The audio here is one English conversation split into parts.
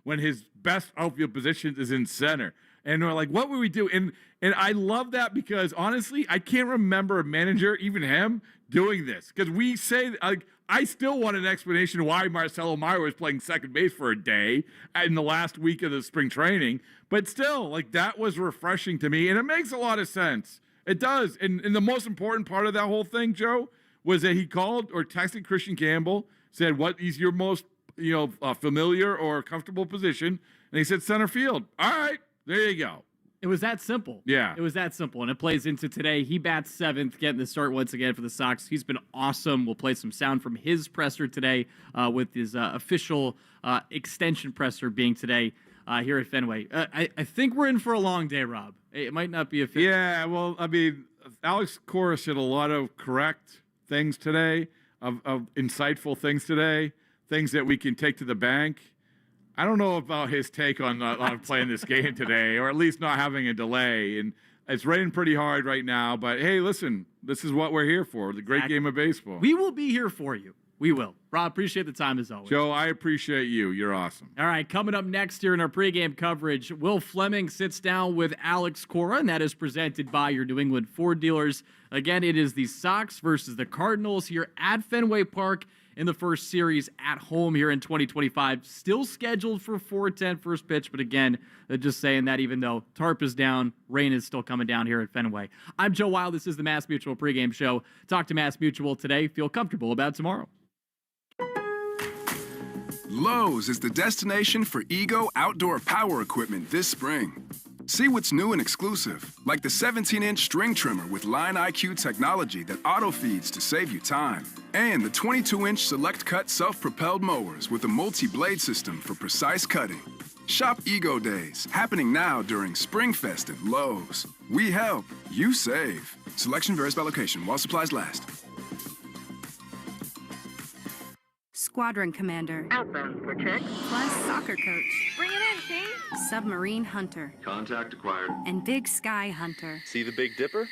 when his best outfield position is in center. And we're like, what would we do? And I love that because, honestly, I can't remember a manager, even him, doing this. Because we say, like, I still want an explanation why Marcelo Meyer was playing second base for a day in the last week of the spring training. But still, like, that was refreshing to me. And it makes a lot of sense. It does. And the most important part of that whole thing, Joe, was that he called or texted Christian Campbell, said, what is your most, familiar or comfortable position? And he said center field. All right. There you go. It was that simple. Yeah. It was that simple. And it plays into today. He bats seventh, getting the start once again for the Sox. He's been awesome. We'll play some sound from his presser today with his official extension presser being today here at Fenway. I think we're in for a long day, Rob. It might not be a fit. Yeah, well, I mean, Alex Cora said a lot of correct things today, of insightful things today, things that we can take to the bank. I don't know about his take on playing this game today, or at least not having a delay. And it's raining pretty hard right now. But, hey, listen, this is what we're here for, the great game of baseball. We will be here for you. We will. Rob, appreciate the time as always. Joe, I appreciate you. You're awesome. All right, coming up next here in our pregame coverage, Will Fleming sits down with Alex Cora, and that is presented by your New England Ford dealers. Again, it is the Sox versus the Cardinals here at Fenway Park in the first series at home here in 2025. Still scheduled for 4:10 first pitch, but again, just saying that even though tarp is down, rain is still coming down here at Fenway. I'm Joe Wild. This is the Mass Mutual pregame show. Talk to Mass Mutual today. Feel comfortable about tomorrow. Lowe's is the destination for Ego outdoor power equipment this spring. See what's new and exclusive, like the 17-inch string trimmer with Line IQ technology that auto-feeds to save you time, and the 22-inch Select Cut self-propelled mowers with a multi-blade system for precise cutting. Shop Ego Days, happening now during Springfest at Lowe's. We help, you save. Selection varies by location while supplies last. Squadron Commander. Outbound for check. Plus Soccer Coach. Bring it in, King. Submarine Hunter. Contact acquired. And Big Sky Hunter. See the Big Dipper?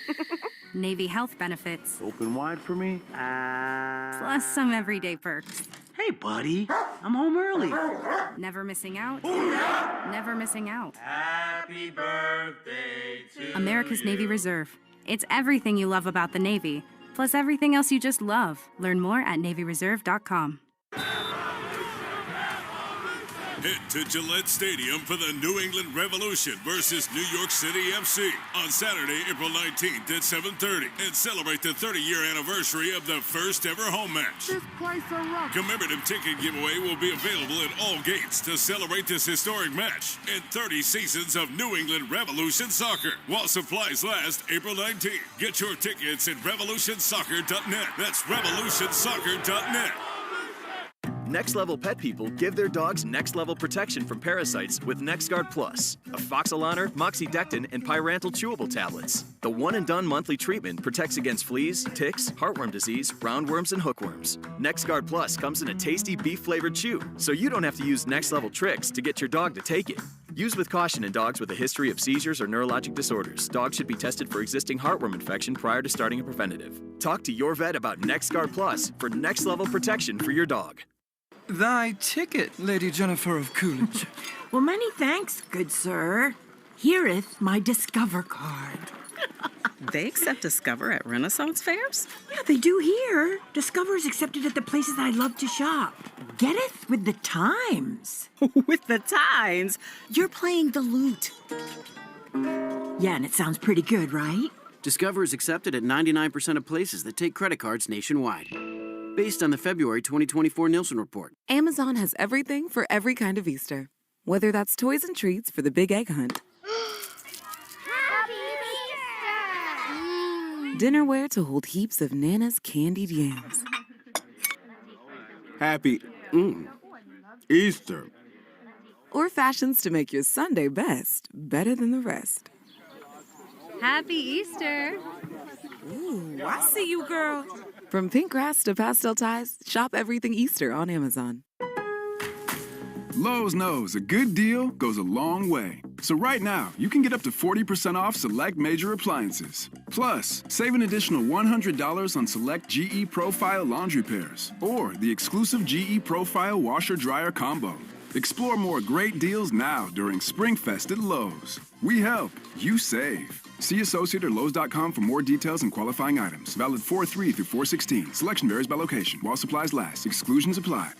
Navy health benefits. Open wide for me. Plus some everyday perks. Hey, buddy. I'm home early. Never missing out. Never missing out. Happy birthday to America's you. Navy Reserve. It's everything you love about the Navy, plus everything else you just love. Learn more at NavyReserve.com. Head to Gillette Stadium for the New England Revolution versus New York City FC on Saturday, April 19th at 7:30 and celebrate the 30-year anniversary of the first ever home match. This place a rock. Commemorative ticket giveaway will be available at all gates to celebrate this historic match and 30 seasons of New England Revolution soccer while supplies last April 19th. Get your tickets at revolutionsoccer.net. That's revolutionsoccer.net. Next Level Pet people give their dogs next level protection from parasites with NexGard Plus, Afoxolaner, Moxidectin, and Pyrantel chewable tablets. The one-and-done monthly treatment protects against fleas, ticks, heartworm disease, roundworms, and hookworms. NexGard Plus comes in a tasty beef-flavored chew, so you don't have to use next-level tricks to get your dog to take it. Use with caution in dogs with a history of seizures or neurologic disorders. Dogs should be tested for existing heartworm infection prior to starting a preventative. Talk to your vet about NexGard Plus for next-level protection for your dog. Thy ticket, Lady Jennifer of Coolidge. Well, many thanks, good sir. Hereeth my Discover card. They accept Discover at Renaissance fairs? Yeah, they do here. Discover is accepted at the places I love to shop. Getteth with the times. With the times? You're playing the lute. Yeah, and it sounds pretty good, right? Discover is accepted at 99% of places that take credit cards nationwide. Based on the February 2024 Nielsen report. Amazon has everything for every kind of Easter. Whether that's toys and treats for the big egg hunt, dinnerware to hold heaps of Nana's candied yams, Happy Easter. or fashions to make your Sunday best better than the rest. Happy Easter. Ooh, I see you, girl. From pink grass to pastel ties, shop everything Easter on Amazon. Lowe's knows a good deal goes a long way. So right now, you can get up to 40% off select major appliances. Plus, save an additional $100 on select GE Profile laundry pairs or the exclusive GE Profile washer-dryer combo. Explore more great deals now during Springfest at Lowe's. We help, you save. See Associate or Lowe's.com for more details and qualifying items. Valid 4/3 through 4/16. Selection varies by location. While supplies last. Exclusions apply.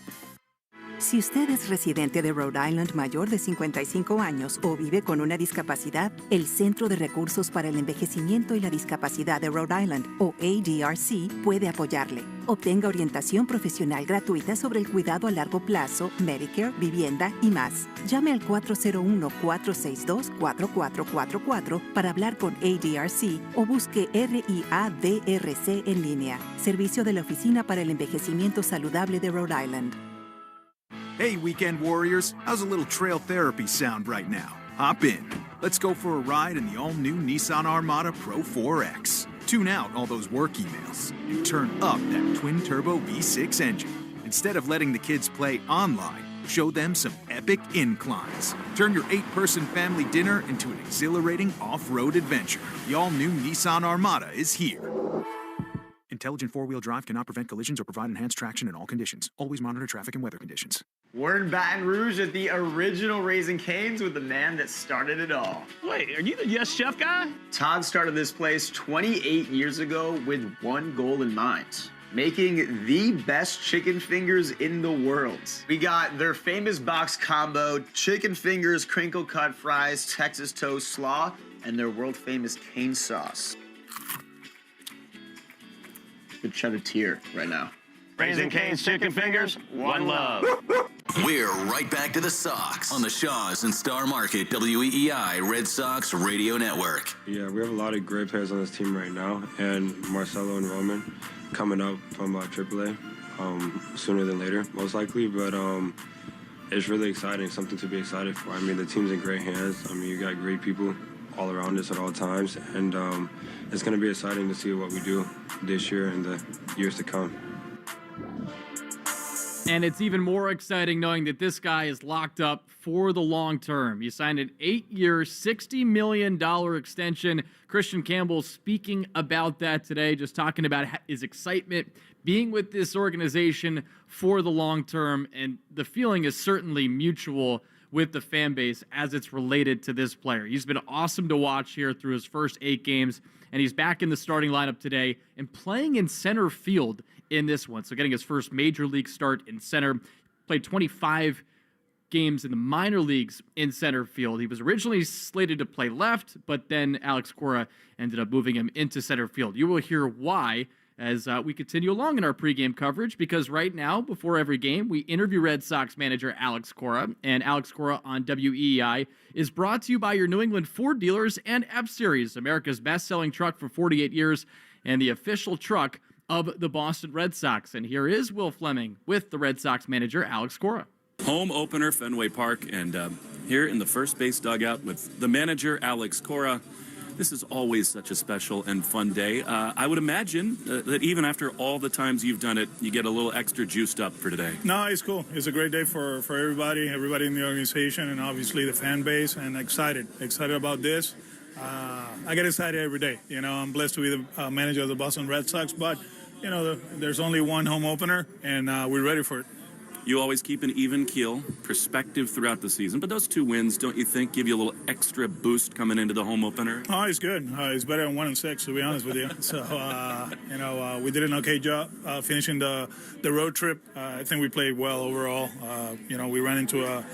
Si usted es residente de Rhode Island mayor de 55 años o vive con una discapacidad, el Centro de Recursos para el Envejecimiento y la Discapacidad de Rhode Island, o ADRC, puede apoyarle. Obtenga orientación profesional gratuita sobre el cuidado a largo plazo, Medicare, vivienda y más. Llame al 401-462-4444 para hablar con ADRC o busque RIADRC en línea. Servicio de la Oficina para el Envejecimiento Saludable de Rhode Island. Hey, weekend warriors, how's a little trail therapy sound right now? Hop in. Let's go for a ride in the all-new Nissan Armada Pro 4X. Tune out all those work emails and turn up that twin-turbo V6 engine. Instead of letting the kids play online, show them some epic inclines. Turn your 8-person family dinner into an exhilarating off-road adventure. The all-new Nissan Armada is here. Intelligent four-wheel drive cannot prevent collisions or provide enhanced traction in all conditions. Always monitor traffic and weather conditions. We're in Baton Rouge at the original Raising Cane's with the man that started it all. Wait, are you the Yes Chef guy? Todd started this place 28 years ago with one goal in mind: making the best chicken fingers in the world. We got their famous box combo, chicken fingers, crinkle cut fries, Texas toast slaw, and their world famous cane sauce. Could shed a tear right now. Raising Cane's chicken fingers, one love. We're right back to the Sox on the Shaws and Star Market WEEI Red Sox Radio Network. Yeah, we have a lot of great players on this team right now, and Marcelo and Roman coming up from AAA sooner than later, most likely. But it's really exciting, something to be excited for. I mean, the team's in great hands. I mean, you got great people all around us at all times, and it's going to be exciting to see what we do this year and the years to come. And it's even more exciting knowing that this guy is locked up for the long term. He signed an 8-year, $60 million extension. Christian Campbell speaking about that today, just talking about his excitement being with this organization for the long term. And the feeling is certainly mutual with the fan base as it's related to this player. He's been awesome to watch here through his first 8 games, and he's back in the starting lineup today and playing in center field in this one. So getting his first major league start in center. Played 25 games in the minor leagues in center field. He was originally slated to play left, but then Alex Cora ended up moving him into center field. You will hear why as we continue along in our pregame coverage, because right now, before every game, we interview Red Sox manager Alex Cora, and Alex Cora on WEEI is brought to you by your New England Ford dealers and F-Series, America's best-selling truck for 48 years and the official truck of the Boston Red Sox. And here is Will Fleming with the Red Sox manager Alex Cora. Home opener, Fenway Park, and here in the first base dugout with the manager, Alex Cora. This is always such a special and fun day. I would imagine that even after all the times you've done it, you get a little extra juiced up for today. No, it's cool. It's a great day for everybody in the organization, and obviously the fan base, and excited about this. I get excited every day. You know, I'm blessed to be the manager of the Boston Red Sox, but, you know, there's only one home opener, and we're ready for it. You always keep an even keel, perspective throughout the season, but those 2 wins, don't you think, give you a little extra boost coming into the home opener? Oh, it's good. It's better than 1-6, to be honest with you. So, you know, we did an okay job finishing the road trip. I think we played well overall. You know, we ran into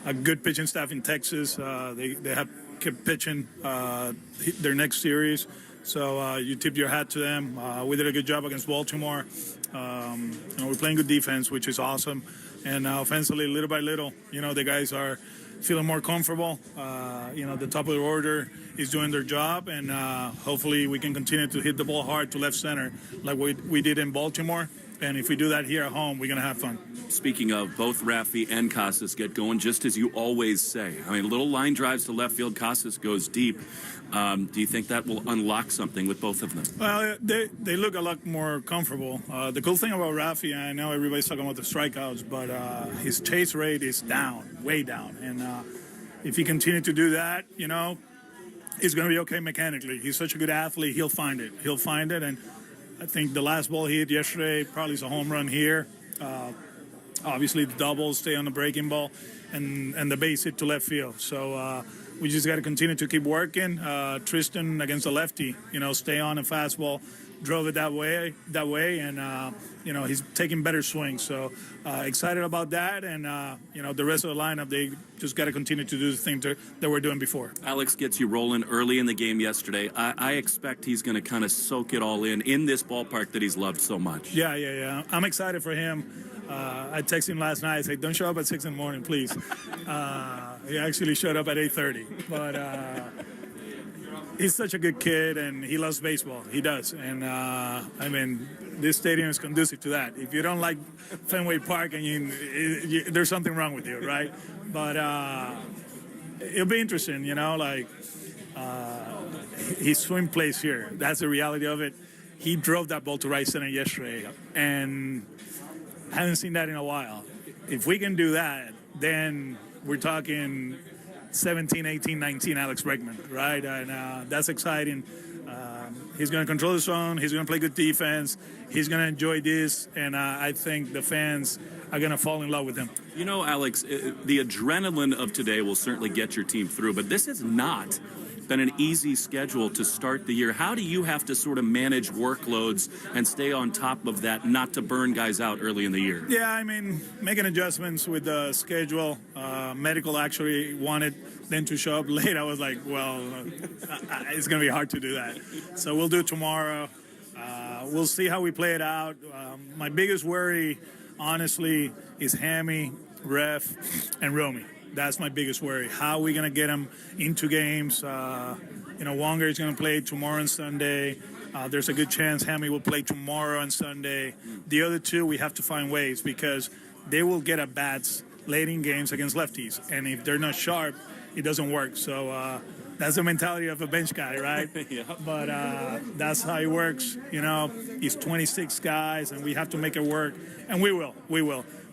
a good pitching staff in Texas. They have kept pitching their next series. So you tip your hat to them. We did a good job against Baltimore. You know, we're playing good defense, which is awesome. And offensively, little by little, you know, the guys are feeling more comfortable. You know, the top of the order is doing their job. And hopefully we can continue to hit the ball hard to left center like we did in Baltimore. And if we do that here at home, we're going to have fun. Speaking of, both Rafi and Casas get going just as you always say. I mean, little line drives to left field. Casas goes deep. Do you think that will unlock something with both of them? Well, they look a lot more comfortable. The cool thing about Rafi, I know everybody's talking about the strikeouts, but his chase rate is down, way down. And if he continues to do that, you know, he's going to be okay mechanically. He's such a good athlete. He'll find it. And I think the last ball he hit yesterday probably is a home run here. obviously the double, stay on the breaking ball, and the base hit to left field. So we just got to continue to keep working. Tristan against the lefty, stay on a fastball, drove it that way, and he's taking better swings. So excited about that, and the rest of the lineup, they just got to continue to do the thing that we're doing before. Alex gets you rolling early in the game yesterday. I expect he's going to kind of soak it all in this ballpark that he's loved so much. Yeah. I'm excited for him. I texted him last night. I said, "Don't show up at 6 in the morning, please." He actually showed up at 8:30, but he's such a good kid, and he loves baseball. He does, and this stadium is conducive to that. If you don't like Fenway Park, and there's something wrong with you, right? But it'll be interesting, his swing plays here. That's the reality of it. He drove that ball to right center yesterday, and I haven't seen that in a while. If we can do that, then we're talking 17, 18, 19 Alex Bregman, right? And that's exciting. He's going to control the zone. He's going to play good defense. He's going to enjoy this, and I think the fans are going to fall in love with him. Alex, the adrenaline of today will certainly get your team through, but this has not been an easy schedule to start the year. How do you have to sort of manage workloads and stay on top of that, not to burn guys out early in the year? Yeah, making adjustments with the schedule. Medical actually wanted them to show up late. I was like, well, it's going to be hard to do that. So we'll do it tomorrow. We'll see how we play it out. My biggest worry, honestly, is Hammy, Ref, and Romy. That's my biggest worry. How are we going to get them into games? Wonger is going to play tomorrow and Sunday. There's a good chance Hammy will play tomorrow and Sunday. The other two, we have to find ways because they will get at bats late in games against lefties. And if they're not sharp, it doesn't work. So that's the mentality of a bench guy, right? Yeah. But that's how it works. He's 26 guys, and we have to make it work. And we will.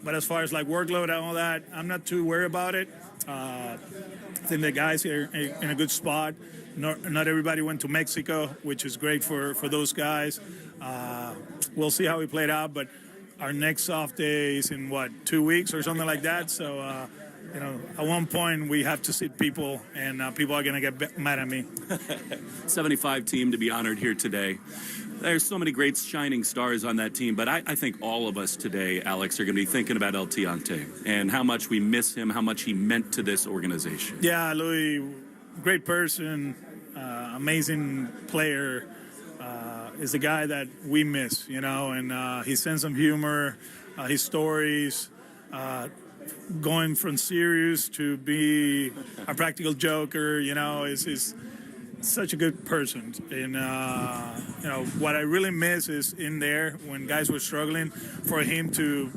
But as far as workload and all that, I'm not too worried about it. I think the guys are in a good spot. Not everybody went to Mexico, which is great for those guys. We'll see how we played out, but our next off day is in 2 weeks or something like that. So, at one point we have to sit people, and people are going to get mad at me. 75 team to be honored here today. There's so many great shining stars on that team, but I think all of us today, Alex, are going to be thinking about El Tiante and how much we miss him, how much he meant to this organization. Yeah, Louis, great person, amazing player, is a guy that we miss, and his sense of humor, his stories, going from serious to be a practical joker, is such a good person. And what I really miss is in there when guys were struggling, for him to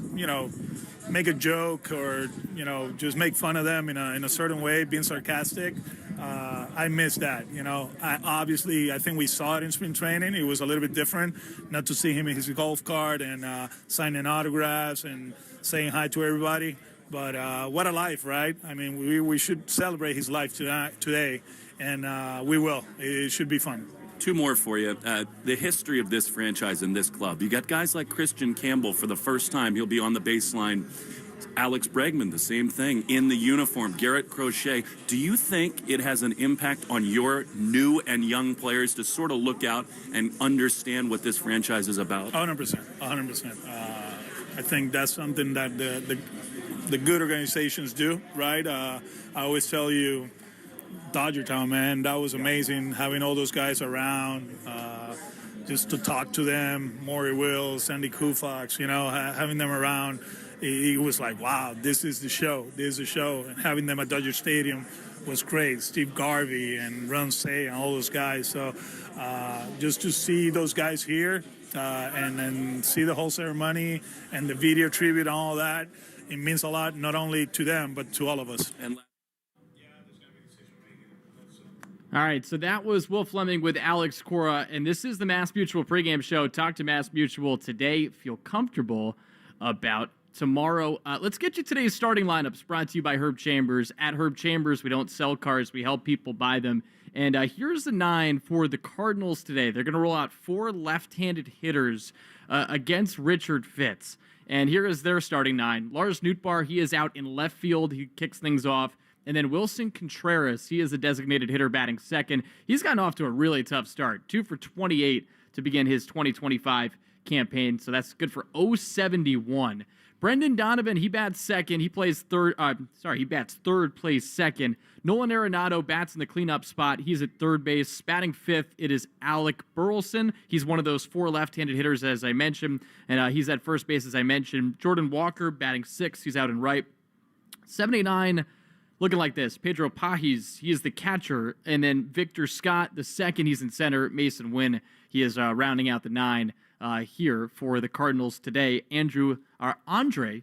make a joke or just make fun of them in a certain way, being sarcastic. I miss that. I think we saw it in spring training. It was a little bit different, not to see him in his golf cart and signing autographs and saying hi to everybody. But what a life, right? We should celebrate his life today. And we will. It should be fun. Two more for you. The history of this franchise and this club. You got guys like Christian Campbell for the first time. He'll be on the baseline. Alex Bregman, the same thing, in the uniform. Garrett Crochet. Do you think it has an impact on your new and young players to sort of look out and understand what this franchise is about? 100%. I think that's something that the good organizations do, right? I always tell you, Dodger Town, man, that was amazing having all those guys around, just to talk to them. Maury Wills, Sandy Koufax, having them around, it was like, wow, this is the show. And having them at Dodger Stadium was great. Steve Garvey and Ron Say and all those guys. So just to see those guys here and then see the whole ceremony and the video tribute and all that, it means a lot, not only to them, but to all of us. All right, so that was Will Fleming with Alex Cora, and this is the Mass Mutual pregame show. Talk to Mass Mutual today. Feel comfortable about tomorrow. Let's get you today's starting lineups, brought to you by Herb Chambers. At Herb Chambers, we don't sell cars, we help people buy them. And here's the 9 for the Cardinals today. They're going to roll out 4 left-handed hitters against Richard Fitz. And here is their starting 9. Lars Nootbaar, he is out in left field. He kicks things off. And then Wilson Contreras, he is a designated hitter batting second. He's gotten off to a really tough start. 2 for 28 to begin his 2025 campaign. So that's good for 071. Brendan Donovan, he bats second. He bats third, plays second. Nolan Arenado bats in the cleanup spot. He's at third base. Batting fifth, it is Alec Burleson. He's one of those 4 left-handed hitters, as I mentioned. And he's at first base, as I mentioned. Jordan Walker batting sixth. He's out in right. 79, looking like this. Pedro Pajis, he is the catcher. And then Victor Scott, the second, he's in center. Mason Wynn, he is rounding out the 9 here for the Cardinals today. Andre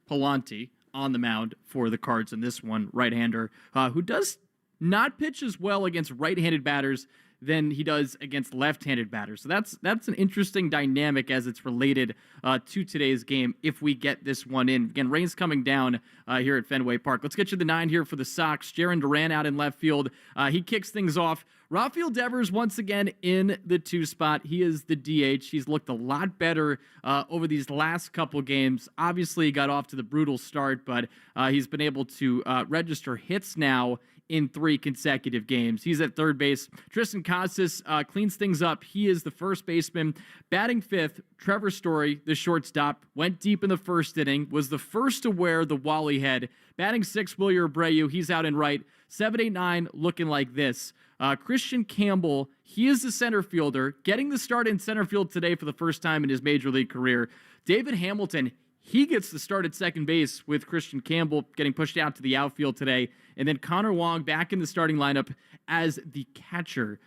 Palante on the mound for the Cards in this one, right-hander, who does not pitch as well against right-handed batters than he does against left-handed batters. So that's an interesting dynamic as it's related to today's game if we get this one in. Again, rain's coming down here at Fenway Park. Let's get you the 9 here for the Sox. Jarren Duran out in left field. He kicks things off. Rafael Devers once again in the 2 spot. He is the DH. He's looked a lot better over these last couple games. Obviously, he got off to the brutal start, but he's been able to register hits now in 3 consecutive games. He's at third base. Tristan Casas cleans things up. He is the first baseman. Batting fifth, Trevor Story, the shortstop, went deep in the first inning, was the first to wear the Wally head. Batting sixth, Wilyer Abreu, he's out in right. 7-8-9 looking like this. Christian Campbell, he is the center fielder, getting the start in center field today for the first time in his major league career. David Hamilton, he gets the start at second base with Christian Campbell getting pushed out to the outfield today. And then Connor Wong back in the starting lineup as the catcher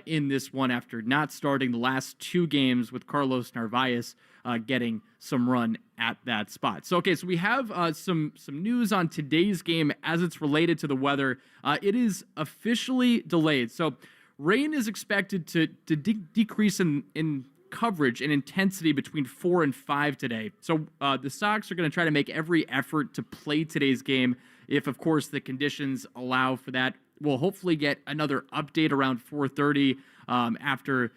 in this one after not starting the last 2 games with Carlos Narvaez getting some run at that spot. So, okay, so we have some news on today's game as it's related to the weather. It is officially delayed. So rain is expected to decrease in coverage and intensity between 4 and 5 today. So the Sox are going to try to make every effort to play today's game if, of course, the conditions allow for that. We'll hopefully get another update around 4:30 after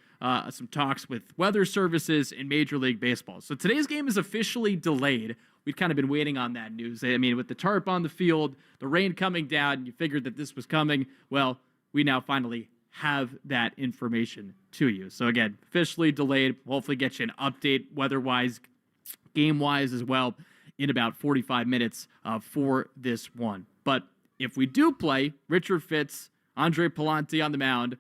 some talks with weather services in Major League Baseball. So today's game is officially delayed. We've kind of been waiting on that news. I mean, with the tarp on the field, the rain coming down, you figured that this was coming. Well, we now finally have that information to you. So again, officially delayed. We'll hopefully get you an update weather-wise, game-wise as well in about 45 minutes for this one. But if we do play, Richard Fitz, Andre Palante on the mound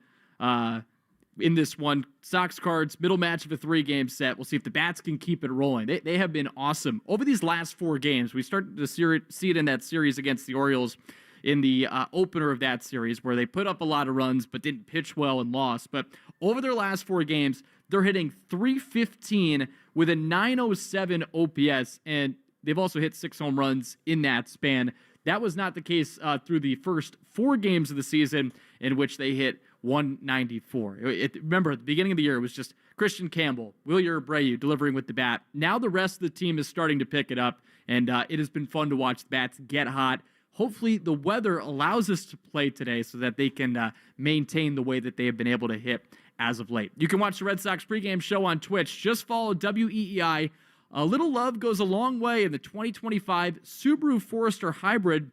in this one, Sox Cards, middle match of a 3-game set. We'll see if the bats can keep it rolling. They have been awesome. Over these last 4 games, we started to see it in that series against the Orioles in the opener of that series where they put up a lot of runs but didn't pitch well and lost. But over their last 4 games, they're hitting .315 with a .907 OPS, and they've also hit 6 home runs in that span. That was not the case through the first 4 games of the season in which they hit .194. Remember, at the beginning of the year, it was just Christian Campbell, Wilyer Abreu delivering with the bat. Now the rest of the team is starting to pick it up, and it has been fun to watch the bats get hot. Hopefully the weather allows us to play today so that they can maintain the way that they have been able to hit as of late. You can watch the Red Sox pregame show on Twitch. Just follow WEEI. A little love goes a long way in the 2025 Subaru Forester Hybrid.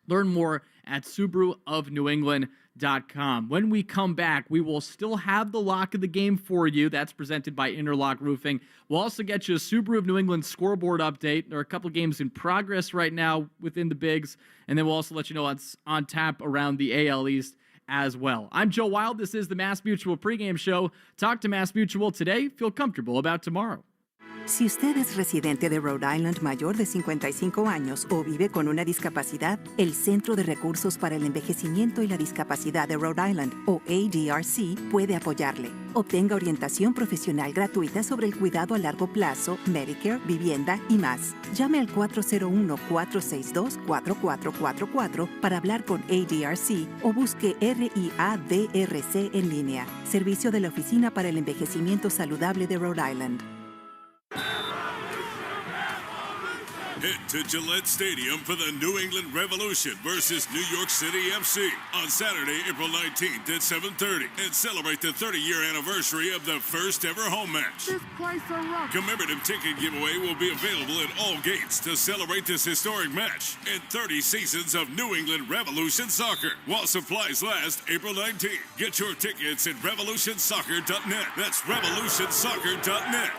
Learn more at SubaruofNewEngland.com. When we come back, we will still have the lock of the game for you. That's presented by Interlock Roofing. We'll also get you a Subaru of New England scoreboard update. There are a couple games in progress right now within the Bigs, and then we'll also let you know what's on tap around the AL East as well. I'm Joe Wild. This is the Mass Mutual pregame show. Talk to Mass Mutual today. Feel comfortable about tomorrow. Si usted es residente de Rhode Island mayor de 55 años o vive con una discapacidad, el Centro de Recursos para el Envejecimiento y la Discapacidad de Rhode Island, o ADRC, puede apoyarle. Obtenga orientación profesional gratuita sobre el cuidado a largo plazo, Medicare, vivienda y más. Llame al 401-462-4444 para hablar con ADRC o busque RIADRC en línea, Servicio de la Oficina para el Envejecimiento Saludable de Rhode Island. Head to Gillette Stadium for the New England Revolution versus New York City FC on Saturday, April 19th at 7:30 and celebrate the 30-year anniversary of the first ever home match. This place a rock. Commemorative ticket giveaway will be available at all gates to celebrate this historic match and 30 seasons of New England Revolution Soccer while supplies last April 19th. Get your tickets at revolutionsoccer.net. That's revolutionsoccer.net.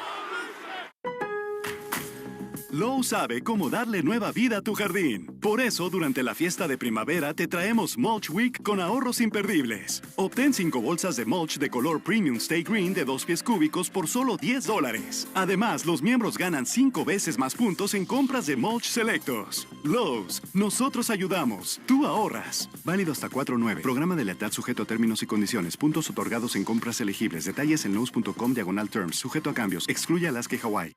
Lowe's sabe cómo darle nueva vida a tu jardín. Por eso, durante la fiesta de primavera, te traemos Mulch Week con ahorros imperdibles. Obtén 5 bolsas de mulch de color Premium Stay Green de 2 pies cúbicos por solo $10. Además, los miembros ganan 5 veces más puntos en compras de mulch selectos. Lowe's, nosotros ayudamos, tú ahorras. Válido hasta 4/9. Programa de lealtad sujeto a términos y condiciones. Puntos otorgados en compras elegibles. Detalles en lowes.com/terms. Sujeto a cambios. Excluye Alaska y Hawái.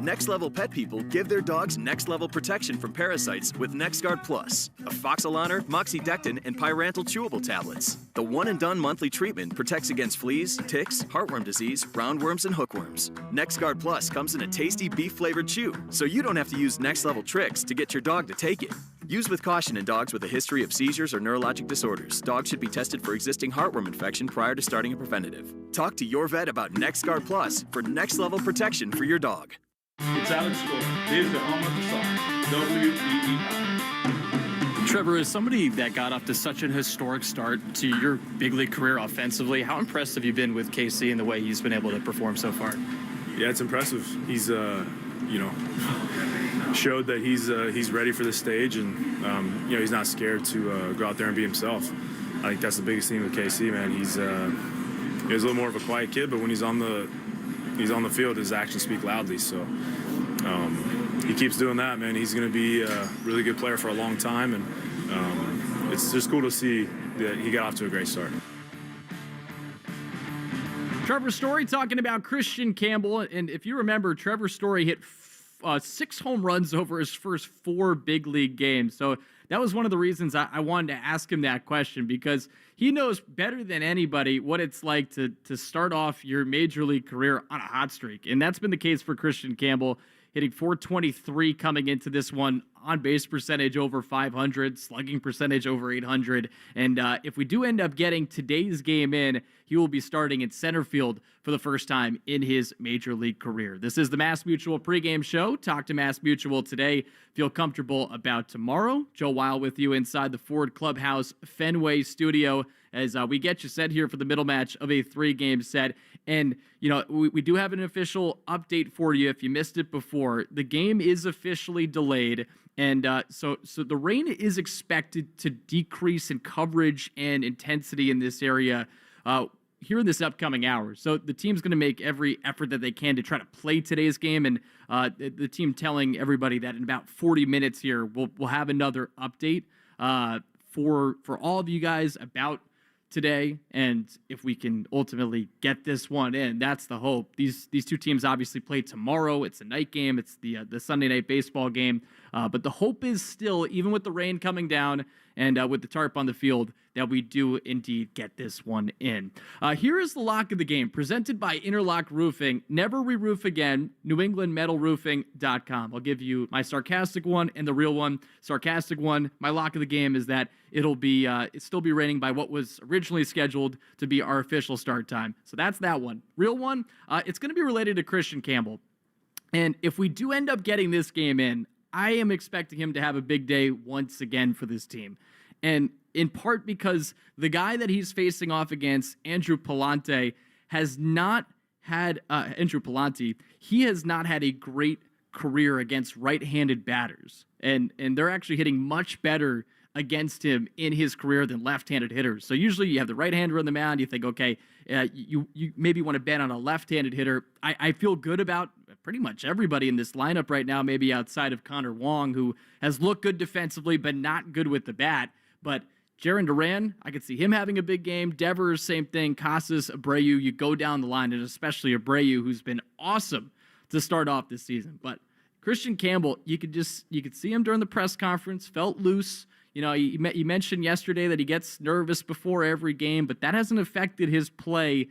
Next level pet people give their dogs next level protection from parasites with NexGard Plus, a Foxalaner, Moxidectin, and Pyrantel chewable tablets. The one and done monthly treatment protects against fleas, ticks, heartworm disease, roundworms, and hookworms. NexGard Plus comes in a tasty beef flavored chew, so you don't have to use next level tricks to get your dog to take it. Use with caution in dogs with a history of seizures or neurologic disorders. Dogs should be tested for existing heartworm infection prior to starting a preventative. Talk to your vet about NexGard Plus for next level protection for your dog. It's Alex Cora. Here's the home of the Sox, WEEI. Trevor, as somebody that got off to such an historic start to your big league career offensively, how impressed have you been with KC and the way he's been able to perform so far? Yeah, it's impressive. He's, showed that he's ready for the stage, and he's not scared to go out there and be himself. I think that's the biggest thing with KC, man. He's a little more of a quiet kid, but when he's on the field, his actions speak loudly. So he keeps doing that, man. He's going to be a really good player for a long time, and it's just cool to see that he got off to a great start. Trevor Story talking about Christian Campbell, and if you remember, Trevor Story hit 6 home runs over his first 4 big league games. So that was one of the reasons I wanted to ask him that question, because he knows better than anybody what it's like to start off your major league career on a hot streak. And that's been the case for Christian Campbell, hitting .423 coming into this one, on base percentage over 500, slugging percentage over 800. And if we do end up getting today's game in, he will be starting in center field for the first time in his major league career. This is the Mass Mutual pregame show. Talk to Mass Mutual today. Feel comfortable about tomorrow. Joe Weil with you inside the Ford Clubhouse Fenway studio as we get you set here for the middle match of a 3-game set. And, we do have an official update for you if you missed it before. The game is officially delayed. And so the rain is expected to decrease in coverage and intensity in this area here in this upcoming hour. So the team's going to make every effort that they can to try to play today's game. And the team telling everybody that in about 40 minutes here, we'll have another update for all of you guys about today, and if we can ultimately get this one in, that's the hope. These 2 teams obviously play tomorrow. It's a night game. It's the Sunday night baseball game. But the hope is still, even with the rain coming down and with the tarp on the field, that we do indeed get this one in. Here is the lock of the game, presented by Interlock Roofing. Never re-roof again, NewEnglandMetalRoofing.com. I'll give you my sarcastic one and the real one. Sarcastic one, my lock of the game is that it'll still be raining by what was originally scheduled to be our official start time. So that's that one. Real one, it's going to be related to Christian Campbell. And if we do end up getting this game in, I am expecting him to have a big day once again for this team. And in part because the guy that he's facing off against, Andrew Palante, has not had he has not had a great career against right-handed batters. And they're actually hitting much better against him in his career than left-handed hitters. So usually you have the right-hander on the mound, you think, okay, you maybe want to bet on a left-handed hitter. I feel good about pretty much everybody in this lineup right now, maybe outside of Connor Wong, who has looked good defensively but not good with the bat. But Jarren Duran, I could see him having a big game. Devers, same thing. Casas, Abreu, you go down the line, and especially Abreu, who's been awesome to start off this season. But Christian Campbell, you could see him during the press conference, felt loose. You mentioned yesterday that he gets nervous before every game, but that hasn't affected his play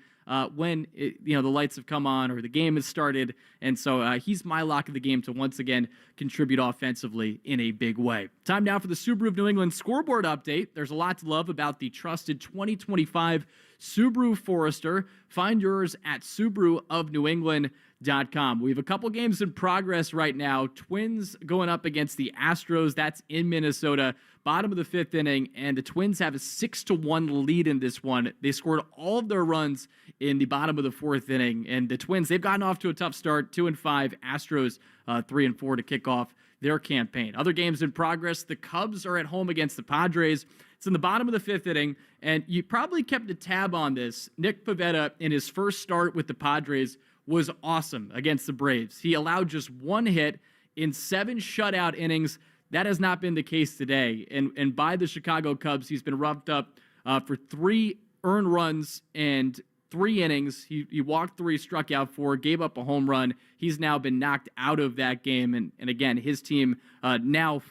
when the lights have come on or the game has started. And so he's my lock of the game to once again contribute offensively in a big way. Time now for the Subaru of New England scoreboard update. There's a lot to love about the trusted 2025 Subaru Forester. Find yours at SubaruofNewEngland.com. We have a couple games in progress right now. Twins going up against the Astros. That's in Minnesota. Bottom of the 5th inning, and the Twins have a 6-1 lead in this one. They scored all of their runs in the bottom of the 4th inning, and the Twins, they've gotten off to a tough start, 2-5. Astros 3-4 to kick off their campaign. Other games in progress. The Cubs are at home against the Padres. It's in the bottom of the 5th inning, and you probably kept a tab on this. Nick Pivetta, in his first start with the Padres, was awesome against the Braves. He allowed just one hit in 7 shutout innings. That has not been the case today. And by the Chicago Cubs, he's been roughed up for 3 earned runs and 3 innings. He walked 3, struck out 4, gave up a home run. He's now been knocked out of that game. And again, his team now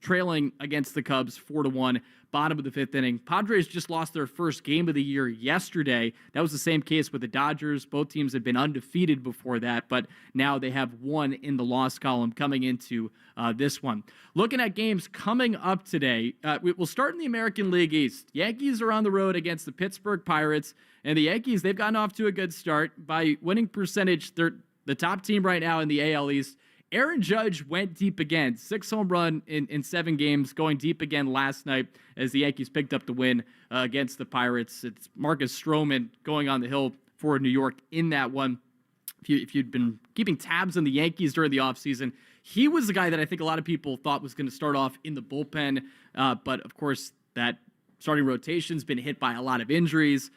trailing against the Cubs 4-1, bottom of the 5th inning. Padres just lost their first game of the year yesterday. That was the same case with the Dodgers. Both teams had been undefeated before that, but now they have one in the loss column coming into this one. Looking at games coming up today, we'll start in the American League East. Yankees are on the road against the Pittsburgh Pirates, and the Yankees, they've gotten off to a good start. By winning percentage, they're the top team right now in the AL East. Aaron Judge went deep again, 6 home run in 7 games, going deep again last night as the Yankees picked up the win against the Pirates. It's Marcus Stroman going on the hill for New York in that one. If you'd been keeping tabs on the Yankees during the offseason, he was the guy that I think a lot of people thought was going to start off in the bullpen. But, of course, that starting rotation's been hit by a lot of injuries,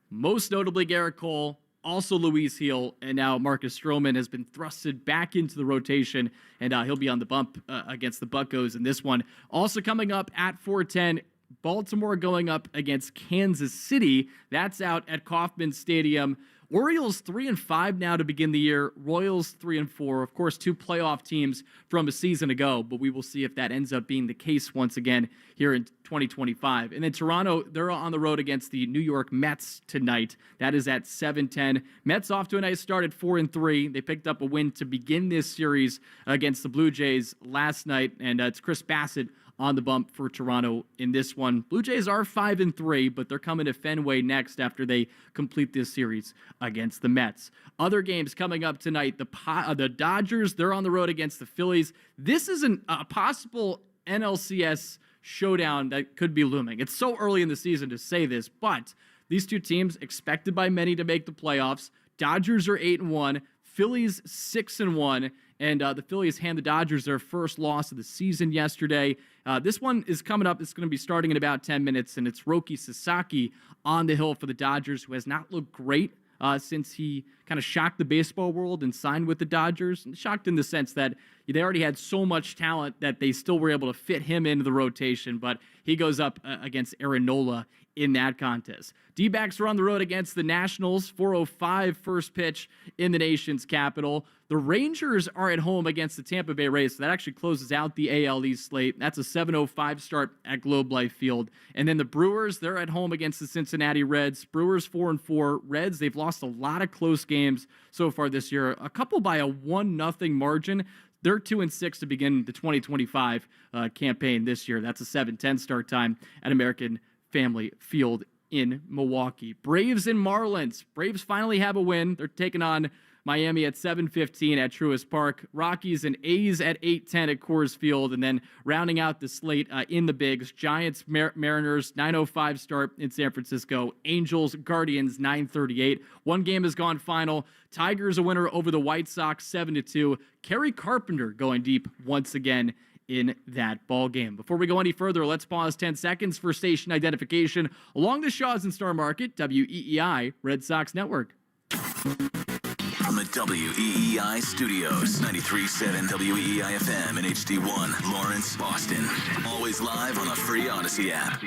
most notably Garrett Cole, also Luis Gil, and now Marcus Stroman has been thrusted back into the rotation, and he'll be on the bump against the Buccos in this one. Also coming up at 4:10, Baltimore going up against Kansas City. That's out at Kauffman Stadium. Orioles 3-5 now to begin the year. Royals 3-4. Of course, 2 playoff teams from a season ago, but we will see if that ends up being the case once again here in 2025. And then Toronto, they're on the road against the New York Mets tonight. That is at 7:10. Mets off to a nice start at 4-3. They picked up a win to begin this series against the Blue Jays last night, and it's Chris Bassett on the bump for Toronto in this one. Blue Jays are 5-3, but they're coming to Fenway next after they complete this series against the Mets. Other games coming up tonight, the Dodgers, they're on the road against the Phillies. This is a possible NLCS showdown that could be looming. It's so early in the season to say this, but these two teams expected by many to make the playoffs. Dodgers are 8-1, Phillies 6-1, and the Phillies hand the Dodgers their first loss of the season yesterday. This one is coming up. It's going to be starting in about 10 minutes, and it's Roki Sasaki on the hill for the Dodgers, who has not looked great since he kind of shocked the baseball world and signed with the Dodgers. And shocked in the sense that they already had so much talent that they still were able to fit him into the rotation, but he goes up against Aaron Nola in that contest. D-backs are on the road against the Nationals, 4:05 first pitch in the nation's capital. The Rangers are at home against the Tampa Bay Rays, so that actually closes out the AL East slate. That's a 7:05 start at Globe Life Field. And then the Brewers, they're at home against the Cincinnati Reds. Brewers 4-4. Reds, they've lost a lot of close games so far this year, a couple by a 1-0 margin. They're 2-6 to begin the 2025 campaign this year. That's a 7:10 start time at American Family Field in Milwaukee. Braves and Marlins. Braves finally have a win. They're taking on Miami at 7:15 at Truist Park. Rockies and A's at 8:10 at Coors Field. And then rounding out the slate in the bigs, Giants, Mariners, 9:05 start in San Francisco. Angels, Guardians, 9:38. One game has gone final. Tigers a winner over the White Sox, 7-2. Kerry Carpenter going deep once again in that ball game. Before we go any further, let's pause 10 seconds for station identification along the Shaw's and Star Market, WEEI Red Sox Network. From the WEEI studios, 93.7 WEEI FM and HD1, Lawrence, Boston. Always live on the free Odyssey app.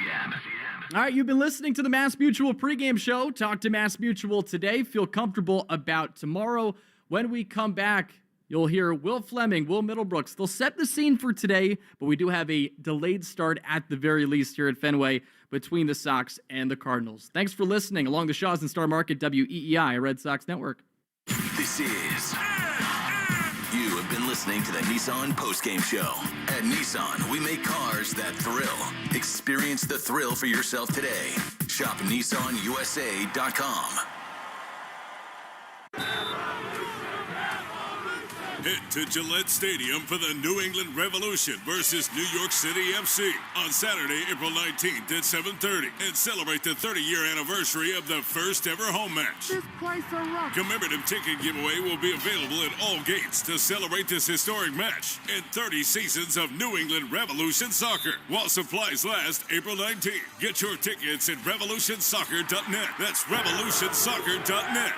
All right, you've been listening to the Mass Mutual pregame show. Talk to Mass Mutual today. Feel comfortable about tomorrow. When we come back, You'll hear Will Fleming, Will Middlebrooks. They'll set the scene for today, but we do have a delayed start at the very least here at Fenway between the Sox and the Cardinals. Thanks for listening along the Shaws and Star Market WEEI Red Sox Network. This is... You have been listening to the Nissan postgame show. At Nissan, we make cars that thrill. Experience the thrill for yourself today. Shop NissanUSA.com. Head to Gillette Stadium for the New England Revolution versus New York City FC on Saturday, April 19th at 7:30 and celebrate the 30-year anniversary of the first ever home match. This place a rock. Commemorative ticket giveaway will be available at all gates to celebrate this historic match and 30 seasons of New England Revolution Soccer while supplies last April 19th. Get your tickets at revolutionsoccer.net. That's revolutionsoccer.net.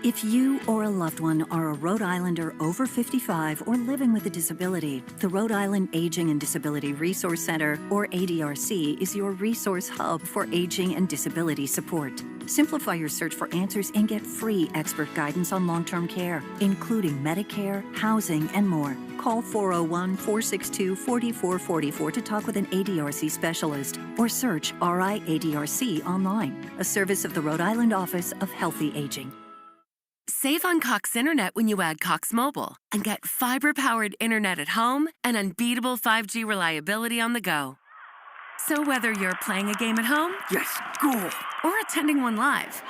If you or a loved one are a Rhode Islander over 55 or living with a disability, the Rhode Island Aging and Disability Resource Center, or ADRC, is your resource hub for aging and disability support. Simplify your search for answers and get free expert guidance on long-term care, including Medicare, housing, and more. Call 401-462-4444 to talk with an ADRC specialist, or search RIADRC online, a service of the Rhode Island Office of Healthy Aging. Save on Cox Internet when you add Cox Mobile and get fiber-powered internet at home and unbeatable 5G reliability on the go. So whether you're playing a game at home, Yes, goal. or attending one live,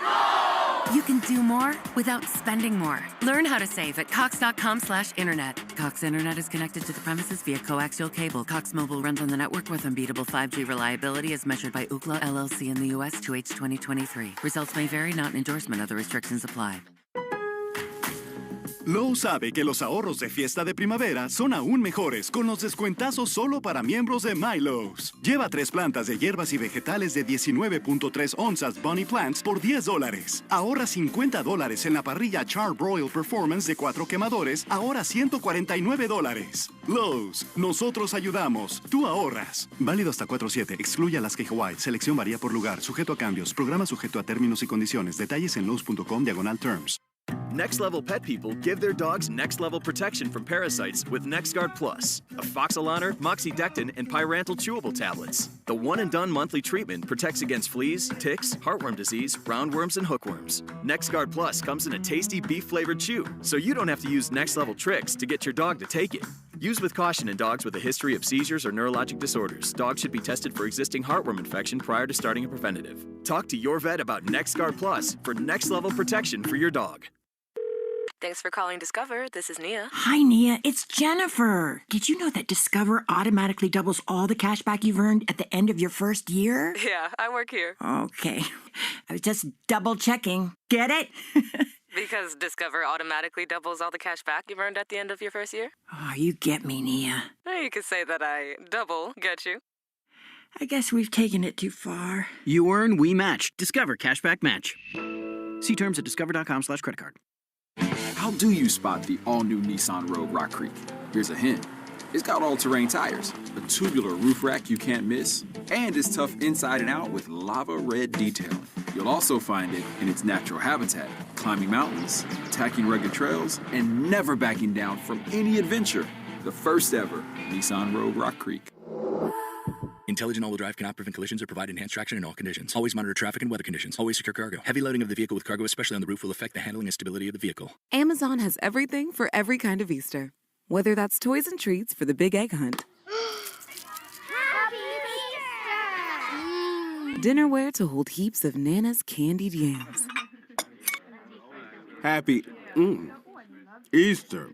you can do more without spending more. Learn how to save at cox.com/internet. Cox Internet is connected to the premises via coaxial cable. Cox Mobile runs on the network with unbeatable 5G reliability as measured by Ookla LLC in the U.S. 2H 2023. Results may vary, not an endorsement. Other restrictions apply. Lowe's sabe que los ahorros de fiesta de primavera son aún mejores con los descuentazos solo para miembros de MyLowe's. Lleva 3 plantas de hierbas y vegetales de 19.3 onzas Bunny Plants por $10. Ahorra $50 en la parrilla Char-Broil Performance de 4 quemadores, ahora $149. Lowe's, nosotros ayudamos, tú ahorras. Válido hasta 4/7, excluye Alaska y Hawaii. Selección varía por lugar, sujeto a cambios. Programa sujeto a términos y condiciones. Detalles en lowes.com/terms. Next level pet people give their dogs next level protection from parasites with NexGard Plus, afoxolaner, moxidectin, and pyrantel chewable tablets. The one and done monthly treatment protects against fleas, ticks, heartworm disease, roundworms, and hookworms. NexGard Plus comes in a tasty beef flavored chew, so you don't have to use next level tricks to get your dog to take it. Use with caution in dogs with a history of seizures or neurologic disorders. Dogs should be tested for existing heartworm infection prior to starting a preventative. Talk to your vet about NexGard Plus for next level protection for your dog. Thanks for calling Discover. This is Nia. Hi, Nia. It's Jennifer. Did you know that Discover automatically doubles all the cash back you've earned at the end of your first year? Yeah, I work here. Okay. I was just double checking. Get it? Because Discover automatically doubles all the cash back you've earned at the end of your first year? Oh, you get me, Nia. You could say that I double get you. I guess we've taken it too far. You earn, we match. Discover Cashback Match. See terms at discover.com/creditcard. How do you spot the all-new Nissan Rogue Rock Creek? Here's a hint. It's got all-terrain tires, a tubular roof rack you can't miss, and it's tough inside and out with lava red detailing. You'll also find it in its natural habitat, climbing mountains, attacking rugged trails, and never backing down from any adventure. The first ever Nissan Rogue Rock Creek. Intelligent all-wheel drive cannot prevent collisions or provide enhanced traction in all conditions. Always monitor traffic and weather conditions. Always secure cargo. Heavy loading of the vehicle with cargo, especially on the roof, will affect the handling and stability of the vehicle. Amazon has everything for every kind of Easter. Whether that's toys and treats for the big egg hunt, dinnerware to hold heaps of Nana's candied yams, Happy Easter.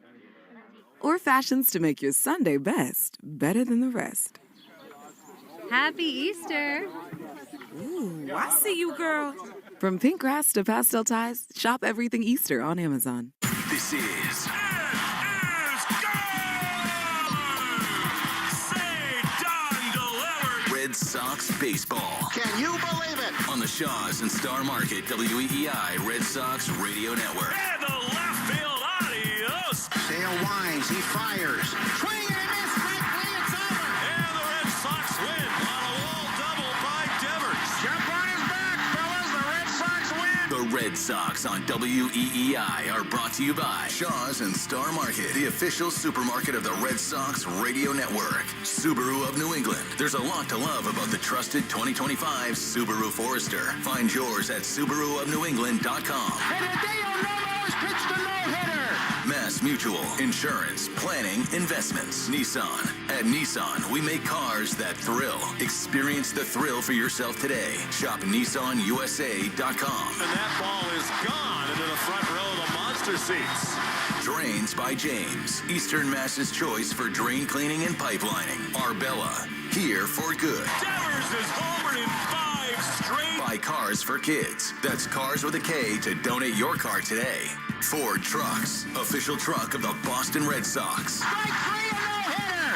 or fashions to make your Sunday best better than the rest. Happy Easter. Ooh, I see you, girl. From pink grass to pastel ties, shop everything Easter on Amazon. This is... Red Sox baseball. Can you believe it? On the Shaws and Star Market WEEI Red Sox Radio Network. And the left field, adios. Sale winds, he fires. Swing and a miss, quickly, it's over. And the Red Sox win on a wall double by Devers. Jump on his back, fellas, the Red Sox win. The Red Red Sox on WEEI are brought to you by Shaw's and Star Market, the official supermarket of the Red Sox radio network. Subaru of New England. There's a lot to love about the trusted 2025 Subaru Forester. Find yours at SubaruofNewEngland.com. Pitched a no-hitter. Mass Mutual, insurance, planning, investments. Nissan. At Nissan, we make cars that thrill. Experience the thrill for yourself today. Shop NissanUSA.com. And that ball is gone into the front row of the monster seats. Drains by James. Eastern Mass's choice for drain cleaning and pipelining. Arbella. Here for good. Devers is homered in 5 straight. Buy cars for kids. That's Cars with a K to donate your car today. Ford Trucks. Official truck of the Boston Red Sox. Strike 3, a no-hitter.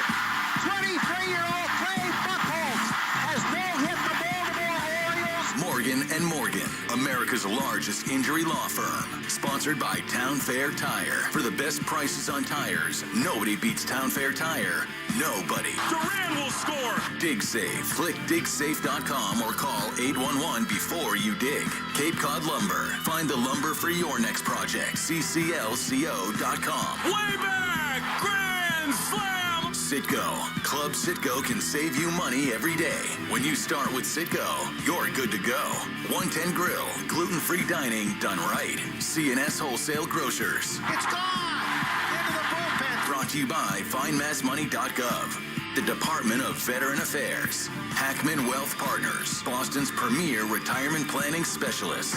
23-year-old Clay Buchholz has no-hit the Baltimore Orioles. Morgan & Morgan, America's largest injury law firm. Sponsored by Town Fair Tire. For the best prices on tires, nobody beats Town Fair Tire. Nobody. Duran will score. Dig Safe. Click digsafe.com or call 811 before you dig. Cape Cod Lumber. Find the lumber for your next project. cclco.com. Way back. Grand slam. Citgo. Club Citgo can save you money every day. When you start with Citgo, you're good to go. 110 Grill. Gluten-free dining done right. C&S Wholesale Grocers. It's gone. Into the bullpen. Brought to you by FindMassMoney.gov. The Department of Veteran Affairs. Hackman Wealth Partners. Boston's premier retirement planning specialist.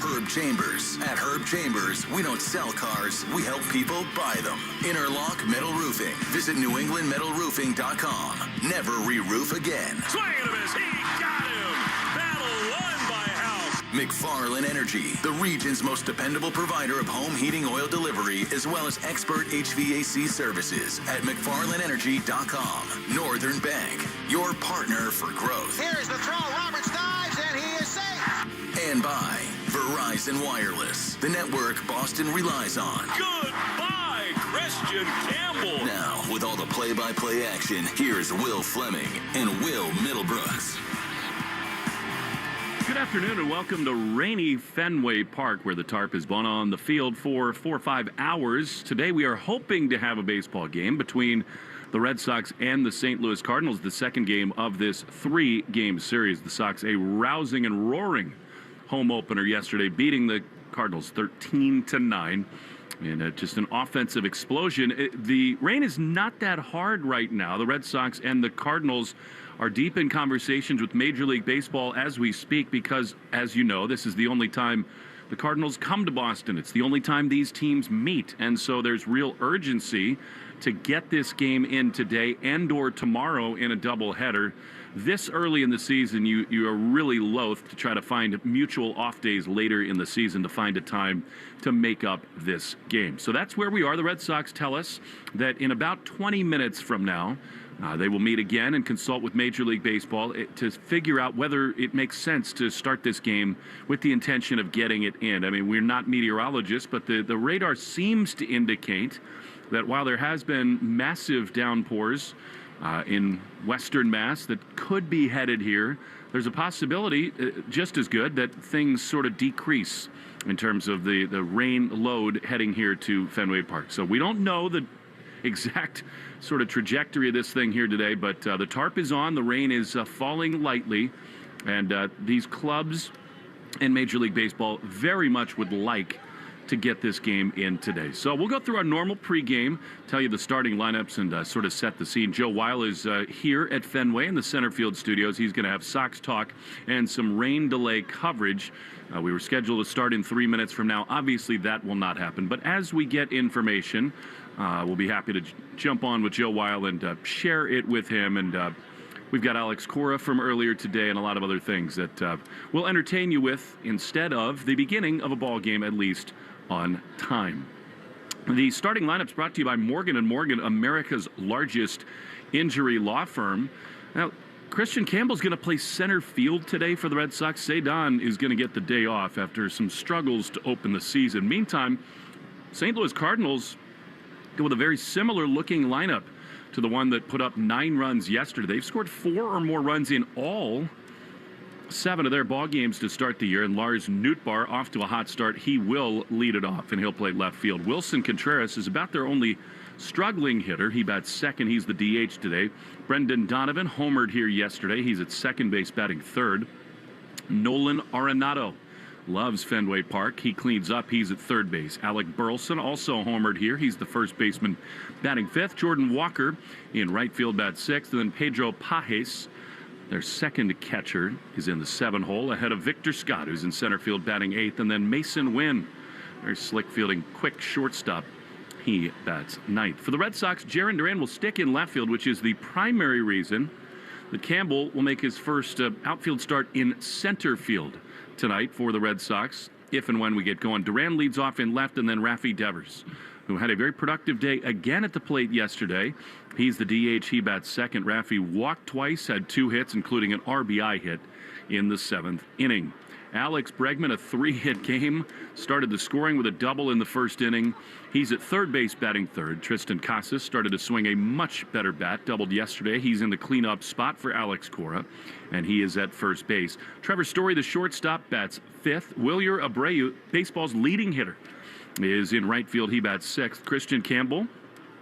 Herb Chambers. At Herb Chambers, we don't sell cars, we help people buy them. Interlock Metal Roofing. Visit NewEnglandMetalRoofing.com. Never re-roof again. Swing and a miss. He got him. Battle won by House. McFarland Energy, the region's most dependable provider of home heating oil delivery, as well as expert HVAC services at McFarlandEnergy.com. Northern Bank, your partner for growth. Here's the throw. Roberts dives, and he is safe. And by Verizon Wireless, the network Boston relies on. Goodbye, Christian Campbell. Now, with all the play-by-play action, here's Will Fleming and Will Middlebrooks. Good afternoon and welcome to rainy Fenway Park, where the tarp has been on the field for 4 or 5 hours. Today we are hoping to have a baseball game between the Red Sox and the St. Louis Cardinals, the second game of this 3-game series. The Sox a rousing and roaring home opener yesterday, beating the Cardinals 13-9. And just an offensive explosion. The rain is not that hard right now. The Red Sox and the Cardinals are deep in conversations with Major League Baseball as we speak because, as you know, this is the only time the Cardinals come to Boston. It's the only time these teams meet. And so there's real urgency to get this game in today and or tomorrow in a doubleheader. This early in the season, you are really loath to try to find mutual off days later in the season to find a time to make up this game. So that's where we are. The Red Sox tell us that in about 20 minutes from now, they will meet again and consult with Major League Baseball to figure out whether it makes sense to start this game with the intention of getting it in. I mean, we're not meteorologists, but the radar seems to indicate that while there has been massive downpours in Western Mass that could be headed here, there's a possibility, just as good, that things sort of decrease in terms of the rain load heading here to Fenway Park. So we don't know the exact sort of trajectory of this thing here today, but the tarp is on, the rain is falling lightly, and these clubs and Major League Baseball very much would like to get this game in today. So we'll go through our normal pregame, tell you the starting lineups, and sort of set the scene. Joe Weil is here at Fenway in the center field studios. He's going to have Sox talk and some rain delay coverage. We were scheduled to start in 3 minutes from now. Obviously, that will not happen. But as we get information, we'll be happy to jump on with Joe Weil and share it with him. And we've got Alex Cora from earlier today and a lot of other things that we'll entertain you with instead of the beginning of a ball game, at least on time. The starting lineups brought to you by Morgan & Morgan, America's largest injury law firm. Now, Christian Campbell's going to play center field today for the Red Sox. Cedon is going to get the day off after some struggles to open the season. Meantime, St. Louis Cardinals go with a very similar looking lineup to the one that put up 9 runs yesterday. They've scored 4 or more runs in all 7 of their ball games to start the year, and Lars Nootbaar off to a hot start. He will lead it off, and he'll play left field. Wilson Contreras is about their only struggling hitter. He bats second. He's the DH today. Brendan Donovan homered here yesterday. He's at second base, batting third. Nolan Arenado loves Fenway Park. He cleans up. He's at third base. Alec Burleson also homered here. He's the first baseman, batting fifth. Jordan Walker in right field, bats sixth. And then Pedro Pajes, their second catcher, is in the 7 hole ahead of Victor Scott, who's in center field, batting eighth. And then Mason Wynn, very slick fielding, quick shortstop. He bats ninth. For the Red Sox, Jarren Duran will stick in left field, which is the primary reason that Campbell will make his first outfield start in center field tonight for the Red Sox, if and when we get going. Duran leads off in left, and then Rafi Devers, who had a very productive day again at the plate yesterday. He's the DH. He bats second. Rafi walked twice, had 2 hits, including an RBI hit in the 7th inning. Alex Bregman, a 3-hit game, started the scoring with a double in the first inning. He's at third base, batting third. Tristan Casas started to swing a much better bat, doubled yesterday. He's in the cleanup spot for Alex Cora, and he is at first base. Trevor Story, the shortstop, bats fifth. Wilyer Abreu, baseball's leading hitter, is in right field. He bats sixth. Christian Campbell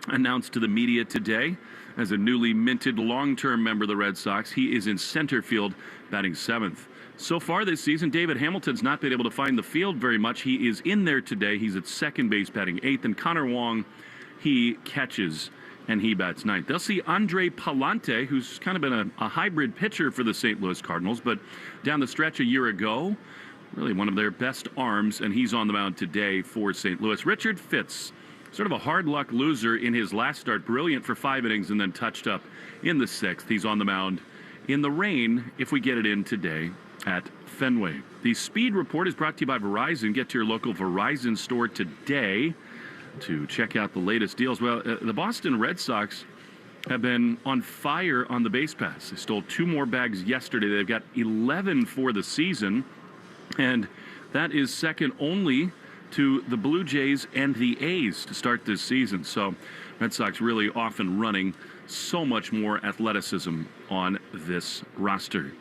announced to the media today as a newly minted long-term member of the Red Sox. He is in center field, batting seventh. So far this season, David Hamilton's not been able to find the field very much. He is in there today. He's at second base, batting eighth. And Connor Wong, he catches, and he bats ninth. They'll see Andre Palante, who's kind of been a hybrid pitcher for the St. Louis Cardinals, but down the stretch a year ago, really one of their best arms, and he's on the mound today for St. Louis. Richard Fitz, sort of a hard luck loser in his last start, brilliant for 5 innings and then touched up in the 6th. He's on the mound in the rain, if we get it in today, at Fenway. The Speed Report is brought to you by Verizon. Get to your local Verizon store today to check out the latest deals. Well, the Boston Red Sox have been on fire on the base pass. They stole 2 more bags yesterday. They've got 11 for the season, and that is second only to the Blue Jays and the A's to start this season. So Red Sox really off and running. So much more athleticism on this roster.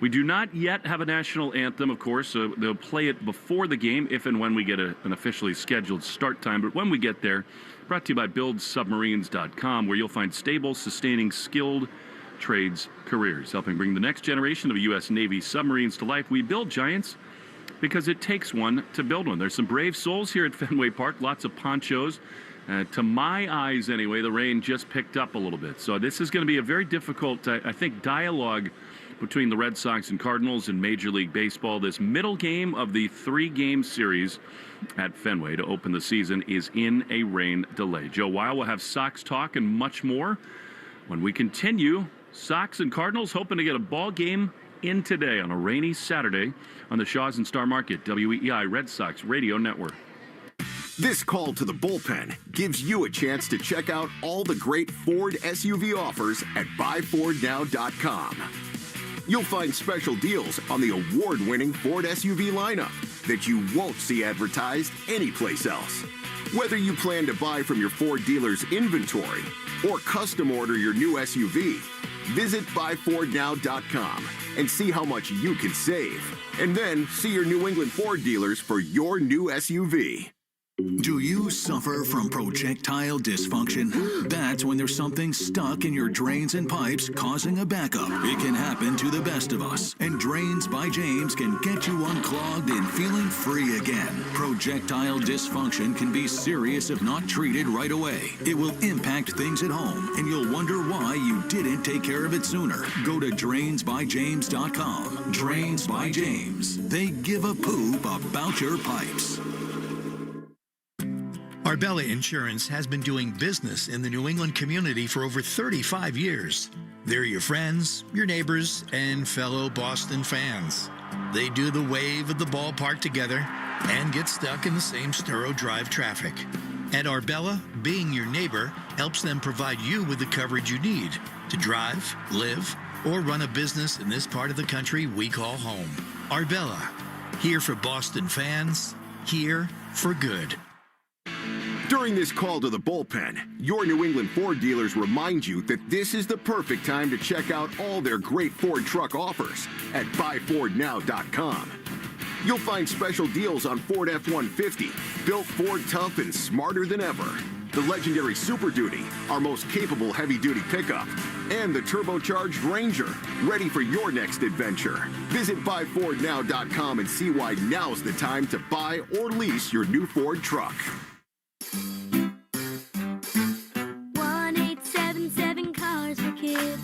We do not yet have a national anthem, of course, so they'll play it before the game if and when we get an officially scheduled start time. But when we get there, brought to you by BuildSubmarines.com, where you'll find stable, sustaining, skilled trades careers, helping bring the next generation of U.S. Navy submarines to life. We build giants because it takes one to build one. There's some brave souls here at Fenway Park, lots of ponchos. To my eyes, anyway, the rain just picked up a little bit. So this is going to be a very difficult, I think, dialogue between the Red Sox and Cardinals in Major League Baseball. This middle game of the 3-game series at Fenway to open the season is in a rain delay. Joe Weil will have Sox talk and much more when we continue. Sox and Cardinals hoping to get a ball game in today on a rainy Saturday on the Shaws and Star Market, WEEI Red Sox Radio Network. This call to the bullpen gives you a chance to check out all the great Ford SUV offers at buyfordnow.com. You'll find special deals on the award-winning Ford SUV lineup that you won't see advertised anyplace else. Whether you plan to buy from your Ford dealer's inventory or custom order your new SUV, visit buyfordnow.com and see how much you can save. And then see your New England Ford dealers for your new SUV. Do you suffer from projectile dysfunction? That's when there's something stuck in your drains and pipes causing a backup. It can happen to the best of us, and Drains by James can get you unclogged and feeling free again. Projectile dysfunction can be serious if not treated right away. It will impact things at home, and you'll wonder why you didn't take care of it sooner. Go to DrainsByJames.com. Drains by James. They give a poop about your pipes. Arbella Insurance has been doing business in the New England community for over 35 years. They're your friends, your neighbors, and fellow Boston fans. They do the wave at the ballpark together and get stuck in the same Storrow Drive traffic. At Arbella, being your neighbor helps them provide you with the coverage you need to drive, live, or run a business in this part of the country we call home. Arbella, here for Boston fans, here for good. During this call to the bullpen, your New England Ford dealers remind you that this is the perfect time to check out all their great Ford truck offers at buyfordnow.com. You'll find special deals on Ford F-150, built Ford tough and smarter than ever. The legendary Super Duty, our most capable heavy-duty pickup, and the turbocharged Ranger, ready for your next adventure. Visit buyfordnow.com and see why now's the time to buy or lease your new Ford truck. 1-877 Cars for Kids.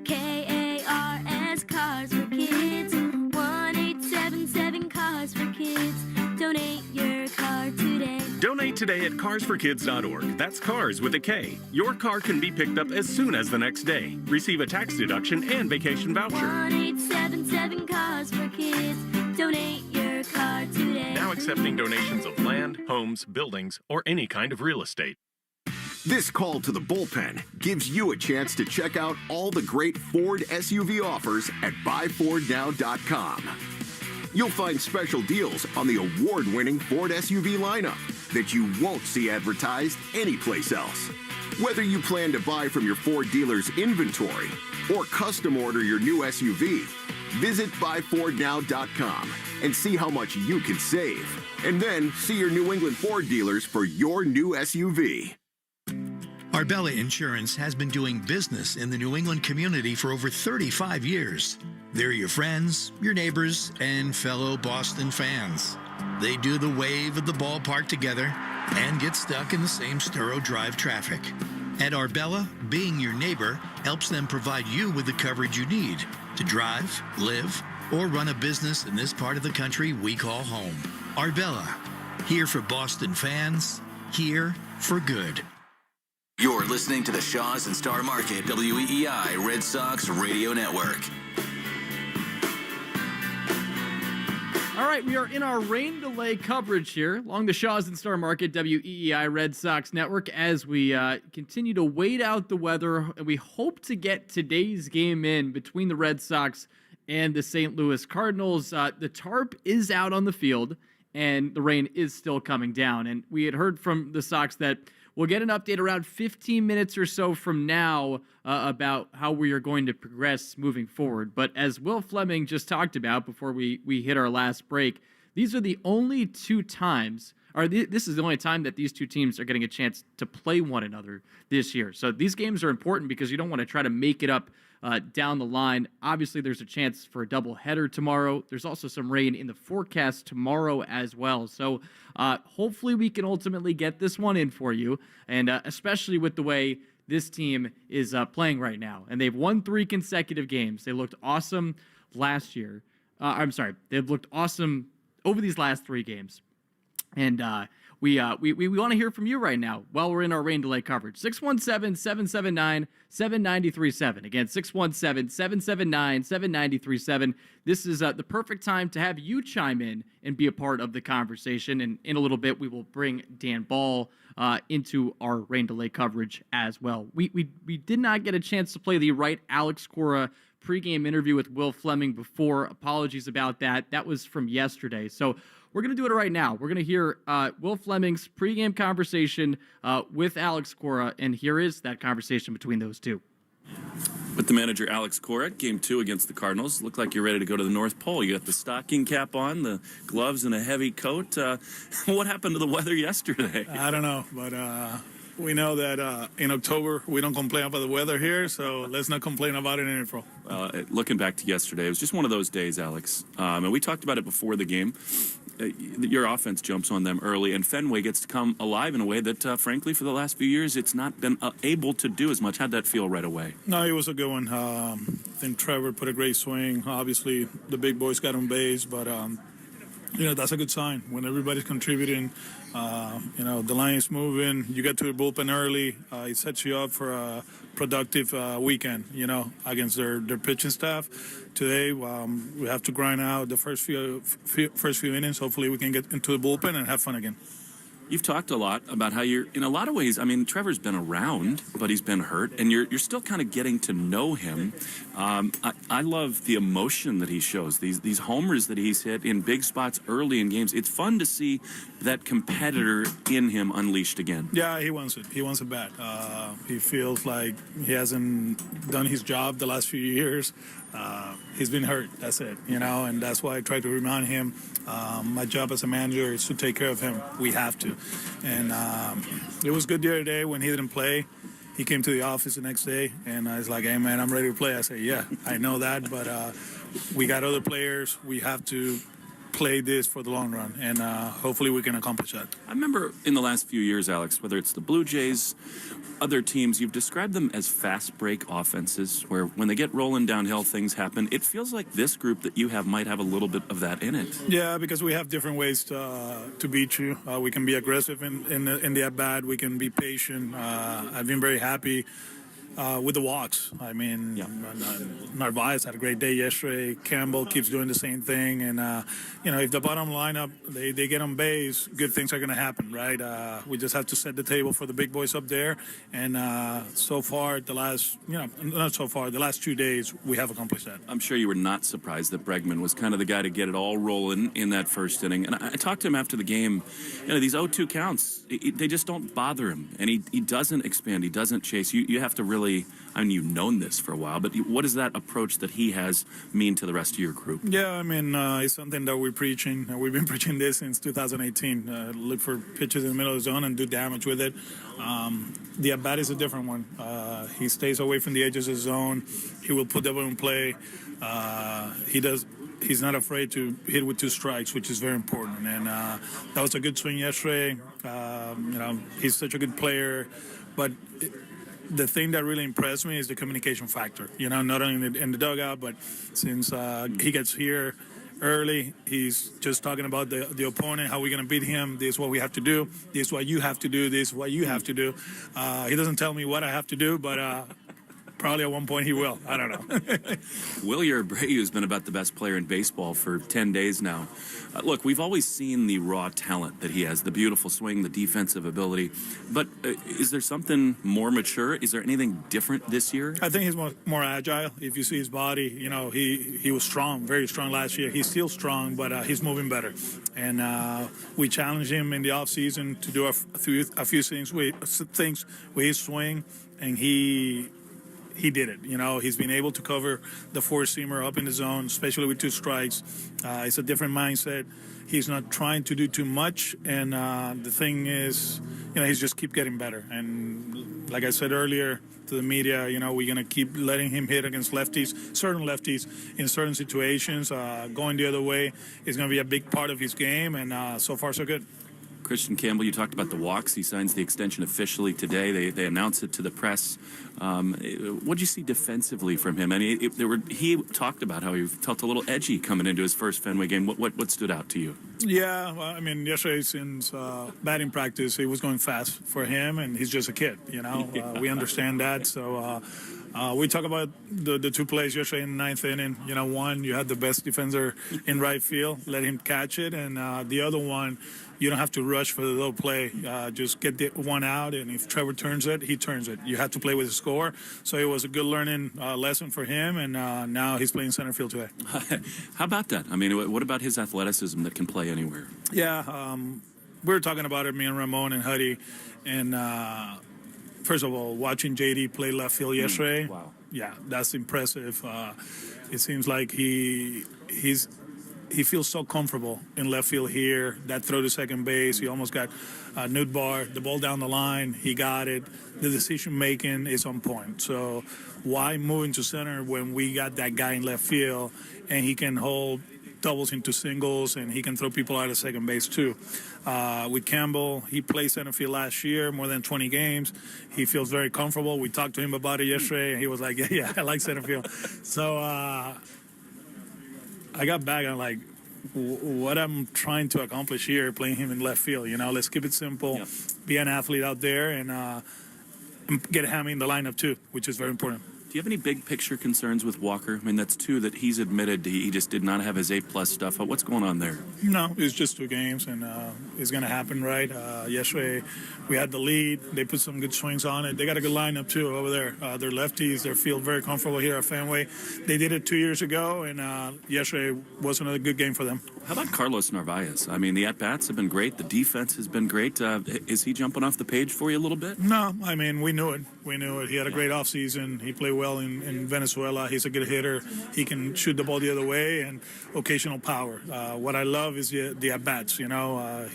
K-A-R-S Cars for Kids. 1-877 Cars for Kids. Donate your car today. Donate today at carsforkids.org. That's cars with a K. Your car can be picked up as soon as the next day. Receive a tax deduction and vacation voucher. 1-877 Cars for Kids. Donate your car today. Now accepting donations of land, homes, buildings, or any kind of real estate. This call to the bullpen gives you a chance to check out all the great Ford SUV offers at buyfordnow.com. You'll find special deals on the award-winning Ford SUV lineup that you won't see advertised anyplace else. Whether you plan to buy from your Ford dealer's inventory or custom order your new SUV, visit buyfordnow.com and see how much you can save. And then see your New England Ford dealers for your new SUV. Arbella Insurance has been doing business in the New England community for over 35 years. They're your friends, your neighbors, and fellow Boston fans. They do the wave at the ballpark together and get stuck in the same Sturo Drive traffic. At Arbella, being your neighbor helps them provide you with the coverage you need to drive, live, or run a business in this part of the country we call home. Arbella, here for Boston fans, here for good. You're listening to the Shaws and Star Market WEEI Red Sox Radio Network. All right, we are in our rain delay coverage here along the Shaws and Star Market WEEI Red Sox Network as we continue to wait out the weather, and we hope to get today's game in between the Red Sox and the St. Louis Cardinals. The tarp is out on the field, and the rain is still coming down. And we had heard from the Sox that we'll get an update around 15 minutes or so from now about how we are going to progress moving forward. But as Will Fleming just talked about before we hit our last break, these are the only two times, or this is the only time that these two teams are getting a chance to play one another this year. So these games are important because you don't want to try to make it up down the line. Obviously, there's a chance for a doubleheader tomorrow. There's also some rain in the forecast tomorrow as well. So hopefully we can ultimately get this one in for you, and especially with the way this team is playing right now. And they've won 3 consecutive games. They looked awesome last year. They've looked awesome over these last 3 games. And we want to hear from you right now while we're in our rain delay coverage. 617-779-7937. Again, 617-779-7937. This is the perfect time to have you chime in and be a part of the conversation. And in a little bit, we will bring Dan Ball into our rain delay coverage as well. We did not get a chance to play the right Alex Cora pregame interview with Will Fleming before. Apologies about that. That was from yesterday. So we're going to do it right now. We're going to hear Will Fleming's pregame conversation with Alex Cora, and here is that conversation between those two. With the manager, Alex Cora, Game 2 against the Cardinals. Look like you're ready to go to the North Pole. You got the stocking cap on, the gloves, and a heavy coat. What happened to the weather yesterday? I don't know, but we know that in October we don't complain about the weather here, so let's not complain about it in April. Looking back to yesterday, it was just one of those days, Alex. And we talked about it before the game. Your offense jumps on them early, and Fenway gets to come alive in a way that, frankly, for the last few years, it's not been able to do as much. How'd that feel right away? No, it was a good one. I think Trevor put a great swing. Obviously, the big boys got on base, but that's a good sign when everybody's contributing. The line is moving. You get to the bullpen early. It sets you up for a productive weekend, against their pitching staff. Today, we have to grind out the first few innings. Hopefully, we can get into the bullpen and have fun again. You've talked a lot about how you're, in a lot of ways, I mean, Trevor's been around, but he's been hurt, and you're still kind of getting to know him. I love the emotion that he shows, these homers that he's hit in big spots early in games. It's fun to see that competitor in him unleashed again. Yeah, he wants it. He wants it bad. He feels like he hasn't done his job the last few years. He's been hurt. That's it, and that's why I try to remind him. My job as a manager is to take care of him. We have to. And it was good the other day when he didn't play. He came to the office the next day, and I was like, hey, man, I'm ready to play. I said, yeah, I know that, but we got other players. We have to play this for the long run, and hopefully we can accomplish that. I remember in the last few years, Alex, whether it's the Blue Jays, other teams, you've described them as fast break offenses, where when they get rolling downhill, things happen. It feels like this group that you have might have a little bit of that in it. Yeah, because we have different ways to beat you. We can be aggressive in the at-bat. We can be patient. I've been very happy with the walks. I mean, Narvaez had a great day yesterday. Campbell keeps doing the same thing. And, if the bottom lineup, they get on base, good things are going to happen, right? We just have to set the table for the big boys up there. And so far, the last 2 days, we have accomplished that. I'm sure you were not surprised that Bregman was kind of the guy to get it all rolling in that first inning. And I talked to him after the game. These 0-2 counts, they just don't bother him. And he doesn't expand. He doesn't chase. You have to really, I mean, you've known this for a while, but what does that approach that he has mean to the rest of your group? Yeah, I mean, it's something that we're preaching. We've been preaching this since 2018. Look for pitches in the middle of the zone and do damage with it. The at-bat is a different one. He stays away from the edges of the zone. He will put the ball in play. He's not afraid to hit with 2 strikes, which is very important. And that was a good swing yesterday. He's such a good player. But the thing that really impressed me is the communication factor. Not only in the dugout, but since he gets here early, he's just talking about the opponent, how we're going to beat him. This is what we have to do. This is what you have to do. This is what you have to do. He doesn't tell me what I have to do, but probably at one point he will. I don't know. Wilyer Abreu has been about the best player in baseball for 10 days now. Look, we've always seen the raw talent that he has, the beautiful swing, the defensive ability. But is there something more mature? Is there anything different this year? I think he's more agile. If you see his body, he was strong, very strong last year. He's still strong, but he's moving better. And we challenged him in the offseason to do a few things with his swing, and he did it. He's been able to cover the four-seamer up in the zone, especially with 2 strikes. It's a different mindset. He's not trying to do too much, and the thing is, he's just keep getting better. And like I said earlier to the media, we're going to keep letting him hit against certain lefties in certain situations. Going the other way is going to be a big part of his game, and so far so good. Christian Campbell, you talked about the walks. He signs the extension officially today. They announced it to the press. What did you see defensively from him? I mean, he talked about how he felt a little edgy coming into his first Fenway game. What stood out to you? Yeah, well, I mean, yesterday since batting practice, it was going fast for him, and he's just a kid, We understand that, so... we talk about the 2 plays yesterday in the 9th inning. One, you had the best defender in right field, let him catch it, and the other one, you don't have to rush for the low play. Just get the one out, and if Trevor turns it, he turns it. You have to play with the score. So it was a good learning lesson for him, and now he's playing center field today. How about that? I mean, what about his athleticism that can play anywhere? Yeah, we were talking about it, me and Ramon and Huddy, and first of all, watching JD play left field yesterday, wow. Yeah, that's impressive. It seems like he feels so comfortable in left field here. That throw to second base, he almost got Newtbar, the ball down the line, he got it. The decision making is on point. So why move into center when we got that guy in left field and he can hold doubles into singles, and he can throw people out of second base too. With Campbell, he played center field last year, more than 20 games. He feels very comfortable. We talked to him about it yesterday, and he was like, yeah, I like center field. So I got back and like, what I'm trying to accomplish here, playing him in left field, let's keep it simple, be an athlete out there, and get Hammy in the lineup too, which is very important. Do you have any big picture concerns with Walker? I mean, that's two that he's admitted he just did not have his A+ stuff. What's going on there? No, it's just 2 games, and it's going to happen, right? Yesterday, we had the lead. They put some good swings on it. They got a good lineup, too, over there. They're lefties. They feel very comfortable here at Fenway. They did it 2 years ago, and yesterday wasn't a good game for them. How about Carlos Narvaez? I mean, the at-bats have been great. The defense has been great. Is he jumping off the page for you a little bit? No, I mean, we knew it. We knew it. He had a great offseason. He played well in Venezuela. He's a good hitter. He can shoot the ball the other way and occasional power. What I love is the at-bats.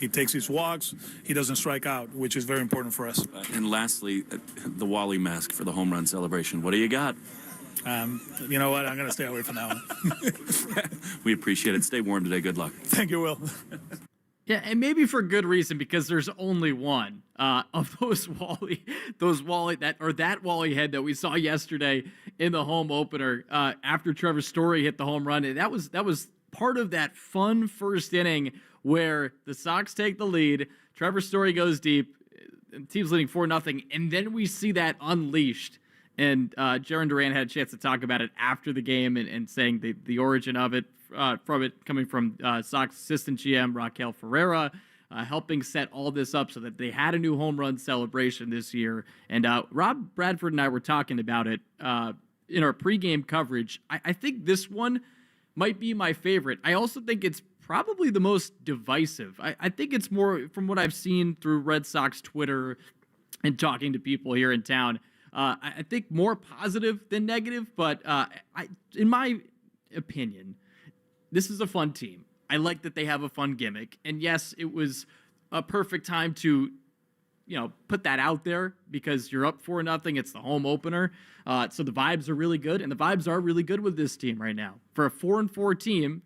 He takes his walks. He doesn't strike out, which is very important for us. And lastly, the Wally mask for the home run celebration. What do you got? You know what? I'm going to stay away from that one. We appreciate it. Stay warm today. Good luck. Thank you, Will. Yeah, and maybe for good reason, because there's only one of that Wally head that we saw yesterday in the home opener after Trevor Story hit the home run. And that was part of that fun first inning where the Sox take the lead. Trevor Story goes deep. The team's leading 4-0, and then we see that unleashed. And Jaron Duran had a chance to talk about it after the game and saying the origin of it, coming from Sox assistant GM Raquel Ferreira, helping set all this up so that they had a new home run celebration this year. And Rob Bradford and I were talking about it in our pregame coverage. I think this one might be my favorite. I also think it's probably the most divisive. I think it's more, from what I've seen through Red Sox Twitter and talking to people here in town, I think more positive than negative, but in my opinion, this is a fun team. I like that they have a fun gimmick. And yes, it was a perfect time to, put that out there because you're up 4-0. It's the home opener. So the vibes are really good, and the vibes are really good with this team right now. For a 4-4 team,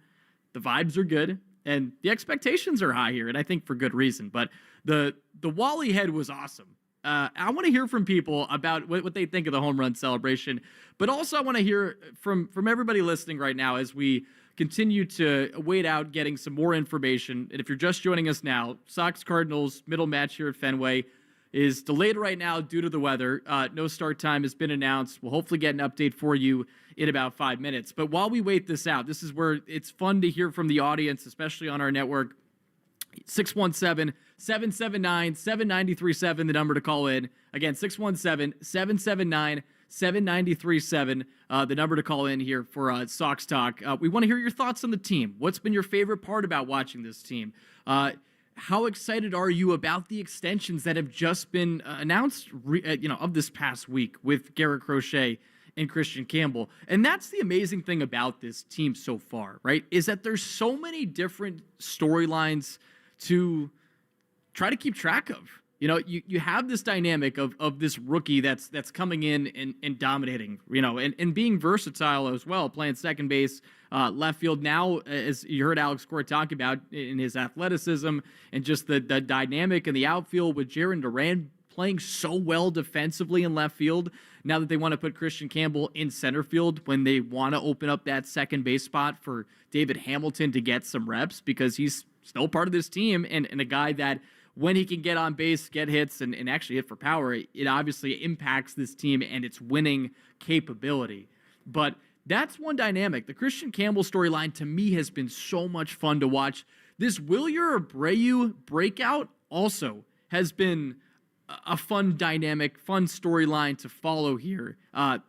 the vibes are good, and the expectations are high here, and I think for good reason. But the Wally head was awesome. I want to hear from people about what they think of the home run celebration, but also I want to hear from everybody listening right now as we continue to wait out getting some more information. And if you're just joining us now, Sox-Cardinals middle match here at Fenway is delayed right now due to the weather. No start time has been announced. We'll hopefully get an update for you in about 5 minutes. But while we wait this out, this is where it's fun to hear from the audience, especially on our network. 617-779-7937, the number to call in. Again, 617-779-7937, the number to call in here for Sox Talk. We want to hear your thoughts on the team. What's been your favorite part about watching this team? How excited are you about the extensions that have just been announced, of this past week with Garrett Crochet and Christian Campbell? And that's the amazing thing about this team so far, right? Is that there's so many different storylines to try to keep track of. You have this dynamic of this rookie that's coming in and dominating, and being versatile as well, playing second base, left field. Now, as you heard Alex Cora talk about in his athleticism and just the dynamic in the outfield with Jaron Duran playing so well defensively in left field. Now that they want to put Christian Campbell in center field when they want to open up that second base spot for David Hamilton to get some reps, because he's still part of this team and a guy that when he can get on base, get hits, and actually hit for power, it obviously impacts this team and its winning capability. But that's one dynamic. The Christian Campbell storyline to me has been so much fun to watch. This Wilyer Abreu breakout also has been a fun dynamic, fun storyline to follow here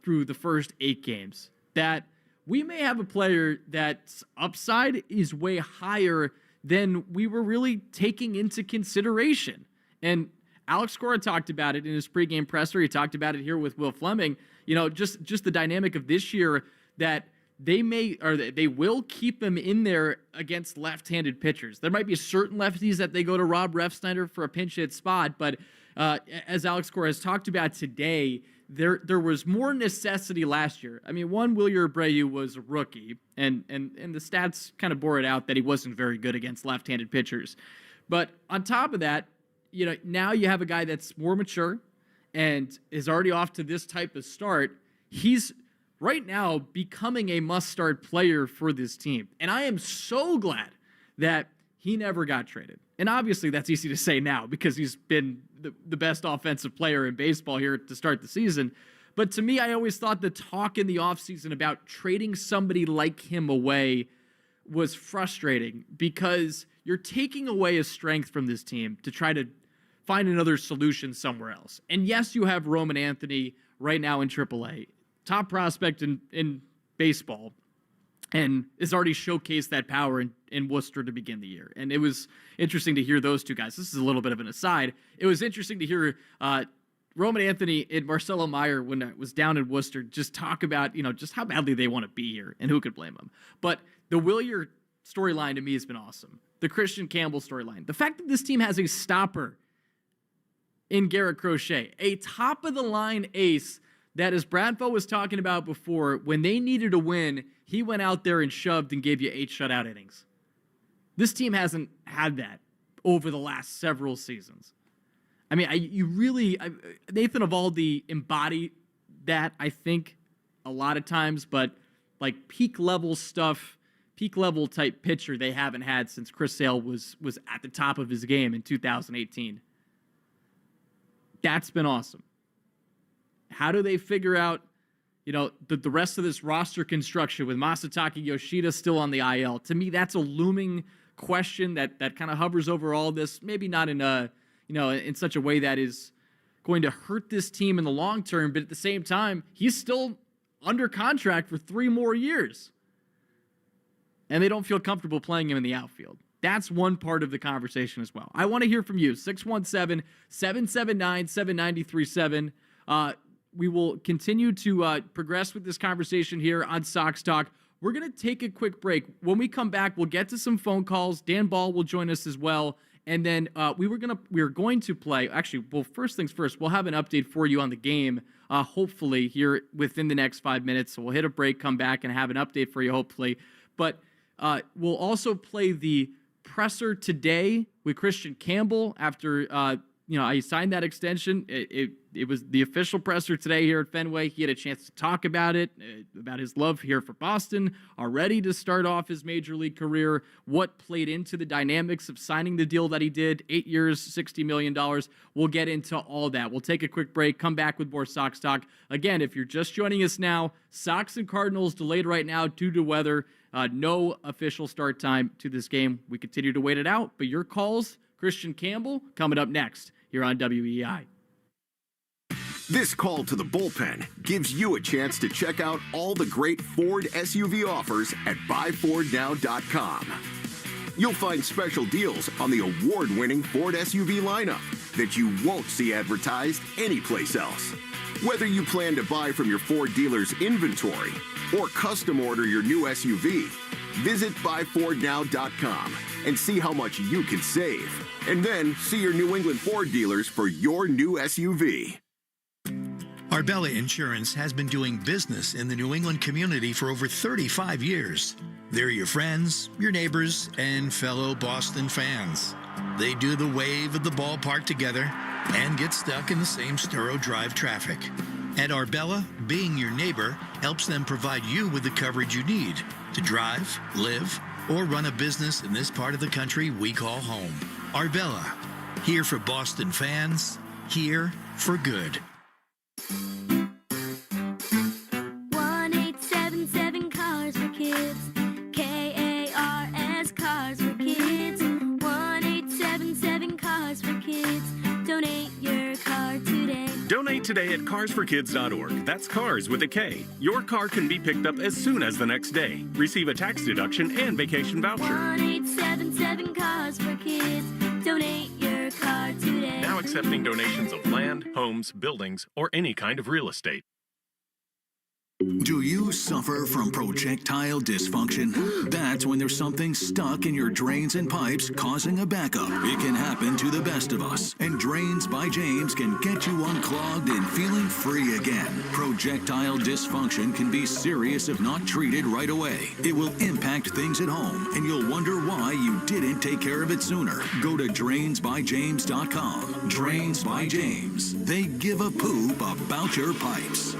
through the first 8 games. That we may have a player that's upside is way higher than we were really taking into consideration. And Alex Cora talked about it in his pregame presser. He talked about it here with Will Fleming. Just the dynamic of this year, that they will keep him in there against left-handed pitchers. There might be certain lefties that they go to Rob Refsnyder for a pinch hit spot, but as Alex Cora has talked about today, there was more necessity last year. I mean, Wilyer Abreu was a rookie, and the stats kind of bore it out that he wasn't very good against left-handed pitchers. But on top of that, now you have a guy that's more mature and is already off to this type of start. He's right now becoming a must-start player for this team. And I am so glad that he never got traded. And obviously that's easy to say now because he's been the best offensive player in baseball here to start the season. But to me, I always thought the talk in the offseason about trading somebody like him away was frustrating because you're taking away a strength from this team to try to find another solution somewhere else. And yes, you have Roman Anthony right now in AAA, top prospect in baseball, and has already showcased that power in Worcester to begin the year. And it was interesting to hear those two guys. This is a little bit of an aside. It was interesting to hear Roman Anthony and Marcelo Meyer, when I was down in Worcester, just talk about, just how badly they want to be here and who could blame them. But the Willier storyline to me has been awesome. The Christian Campbell storyline. The fact that this team has a stopper in Garrett Crochet, a top-of-the-line ace that, as Bradfo was talking about before, when they needed a win, he went out there and shoved and gave you 8 shutout innings. This team hasn't had that over the last several seasons. I mean, Nathan Eovaldi embodied that, I think, a lot of times, but like peak level stuff, peak level type pitcher they haven't had since Chris Sale was at the top of his game in 2018. That's been awesome. How do they figure out, the rest of this roster construction with Masataka Yoshida still on the IL? To me, that's a looming question that kind of hovers over all this. Maybe not in in such a way that is going to hurt this team in the long term, but at the same time, he's still under contract for 3 more years. And they don't feel comfortable playing him in the outfield. That's one part of the conversation as well. I want to hear from you. 617-779-7937. We will continue to progress with this conversation here on Sox Talk. We're going to take a quick break. When we come back, we'll get to some phone calls. Dan Ball will join us as well. And then we are going to play. Actually, well, first things first, we'll have an update for you on the game, hopefully here within the next 5 minutes. So we'll hit a break, come back, and have an update for you, hopefully. But we'll also play the presser today with Christian Campbell after I signed that extension. It was the official presser today here at Fenway. He had a chance to talk about it, about his love here for Boston, already to start off his major league career, what played into the dynamics of signing the deal that he did, 8 years, $60 million. We'll get into all that. We'll take a quick break, come back with more Sox Talk. Again, if you're just joining us now, Sox and Cardinals delayed right now due to weather. No official start time to this game. We continue to wait it out, but your calls, Christian Campbell, coming up next here on WEI. This call to the bullpen gives you a chance to check out all the great Ford SUV offers at buyfordnow.com. You'll find special deals on the award-winning Ford SUV lineup that you won't see advertised anyplace else. Whether you plan to buy from your Ford dealer's inventory or custom order your new SUV, visit buyfordnow.com and see how much you can save. And then see your New England Ford dealers for your new SUV. Arbella Insurance has been doing business in the New England community for over 35 years. They're your friends, your neighbors, and fellow Boston fans. They do the wave at the ballpark together and get stuck in the same Sturo Drive traffic. At Arbella, being your neighbor helps them provide you with the coverage you need to drive, live, or run a business in this part of the country we call home. Arbella, here for Boston fans, here for good. 1877 Cars for Kids. KARS Cars for Kids. 1877 Cars for Kids. Donate your car today. Donate today at carsforkids.org. That's cars with a K. Your car can be picked up as soon as the next day. Receive a tax deduction and vacation voucher. 1877 Cars for Kids. Donate your car today. Now accepting donations of land, homes, buildings, or any kind of real estate. Do you suffer from projectile dysfunction? That's when there's something stuck in your drains and pipes causing a backup. It can happen to the best of us, and Drains by James can get you unclogged and feeling free again. Projectile dysfunction can be serious if not treated right away. It will impact things at home, and you'll wonder why you didn't take care of it sooner. Go to drainsbyjames.com. Drains by James. They give a poop about your pipes.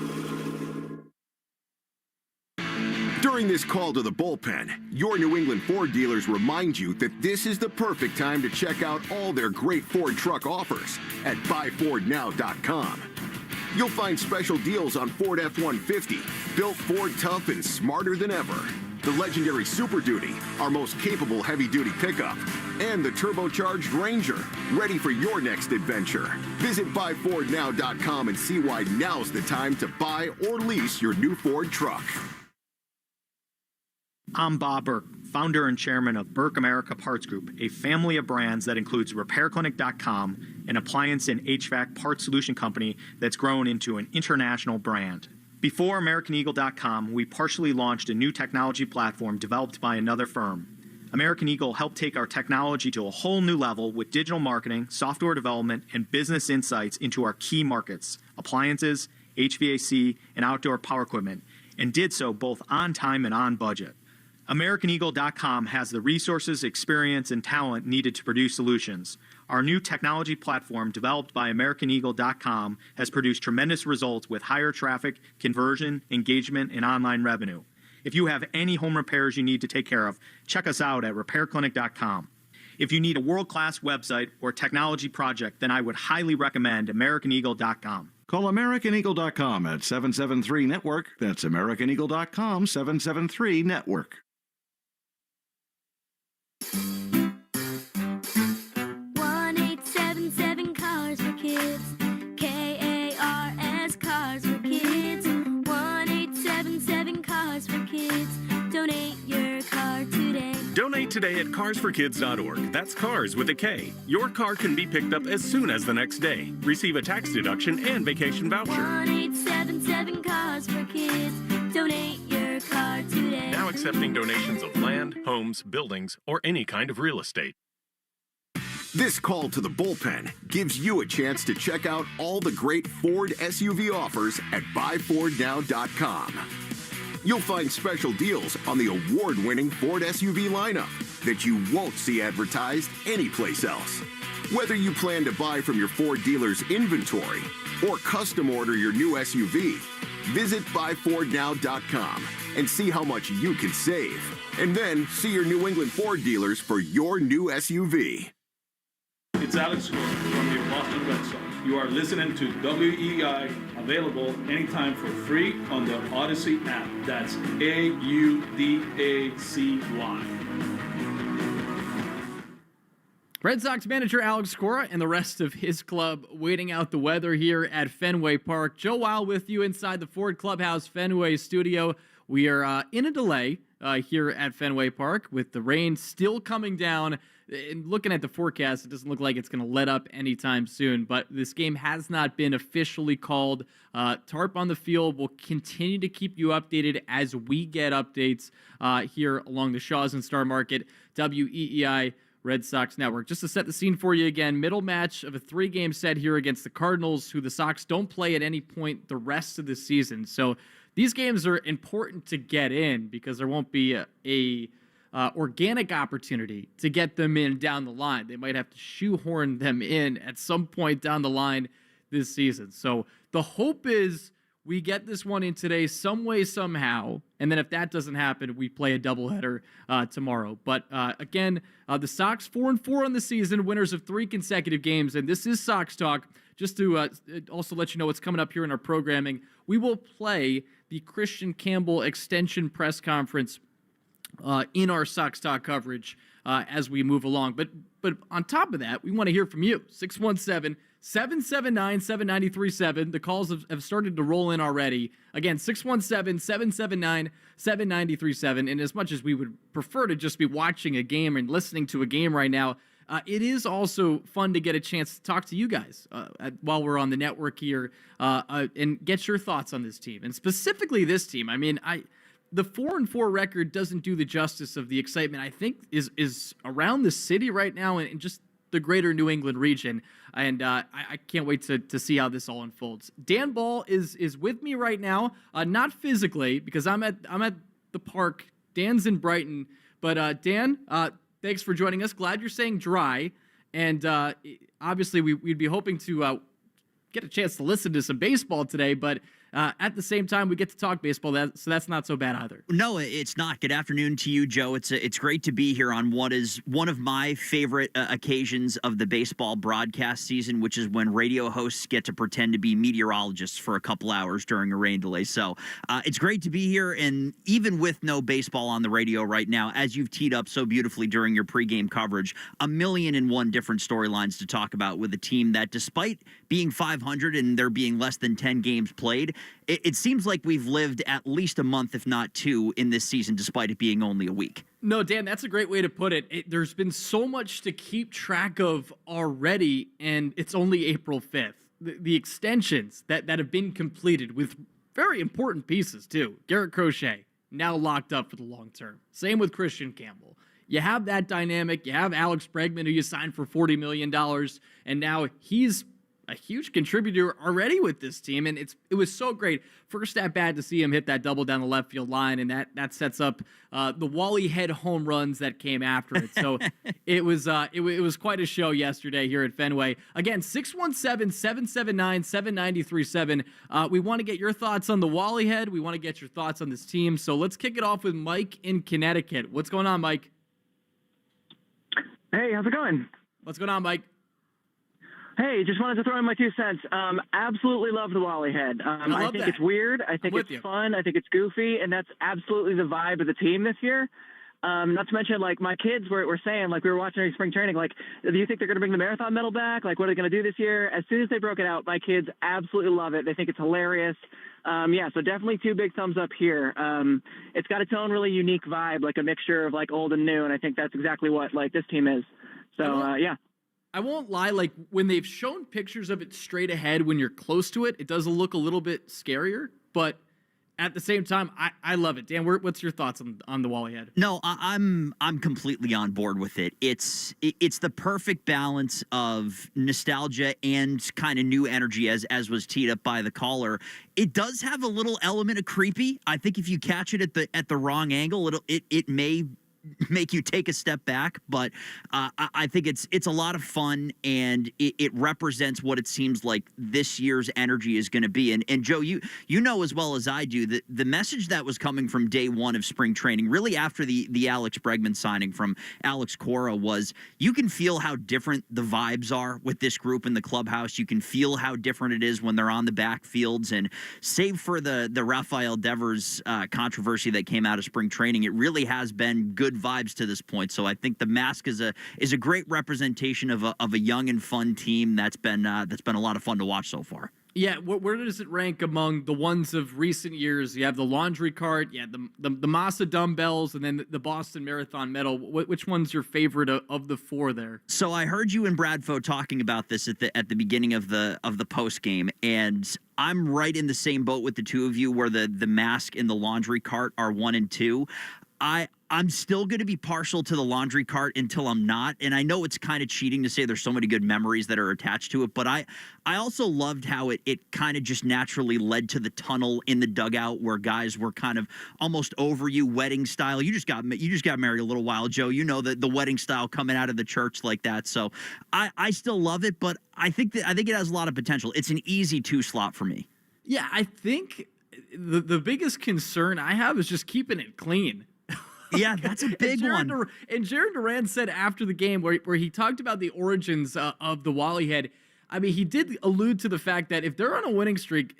During this call to the bullpen, your New England Ford dealers remind you that this is the perfect time to check out all their great Ford truck offers at buyfordnow.com. You'll find special deals on Ford F-150, built Ford tough and smarter than ever. The legendary Super Duty, our most capable heavy-duty pickup, and the turbocharged Ranger, ready for your next adventure. Visit buyfordnow.com and see why now's the time to buy or lease your new Ford truck. I'm Bob Burke, founder and chairman of Burke America Parts Group, a family of brands that includes RepairClinic.com, an appliance and HVAC parts solution company that's grown into an international brand. Before AmericanEagle.com, we partially launched a new technology platform developed by another firm. American Eagle helped take our technology to a whole new level with digital marketing, software development, and business insights into our key markets, appliances, HVAC, and outdoor power equipment, and did so both on time and on budget. AmericanEagle.com has the resources, experience, and talent needed to produce solutions. Our new technology platform, developed by AmericanEagle.com, has produced tremendous results with higher traffic, conversion, engagement, and online revenue. If you have any home repairs you need to take care of, check us out at RepairClinic.com. If you need a world-class website or technology project, then I would highly recommend AmericanEagle.com. Call AmericanEagle.com at 773-NETWORK. That's AmericanEagle.com, 773-NETWORK. 1877 Cars for Kids. KARS Cars for Kids. 1877 Cars for Kids. Donate your car today. Donate today at carsforkids.org. That's cars with a K. Your car can be picked up as soon as the next day. Receive a tax deduction and vacation voucher. 1877 Cars for Kids. Donate your car today. Now accepting donations of land, homes, buildings, or any kind of real estate. This call to the bullpen gives you a chance to check out all the great Ford SUV offers at buyfordnow.com. You'll find special deals on the award-winning Ford SUV lineup that you won't see advertised anyplace else. Whether you plan to buy from your Ford dealer's inventory or custom order your new SUV, visit buyfordnow.com and see how much you can save. And then see your New England Ford dealers for your new SUV. It's Alex Cora from your Boston Red Sox. You are listening to WEI, available anytime for free on the Odyssey app. That's AUDACY. Red Sox manager Alex Cora and the rest of his club waiting out the weather here at Fenway Park. Joe Weil with you inside the Ford Clubhouse Fenway studio. We are in a delay here at Fenway Park with the rain still coming down. And looking at the forecast, it doesn't look like it's going to let up anytime soon. But this game has not been officially called. Tarp on the field will continue to keep you updated as we get updates here along the Shaws and Star Market, WEEI Red Sox Network. Just to set the scene for you again, middle match of a 3-game set here against the Cardinals, who the Sox don't play at any point the rest of the season. So these games are important to get in because there won't be a organic opportunity to get them in down the line. They might have to shoehorn them in at some point down the line this season. So the hope is we get this one in today some way, somehow, and then if that doesn't happen, we play a doubleheader tomorrow. But again, the Sox 4-4 on the season, winners of 3 consecutive games, and this is Sox Talk. Just to also let you know what's coming up here in our programming, we will play the Christian Campbell Extension Press Conference in our Sox Talk coverage as we move along. But on top of that, we want to hear from you. 617-779-7937. The calls have started to roll in already. Again, 617-779-7937. And as much as we would prefer to just be watching a game and listening to a game right now, it is also fun to get a chance to talk to you guys while we're on the network here and get your thoughts on this team. And specifically this team. I mean, the 4-4 record doesn't do the justice of the excitement I think is around the city right now and just the greater New England region. And I can't wait to see how this all unfolds. Dan Ball is with me right now, not physically because I'm at the park. Dan's in Brighton, but Dan, thanks for joining us. Glad you're staying dry, and obviously we'd be hoping to get a chance to listen to some baseball today, but at the same time, we get to talk baseball, so that's not so bad either. No, it's not. Good afternoon to you, Joe. It's great to be here on what is one of my favorite occasions of the baseball broadcast season, which is when radio hosts get to pretend to be meteorologists for a couple hours during a rain delay. So it's great to be here, and even with no baseball on the radio right now, as you've teed up so beautifully during your pregame coverage, 1,000,001 different storylines to talk about with a team that, despite being 500 and there being less than 10 games played, it seems like we've lived at least a month, if not two, in this season, despite it being only a week. No, Dan, that's a great way to put it. There's been so much to keep track of already, and it's only April 5th. The extensions that have been completed with very important pieces, too. Garrett Crochet, now locked up for the long term. Same with Christian Campbell. You have that dynamic. You have Alex Bregman, who you signed for $40 million, and now he's a huge contributor already with this team, and it was so great. First at bat to see him hit that double down the left field line, and that sets up the Wally head home runs that came after it. So it was quite a show yesterday here at Fenway. Again, 617-779-7937. We want to get your thoughts on the Wally head. We want to get your thoughts on this team. So let's kick it off with Mike in Connecticut. What's going on, Mike? Hey, how's it going? What's going on, Mike? Hey, just wanted to throw in my 2 cents. Absolutely love the Wally head. I think it's weird. I think it's fun. I think it's goofy, and that's absolutely the vibe of the team this year. Not to mention, like, my kids were saying, like, we were watching spring training, like, do you think they're going to bring the marathon medal back? Like, what are they going to do this year? As soon as they broke it out, my kids absolutely love it. They think it's hilarious. So definitely 2 big thumbs up here. It's got its own really unique vibe, like a mixture of, like, old and new, and I think that's exactly what, like, this team is. So, yeah. I won't lie, like, when they've shown pictures of it straight ahead when you're close to it, it does look a little bit scarier, but at the same time, I love it. Dan, what's your thoughts on the Wally head? No, I'm completely on board with it. It's the perfect balance of nostalgia and kind of new energy, as was teed up by the caller. It does have a little element of creepy. I think if you catch it at the wrong angle, it may make you take a step back, but I think it's a lot of fun, and it represents what it seems like this year's energy is going to be. And Joe, you know as well as I do that the message that was coming from day one of spring training, really after the Alex Bregman signing from Alex Cora, was you can feel how different the vibes are with this group in the clubhouse. You can feel how different it is when they're on the backfields, and save for the Rafael Devers controversy that came out of spring training, it really has been good vibes to this point. So I think the mask is a great representation of a young and fun team that's been a lot of fun to watch so far. Yeah, where does it rank among the ones of recent years? You have the laundry cart, the Massa dumbbells, and then the Boston Marathon medal. Which one's your favorite of the 4 there? So I heard you and Bradfo talking about this at the beginning of the post game, and I'm right in the same boat with the two of you, where the mask and the laundry cart are 1 and 2. I'm still going to be partial to the laundry cart until I'm not. And I know it's kind of cheating to say there's so many good memories that are attached to it, but I also loved how it kind of just naturally led to the tunnel in the dugout where guys were kind of almost over you, wedding style. You just got married a little while, Joe. You know the wedding style coming out of the church like that. So I still love it, but I think it has a lot of potential. It's an easy 2 slot for me. Yeah, I think the biggest concern I have is just keeping it clean. Yeah, that's a big one. And Jared Duran said after the game where he talked about the origins of the Wally head, I mean, he did allude to the fact that if they're on a winning streak,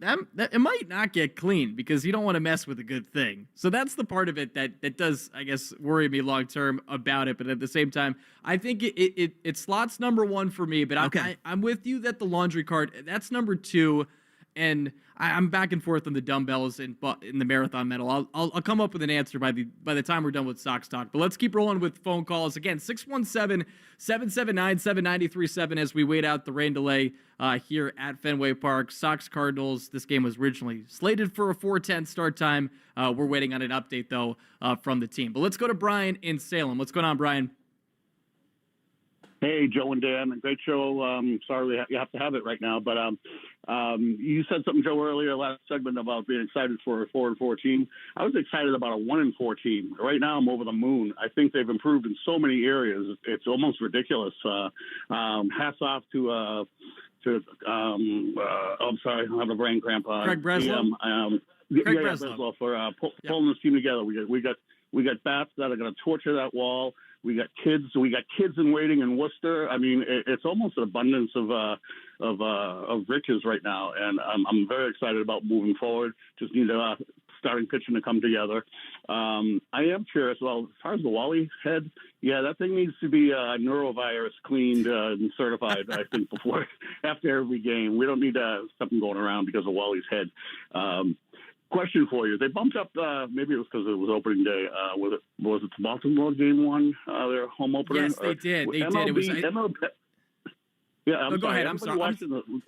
that it might not get clean because you don't want to mess with a good thing. So that's the part of it that does, I guess, worry me long term about it. But at the same time, I think it slots number 1 for me. But I'm with you that the laundry cart, that's number 2. And I'm back and forth on the dumbbells in the marathon medal. I'll come up with an answer by the time we're done with Sox talk. But let's keep rolling with phone calls. Again, 617-779-7937 as we wait out the rain delay here at Fenway Park. Sox Cardinals, this game was originally slated for a 4:10 start time. We're waiting on an update, though, from the team. But let's go to Brian in Salem. What's going on, Brian? Hey, Joe and Dan, great show. Sorry you have to have it right now, but you said something, Joe, earlier last segment about being excited for a 4-4 team. I was excited about a 1-4 team. Right now, I'm over the moon. I think they've improved in so many areas. It's almost ridiculous. Hats off to to, I'm sorry, I have a brain cramp. Craig Breslow? Craig Breslow. For pulling this team together. We got bats that are going to torture that wall. We got kids in waiting in Worcester. I mean, it's almost an abundance of riches right now, and I'm very excited about moving forward. Just need starting pitching to come together. I am curious. Well, as far as the Wally head, yeah, that thing needs to be neurovirus cleaned and certified. I think after every game, we don't need something going around because of Wally's head. Question for you: they bumped up. Maybe it was because it was opening day. Was it the Baltimore game one? Their home opener. Yes, they did. They did. It was. MLB, yeah, I'm sorry. Go ahead. I'm Everybody sorry. watching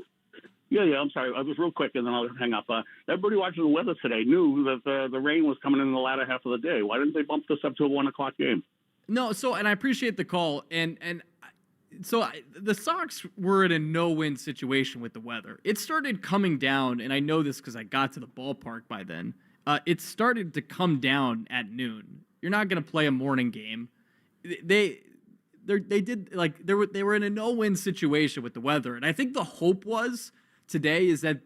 Yeah, I'm sorry. I was real quick, and then I'll hang up. Everybody watching the weather today knew that the rain was coming in the latter half of the day. Why didn't they bump this up to a 1 o'clock game? No, and I appreciate the call, the Sox were in a no-win situation with the weather. It started coming down, and I know this because I got to the ballpark by then. It started to come down at noon. You're not going to play a morning game. They were in a no-win situation with the weather, and I think the hope was today is that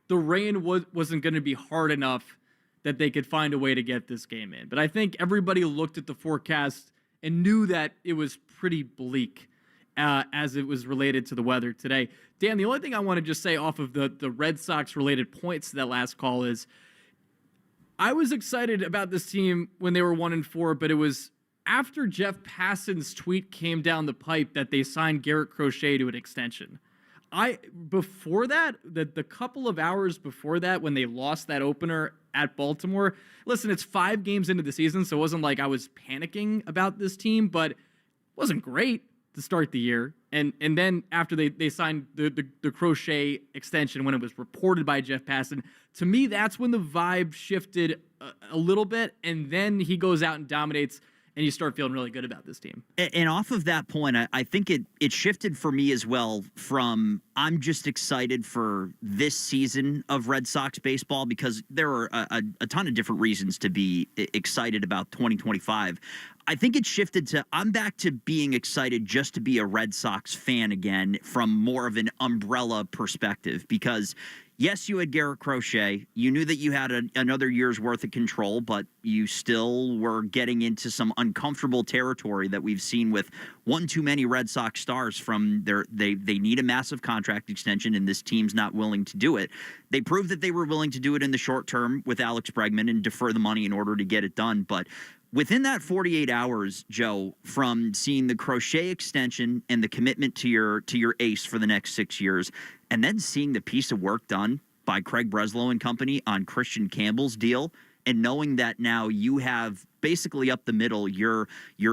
the rain wasn't going to be hard enough that they could find a way to get this game in. But I think everybody looked at the forecast and knew that it was pretty bleak as it was related to the weather today. Dan, the only thing I want to just say off of the Red Sox-related points to that last call is I was excited about this team when they were 1-4, but it was after Jeff Passan's tweet came down the pipe that they signed Garrett Crochet to an extension. Before that, the couple of hours before that, when they lost that opener at Baltimore, listen, it's 5 games into the season, so it wasn't like I was panicking about this team, but it wasn't great to start the year. And then after they signed the Crochet extension, when it was reported by Jeff Passan, to me, that's when the vibe shifted a little bit, and then he goes out and dominates, and you start feeling really good about this team. And off of that point, I think it shifted for me as well from I'm just excited for this season of Red Sox baseball because there are a ton of different reasons to be excited about 2025. I think it shifted to I'm back to being excited just to be a Red Sox fan again from more of an umbrella perspective because yes, you had Garrett Crochet. You knew that you had another year's worth of control, but you still were getting into some uncomfortable territory that we've seen with one too many Red Sox stars from they need a massive contract extension, and this team's not willing to do it. They proved that they were willing to do it in the short term with Alex Bregman and defer the money in order to get it done, but within that 48 hours, Joe, from seeing the Crochet extension and the commitment to your ace for the next 6 years, and then seeing the piece of work done by Craig Breslow and company on Christian Campbell's deal, and knowing that now you have basically up the middle your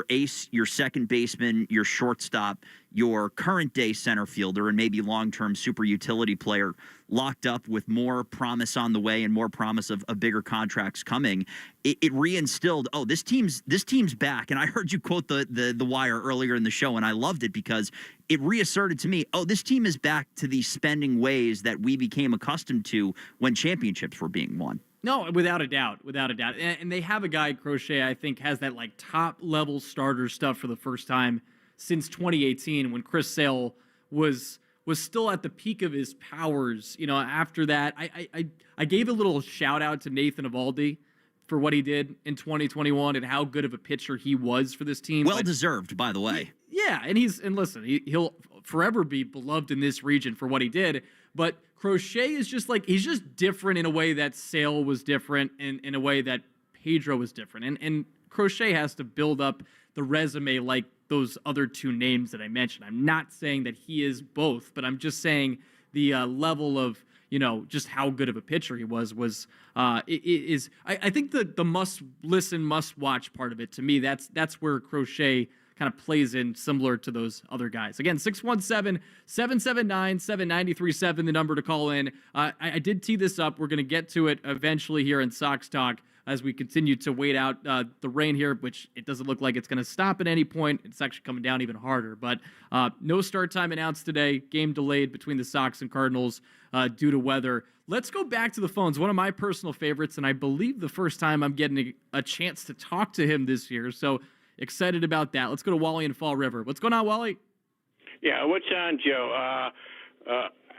ace, your second baseman, your shortstop, your current day center fielder, and maybe long-term super utility player locked up with more promise on the way and more promise of bigger contracts coming, it reinstilled, this team's back. And I heard you quote the Wire earlier in the show, and I loved it because it reasserted to me, this team is back to the spending ways that we became accustomed to when championships were being won. No, without a doubt. And they have a guy, Crochet, I think, has that like top-level starter stuff for the first time since 2018 when Chris Sale was still at the peak of his powers. You know, after that, I gave a little shout-out to Nathan Eovaldi for what he did in 2021 and how good of a pitcher he was for this team. Well-deserved, by the way. Yeah, and listen, he'll forever be beloved in this region for what he did, but Crochet is just like, he's just different in a way that Sale was different and in a way that Pedro was different. And Crochet has to build up the resume like those other two names that I mentioned. I'm not saying that he is both, but I'm just saying the level of, just how good of a pitcher he was I think the must listen, must watch part of it to me, that's where Crochet kind of plays in similar to those other guys. Again, 617-779-7937, the number to call in. I did tee this up. We're going to get to it eventually here in Sox Talk as we continue to wait out the rain here, which it doesn't look like it's going to stop at any point. It's actually coming down even harder. But no start time announced today. Game delayed between the Sox and Cardinals due to weather. Let's go back to the phones. One of my personal favorites, and I believe the first time I'm getting a chance to talk to him this year. So excited about that. Let's go to Wally in Fall River. What's going on, Wally? Yeah, what's on, Joe?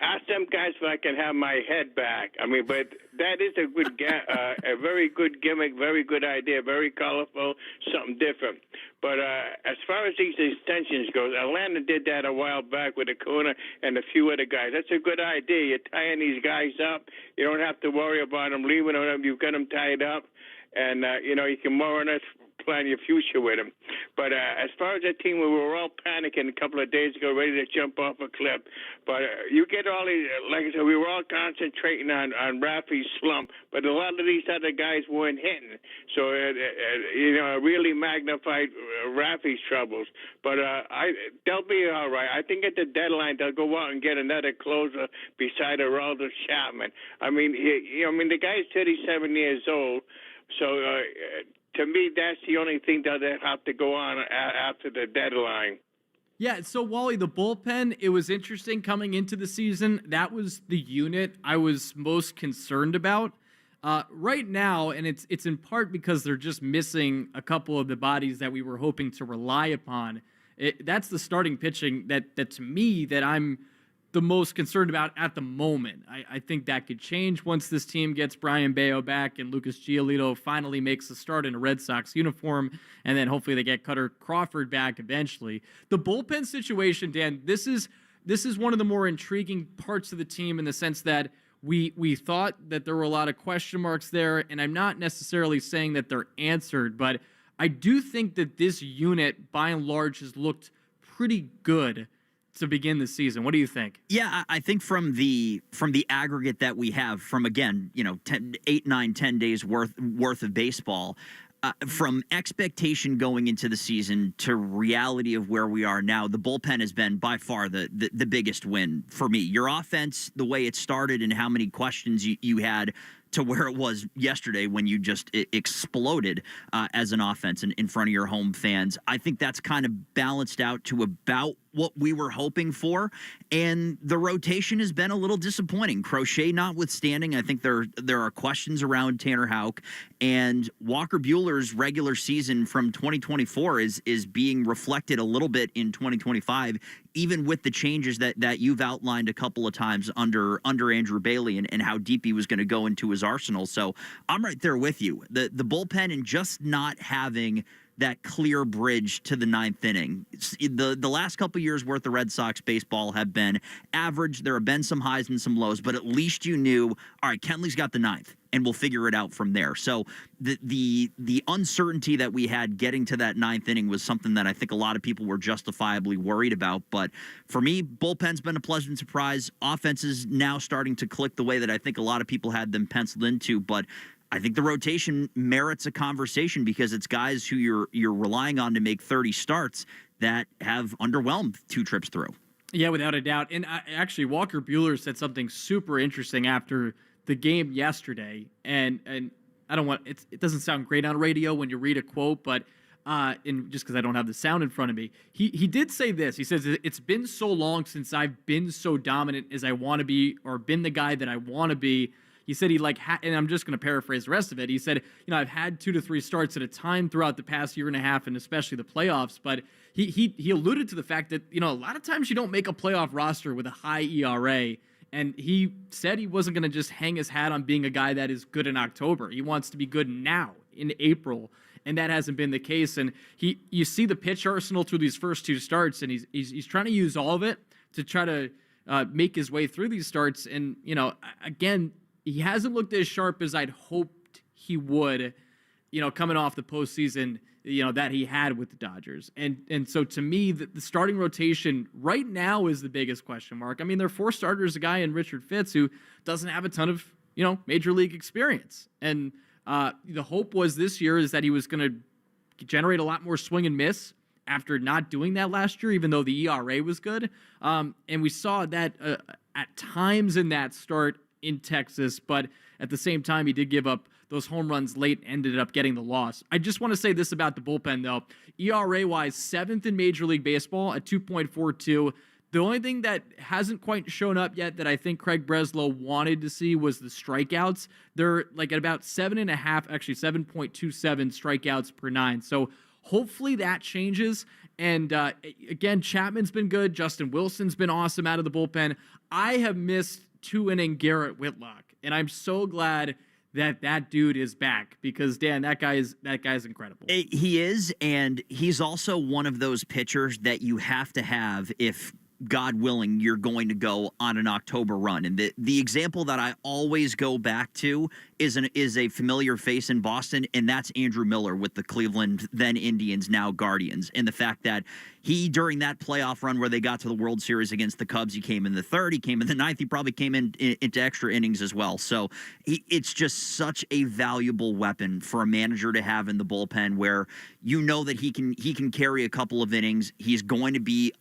ask them guys if I can have my head back. I mean, but that is a good, a very good gimmick, very good idea, very colorful, something different. But as far as these extensions goes, Atlanta did that a while back with Acuna and a few other guys. That's a good idea. You're tying these guys up. You don't have to worry about them leaving them. You've got them tied up. And, you can more or less plan your future with them. But as far as that team, we were all panicking a couple of days ago, ready to jump off a cliff. But you get all these, like I said, we were all concentrating on Rafi's slump, but a lot of these other guys weren't hitting. So, it really magnified Rafi's troubles. But they'll be all right. I think at the deadline, they'll go out and get another closer beside Aroldis Chapman. I mean, the guy's 37 years old. So, to me, that's the only thing that they have to go on after the deadline. Yeah, so Wally, the bullpen, it was interesting coming into the season. That was the unit I was most concerned about. Right now, and it's in part because they're just missing a couple of the bodies that we were hoping to rely upon. That's the starting pitching that to me, that I'm the most concerned about at the moment. I think that could change once this team gets Brian Bayo back and Lucas Giolito finally makes a start in a Red Sox uniform, and then hopefully they get Cutter Crawford back eventually. The bullpen situation, Dan, this is one of the more intriguing parts of the team in the sense that we thought that there were a lot of question marks there, and I'm not necessarily saying that they're answered, but I do think that this unit, by and large, has looked pretty good to begin the season. What do you think? Yeah, I think from the aggregate that we have from, again, 8, 9, 10 days worth of baseball, from expectation going into the season to reality of where we are now, the bullpen has been by far the biggest win for me. Your offense, the way it started and how many questions you had to where it was yesterday when you just exploded as an offense in front of your home fans. I think that's kind of balanced out to about what we were hoping for, and the rotation has been a little disappointing. Crochet notwithstanding, I think there are questions around Tanner Houck, and Walker Buehler's regular season from 2024 is being reflected a little bit in 2025, even with the changes that you've outlined a couple of times under Andrew Bailey and how deep he was going to go into his arsenal. So I'm right there with you. The bullpen and just not having that clear bridge to the ninth inning. The last couple years worth of Red Sox baseball have been average. There have been some highs and some lows, but at least you knew, all right, Kenley's got the ninth, and we'll figure it out from there. So the uncertainty that we had getting to that ninth inning was something that I think a lot of people were justifiably worried about. But for me, bullpen's been a pleasant surprise. Offense is now starting to click the way that I think a lot of people had them penciled into, but I think the rotation merits a conversation because it's guys who you're relying on to make 30 starts that have underwhelmed 2 trips through. Yeah, without a doubt. And actually, Walker Buehler said something super interesting after the game yesterday. And I don't want it doesn't sound great on radio when you read a quote, but just because I don't have the sound in front of me, he did say this. He says, "It's been so long since I've been so dominant as I want to be, or been the guy that I want to be." He said and I'm just going to paraphrase the rest of it. He said, I've had 2 to 3 starts at a time throughout the past year and a half, and especially the playoffs. But he alluded to the fact that, a lot of times you don't make a playoff roster with a high ERA. And he said he wasn't going to just hang his hat on being a guy that is good in October. He wants to be good now in April. And that hasn't been the case. And you see the pitch arsenal through these first 2 starts, and he's trying to use all of it to try to make his way through these starts. And, again, he hasn't looked as sharp as I'd hoped he would, coming off the postseason, that he had with the Dodgers. And so to me, the starting rotation right now is the biggest question mark. I mean, there are 4 starters, a guy in Richard Fitz who doesn't have a ton of, major league experience. And the hope was this year is that he was going to generate a lot more swing and miss after not doing that last year, even though the ERA was good. And we saw that at times in that start in Texas, but at the same time, he did give up those home runs late, ended up getting the loss. I just want to say this about the bullpen, though. ERA-wise, 7th in Major League Baseball at 2.42. The only thing that hasn't quite shown up yet that I think Craig Breslow wanted to see was the strikeouts. They're like at about 7.5, actually 7.27 strikeouts per 9. So Hopefully that changes. And again, Chapman's been good. Justin Wilson's been awesome out of the bullpen. I have missed 2-inning Garrett Whitlock, and I'm so glad that dude is back because, Dan, that guy is incredible. He is, and he's also one of those pitchers that you have to have if, God willing, you're going to go on an October run. And the example that I always go back to is a familiar face in Boston, and that's Andrew Miller with the Cleveland, then Indians, now Guardians. And the fact that he, during that playoff run where they got to the World Series against the Cubs, he came in the third, he came in the ninth, he probably came into extra innings as well. So it's just such a valuable weapon for a manager to have in the bullpen, where you know that he can carry a couple of innings. He's going to be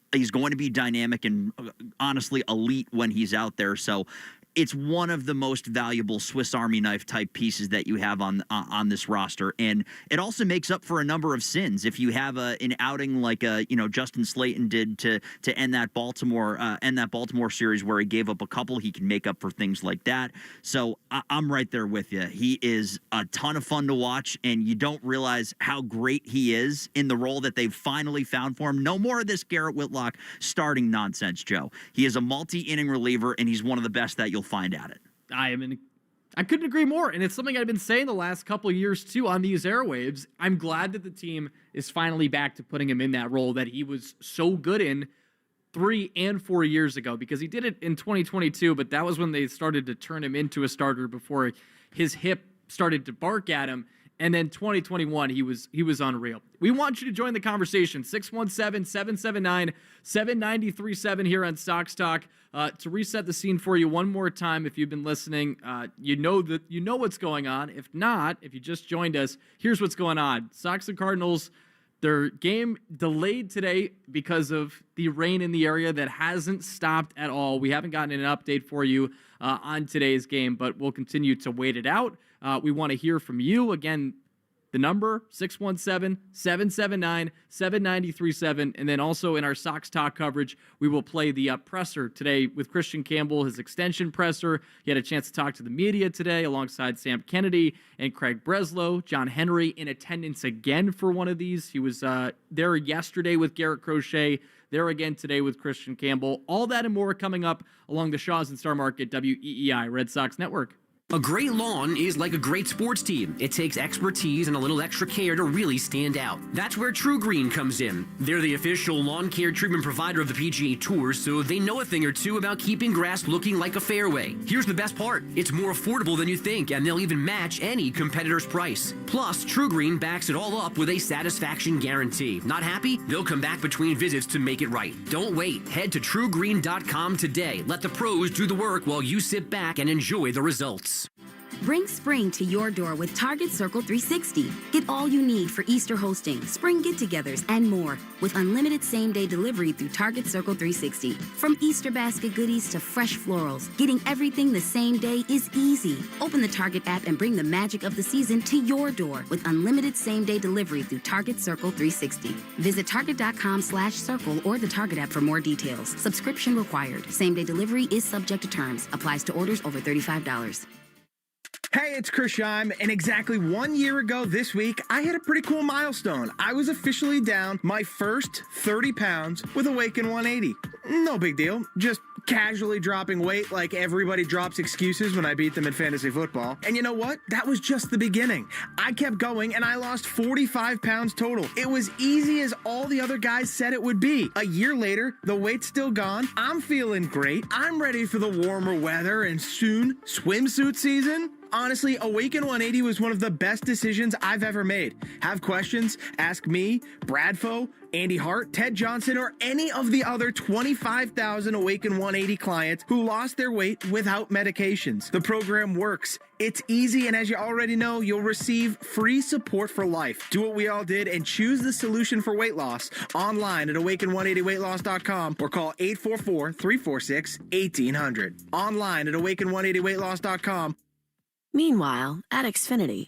dynamic and honestly elite when he's out there. So it's one of the most valuable Swiss Army knife type pieces that you have on this roster, and it also makes up for a number of sins. If you have an outing like Justin Slayton did to end that Baltimore series where he gave up a couple, he can make up for things like that. So I'm right there with you. He is a ton of fun to watch, and you don't realize how great he is in the role that they've finally found for him. No more of this Garrett Whitlock starting nonsense, Joe. He is a multi-inning reliever, and he's one of the best that you'll find at it. I couldn't agree more, and it's something I've been saying the last couple of years too on these airwaves. I'm glad that the team is finally back to putting him in that role that he was so good in 3 and 4 years ago, because he did it in 2022, but that was when they started to turn him into a starter before his hip started to bark at him. And then 2021, he was unreal. We want you to join the conversation. 617-779-7937 here on Sox Talk. To reset the scene for you one more time, if you've been listening, you know what's going on. If not, if you just joined us, here's what's going on. Sox and Cardinals, their game delayed today because of the rain in the area that hasn't stopped at all. We haven't gotten an update for you on today's game, but we'll continue to wait it out. We want to hear from you. Again, the number, 617-779-7937. And then also in our Sox Talk coverage, we will play the presser today with Christian Campbell, his extension presser. He had a chance to talk to the media today alongside Sam Kennedy and Craig Breslow. John Henry in attendance again for one of these. He was there yesterday with Garrett Crochet. There again today with Christian Campbell. All that and more coming up along the Shaws and Star Market, WEEI Red Sox Network. A great lawn is like a great sports team. It takes expertise and a little extra care to really stand out. That's where True Green comes in. They're the official lawn care treatment provider of the PGA Tour, so they know a thing or two about keeping grass looking like a fairway. Here's the best part. It's more affordable than you think, and they'll even match any competitor's price. Plus, True Green backs it all up with a satisfaction guarantee. Not happy? They'll come back between visits to make it right. Don't wait. Head to TrueGreen.com today. Let the pros do the work while you sit back and enjoy the results. Bring spring to your door with Target Circle 360. Get all you need for Easter hosting, spring get-togethers, and more with unlimited same-day delivery through Target Circle 360. From Easter basket goodies to fresh florals, getting everything the same day is easy. Open the Target app and bring the magic of the season to your door with unlimited same-day delivery through Target Circle 360. Visit Target.com/circle or the Target app for more details. Subscription required. Same-day delivery is subject to terms. Applies to orders over $35. Hey, it's Chris Scheim, and exactly 1 year ago this week, I hit a pretty cool milestone. I was officially down my first 30 pounds with Awaken 180. No big deal, just casually dropping weight like everybody drops excuses when I beat them in fantasy football. And you know what? That was just the beginning. I kept going, and I lost 45 pounds total. It was easy as all the other guys said it would be. A year later, the weight's still gone. I'm feeling great. I'm ready for the warmer weather and soon swimsuit season. Honestly, Awaken 180 was one of the best decisions I've ever made. Have questions? Ask me, Bradfo, Andy Hart, Ted Johnson, or any of the other 25,000 Awaken 180 clients who lost their weight without medications. The program works. It's easy, and as you already know, you'll receive free support for life. Do what we all did and choose the solution for weight loss online at awaken180weightloss.com or call 844-346-1800. Online at awaken180weightloss.com. Meanwhile, at Xfinity.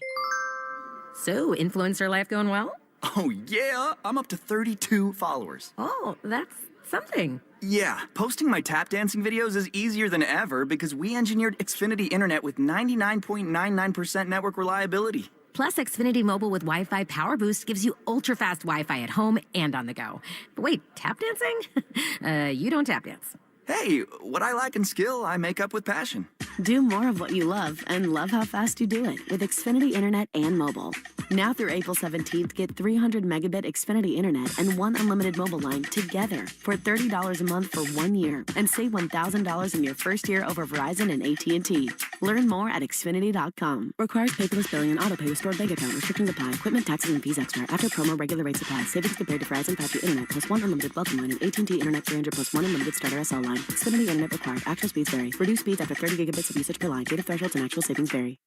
So, influencer life going well? Oh, yeah. I'm up to 32 followers. Oh, that's something. Yeah, posting my tap dancing videos is easier than ever because we engineered Xfinity Internet with 99.99% network reliability. Plus, Xfinity Mobile with Wi-Fi Power Boost gives you ultra-fast Wi-Fi at home and on the go. But wait, tap dancing? You don't tap dance. Hey, what I lack in skill, I make up with passion. Do more of what you love and love how fast you do it with Xfinity Internet and mobile. Now through April 17th, get 300 megabit Xfinity Internet and one unlimited mobile line together for $30 a month for 1 year and save $1,000 in your first year over Verizon and AT&T. Learn more at Xfinity.com. Requires paperless billing and autopay with stored bank account. Restrictions apply. Equipment, taxes, and fees extra. After promo, regular rates apply. Savings compared to Verizon 5G Internet plus one unlimited welcome line and AT&T Internet 300 plus one unlimited starter SL line. Xfinity Internet required. Actual speeds vary. Reduced speeds after 30 gigabits of usage per line. Data thresholds and actual savings vary.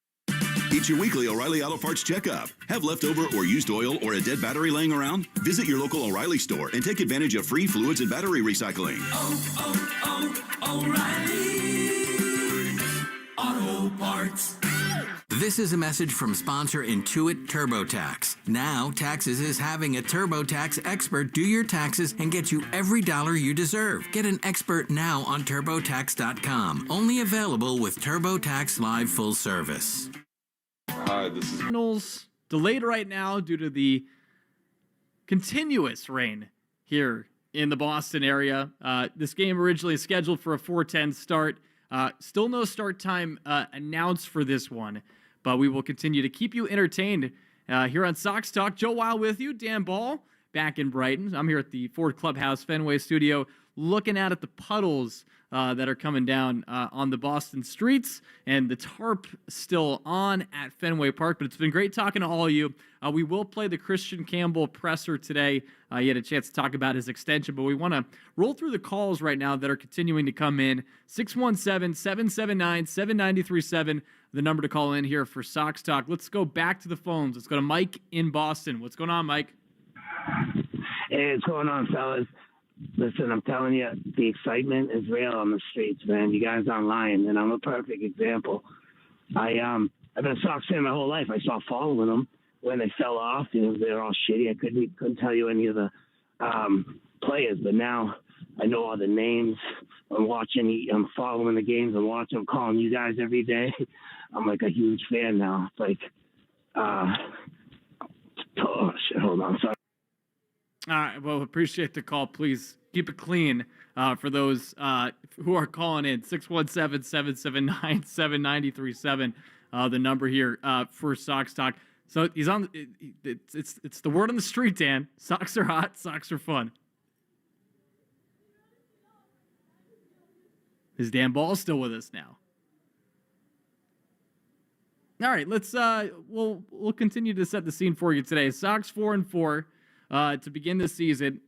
It's your weekly O'Reilly Auto Parts checkup. Have leftover or used oil or a dead battery laying around? Visit your local O'Reilly store and take advantage of free fluids and battery recycling. O'Reilly Auto Parts. This is a message from sponsor Intuit TurboTax. Now, Taxes is having a TurboTax expert do your taxes and get you every dollar you deserve. Get an expert now on TurboTax.com. Only available with TurboTax Live Full Service. Hi, this is Cardinals delayed right now due to the continuous rain here in the Boston area. This game originally scheduled for a 4:10 start. Still no start time announced for this one, but we will continue to keep you entertained here on Sox Talk. Joe Wild with you, Dan Ball back in Brighton. I'm here at the Ford Clubhouse Fenway studio looking out at the puddles that are coming down on the Boston streets, and the tarp still on at Fenway Park. But it's been great talking to all of you. We will play the Christian Campbell presser today. He had a chance to talk about his extension, but we want to roll through the calls right now that are continuing to come in. 617-779-7937, the number to call in here for Sox Talk. Let's go back to the phones. Let's go to Mike in Boston. What's going on, Mike? Hey, what's going on, fellas? Listen, I'm telling you, the excitement is real on the streets, man. You guys aren't lying, and I'm a perfect example. I've been a Sox fan my whole life. I saw following them when they fell off. You know, they're all shitty. I couldn't tell you any of the players, but now I know all the names. I'm following the games. I'm watching. I'm calling you guys every day. I'm like a huge fan now. It's like, oh shit, hold on, sorry. All right, well, appreciate the call. Please keep it clean for those who are calling in. 617-779-7937, the number here for Sox Talk. So he's on. It's the word on the street, Dan. Sox are hot. Sox are fun. Is Dan Ball still with us now? All right, let's we'll continue to set the scene for you today. Sox 4-4. To begin the season,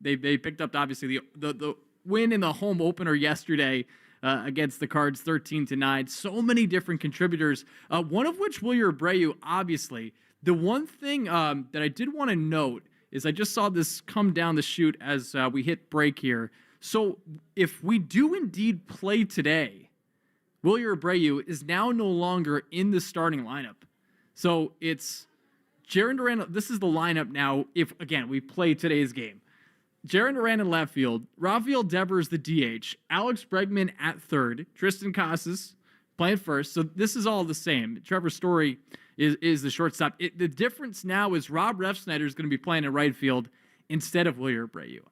they picked up obviously the win in the home opener yesterday against the Cards, 13-9. So many different contributors. One of which Wilyer Abreu. Obviously, the one thing that I did want to note is I just saw this come down the chute as we hit break here. So if we do indeed play today, Wilyer Abreu is now no longer in the starting lineup. So it's Jarren Duran, this is the lineup now if, again, we play today's game. Jarren Duran in left field, Rafael Devers the DH, Alex Bregman at third, Tristan Casas playing first. So this is all the same. Trevor Story is the shortstop. The difference now is Rob Refsnyder is going to be playing in right field instead of Wilyer Abreu.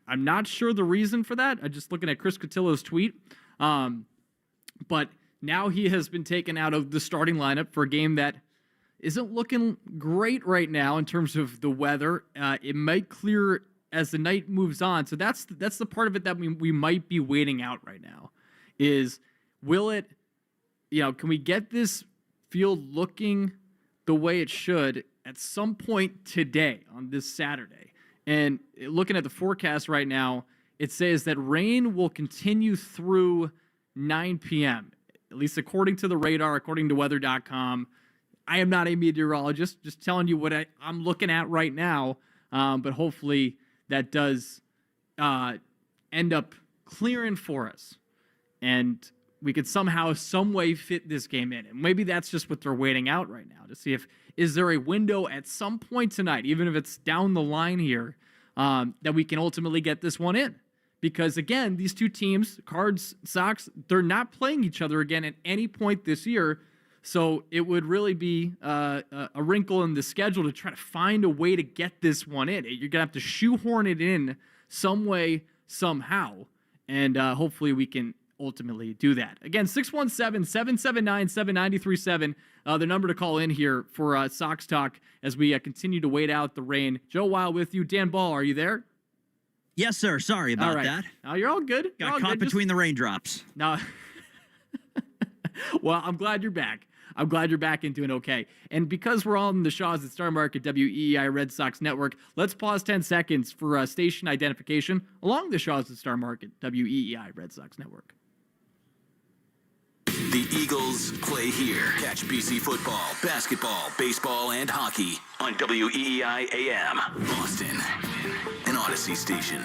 I'm not sure the reason for that. I'm just looking at Chris Cotillo's tweet. But now he has been taken out of the starting lineup for a game that isn't looking great right now in terms of the weather. It might clear as the night moves on. So that's the part of it that we might be waiting out right now. Is will it, can we get this field looking the way it should at some point today on this Saturday? And looking at the forecast right now, it says that rain will continue through 9 p.m., at least according to the radar, according to weather.com. I am not a meteorologist, just telling you what I'm looking at right now. But hopefully that does end up clearing for us. And we could somehow, some way fit this game in. And maybe that's just what they're waiting out right now to see is there a window at some point tonight, even if it's down the line here, that we can ultimately get this one in. Because, again, these two teams, Cards, Sox, they're not playing each other again at any point this year. So it would really be a wrinkle in the schedule to try to find a way to get this one in. You're going to have to shoehorn it in some way, somehow. And hopefully we can ultimately do that. Again, 617-779-7937, the number to call in here for Sox Talk as we continue to wait out the rain. Joe Wild with you. Dan Ball, are you there? Yes, sir. Sorry about that. Oh, you're all good. Got caught between the raindrops. No. Well, I'm glad you're back. I'm glad you're back and doing okay. And because we're on the Shaws at Star Market WEEI Red Sox Network, let's pause 10 seconds for station identification along the Shaws at Star Market WEEI Red Sox Network. The Eagles play here. Catch BC football, basketball, baseball, and hockey on WEEI AM, Boston, an Odyssey station.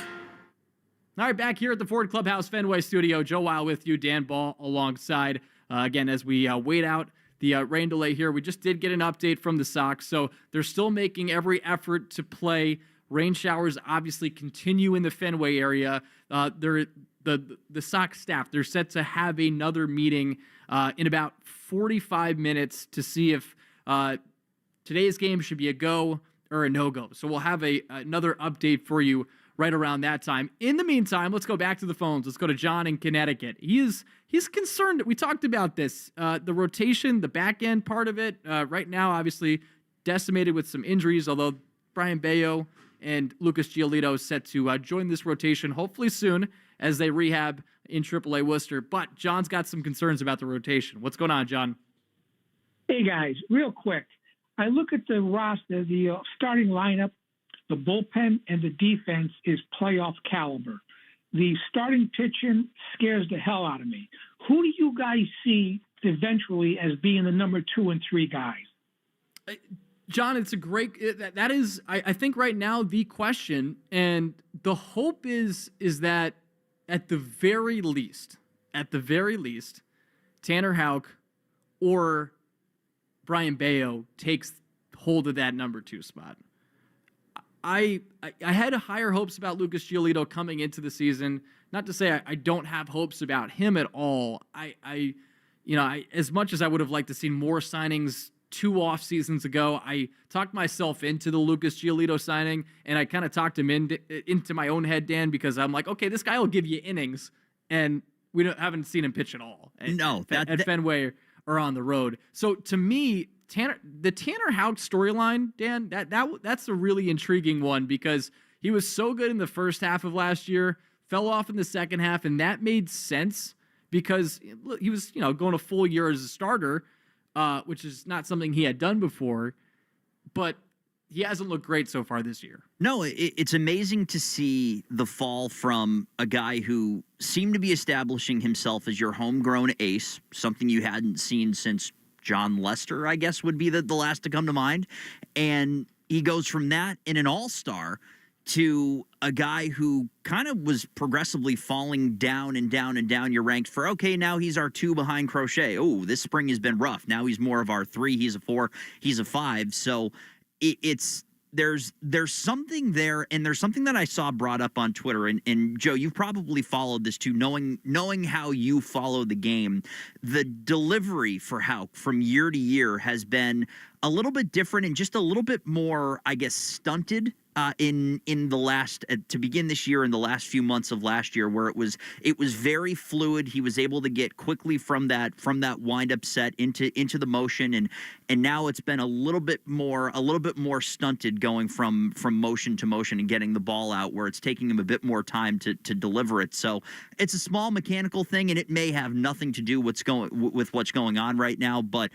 All right, back here at the Ford Clubhouse Fenway Studio, Joe Wild with you, Dan Ball alongside. Again, as we wait out the rain delay here, we just did get an update from the Sox, so they're still making every effort to play. Rain showers obviously continue in the Fenway area. The Sox staff, they're set to have another meeting in about 45 minutes to see if today's game should be a go or a no-go. So we'll have another update for you right around that time. In the meantime, let's go back to the phones. Let's go to John in Connecticut. He's concerned. We talked about this. The rotation, the back end part of it, right now, obviously decimated with some injuries, although Brian Bayo and Lucas Giolito set to join this rotation hopefully soon as they rehab in AAA Worcester. But John's got some concerns about the rotation. What's going on, John? Hey, guys, real quick. I look at the roster, the starting lineup, the bullpen, and the defense is playoff caliber. The starting pitching scares the hell out of me. Who do you guys see eventually as being the number 2 and 3 guys? John, it's a great, that is, I think right now the question, and the hope is that at the very least, Tanner Houck or Brian Bayo takes hold of that number 2 spot. I had higher hopes about Lucas Giolito coming into the season. Not to say I don't have hopes about him at all. I as much as I would have liked to see more signings 2 off seasons ago, I talked myself into the Lucas Giolito signing, and I kind of talked him into my own head, Dan, because I'm like, okay, this guy will give you innings, and we haven't seen him pitch at all. At Fenway or on the road. So to me, the Tanner Houck storyline, Dan, that's a really intriguing one because he was so good in the first half of last year, fell off in the second half, and that made sense because he was, going a full year as a starter, which is not something he had done before, but he hasn't looked great so far this year. No, it's amazing to see the fall from a guy who seemed to be establishing himself as your homegrown ace, something you hadn't seen since John Lester, I guess, would be the last to come to mind. And he goes from that in an all-star to a guy who kind of was progressively falling down and down and down your ranks for, okay, now he's our 2 behind Crochet. Oh, this spring has been rough. Now he's more of our 3. He's a 4. He's a 5. So there's something there, and there's something that I saw brought up on Twitter, and Joe, you've probably followed this too, knowing how you follow the game. The delivery for Houck from year to year has been a little bit different and just a little bit more, I guess, stunted in the last to begin this year, in the last few months of last year, where it was very fluid. He was able to get quickly from that wind up set into the motion, and now it's been a little bit more stunted going from motion to motion and getting the ball out, where it's taking him a bit more time to deliver it. So it's a small mechanical thing, and it may have nothing to do with what's going on right now, but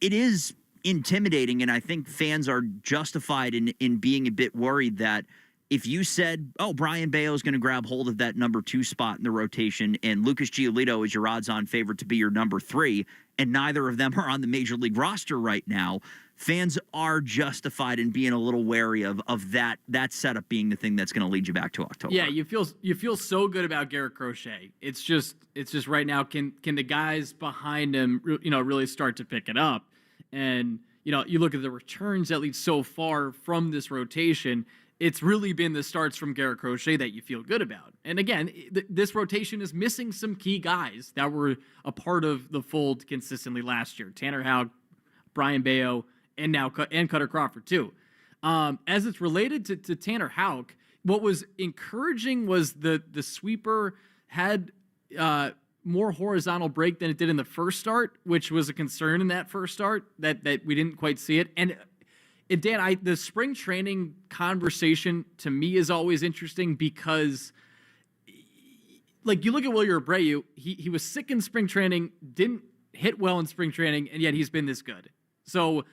it is intimidating, and I think fans are justified in being a bit worried that if you said, oh, Brian Bayo is going to grab hold of that number 2 spot in the rotation and Lucas Giolito is your odds-on favorite to be your number 3, and neither of them are on the major league roster right now, fans are justified in being a little wary of that setup being the thing that's going to lead you back to October. Yeah, you feel so good about Garrett Crochet. It's just right now, can the guys behind him really start to pick it up? And, you look at the returns, at least so far, from this rotation. it's really been the starts from Garrett Crochet that you feel good about. And again, this rotation is missing some key guys that were a part of the fold consistently last year. Tanner Houck, Brian Bayo, and now Cutter Crawford too. As it's related to Tanner Houck, what was encouraging was the sweeper had more horizontal break than it did in the first start, which was a concern in that first start that we didn't quite see it. And Dan, the spring training conversation to me is always interesting because, like, you look at Wilyer Abreu, he was sick in spring training, didn't hit well in spring training, and yet he's been this good. So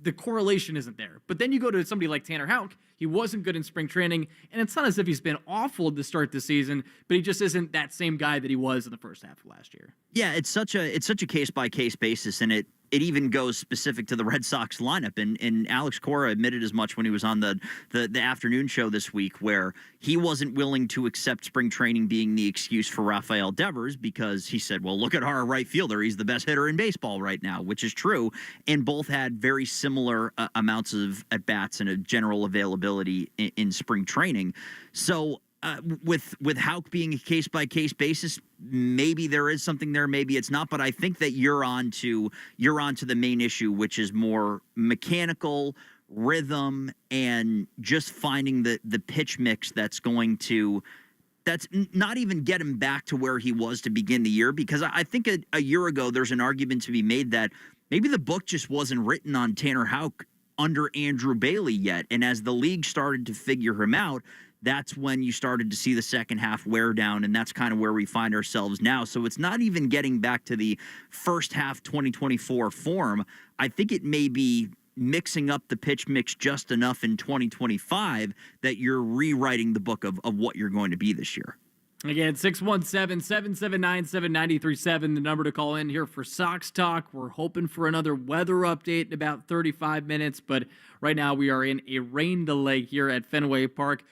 the correlation isn't there. But then you go to somebody like Tanner Houck, he wasn't good in spring training, and it's not as if he's been awful to start the season, but he just isn't that same guy that he was in the first half of last year. Yeah, it's such a case-by-case basis, and it even goes specific to the Red Sox lineup. And Alex Cora admitted as much when he was on the afternoon show this week, where he wasn't willing to accept spring training being the excuse for Rafael Devers, because he said, well, look at our right fielder. He's the best hitter in baseball right now, which is true. And both had very similar amounts of at-bats and a general availability in spring training. So with Houck being a case-by-case basis, maybe there is something there, maybe it's not. But I think that you're on to the main issue, which is more mechanical rhythm and just finding the pitch mix that's not even get him back to where he was to begin the year. Because I think a year ago there's an argument to be made that maybe the book just wasn't written on Tanner Houck under Andrew Bailey yet. And as the league started to figure him out, that's when you started to see the second half wear down, and that's kind of where we find ourselves now. So it's not even getting back to the first half 2024 form. I think it may be mixing up the pitch mix just enough in 2025 that you're rewriting the book of what you're going to be this year. Again, 617-779-7937, the number to call in here for Sox Talk. We're hoping for another weather update in about 35 minutes, but right now we are in a rain delay here at Fenway Park.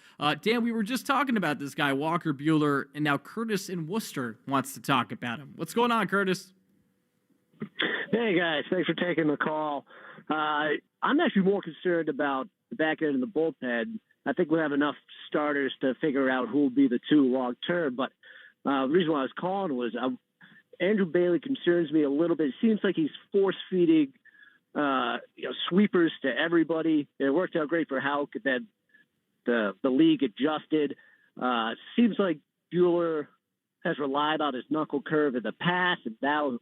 Dan, we were just talking about this guy, Walker Buehler, and now Curtis in Worcester wants to talk about him. What's going on, Curtis? Hey, guys. Thanks for taking the call. I'm actually more concerned about the back end of the bullpen. I think we have enough starters to figure out who will be the two long term. But the reason why I was calling was Andrew Bailey concerns me a little bit. It seems like he's force feeding sweepers to everybody. It worked out great for Houck, and then the league adjusted. Seems like Buehler has relied on his knuckle curve in the past, and now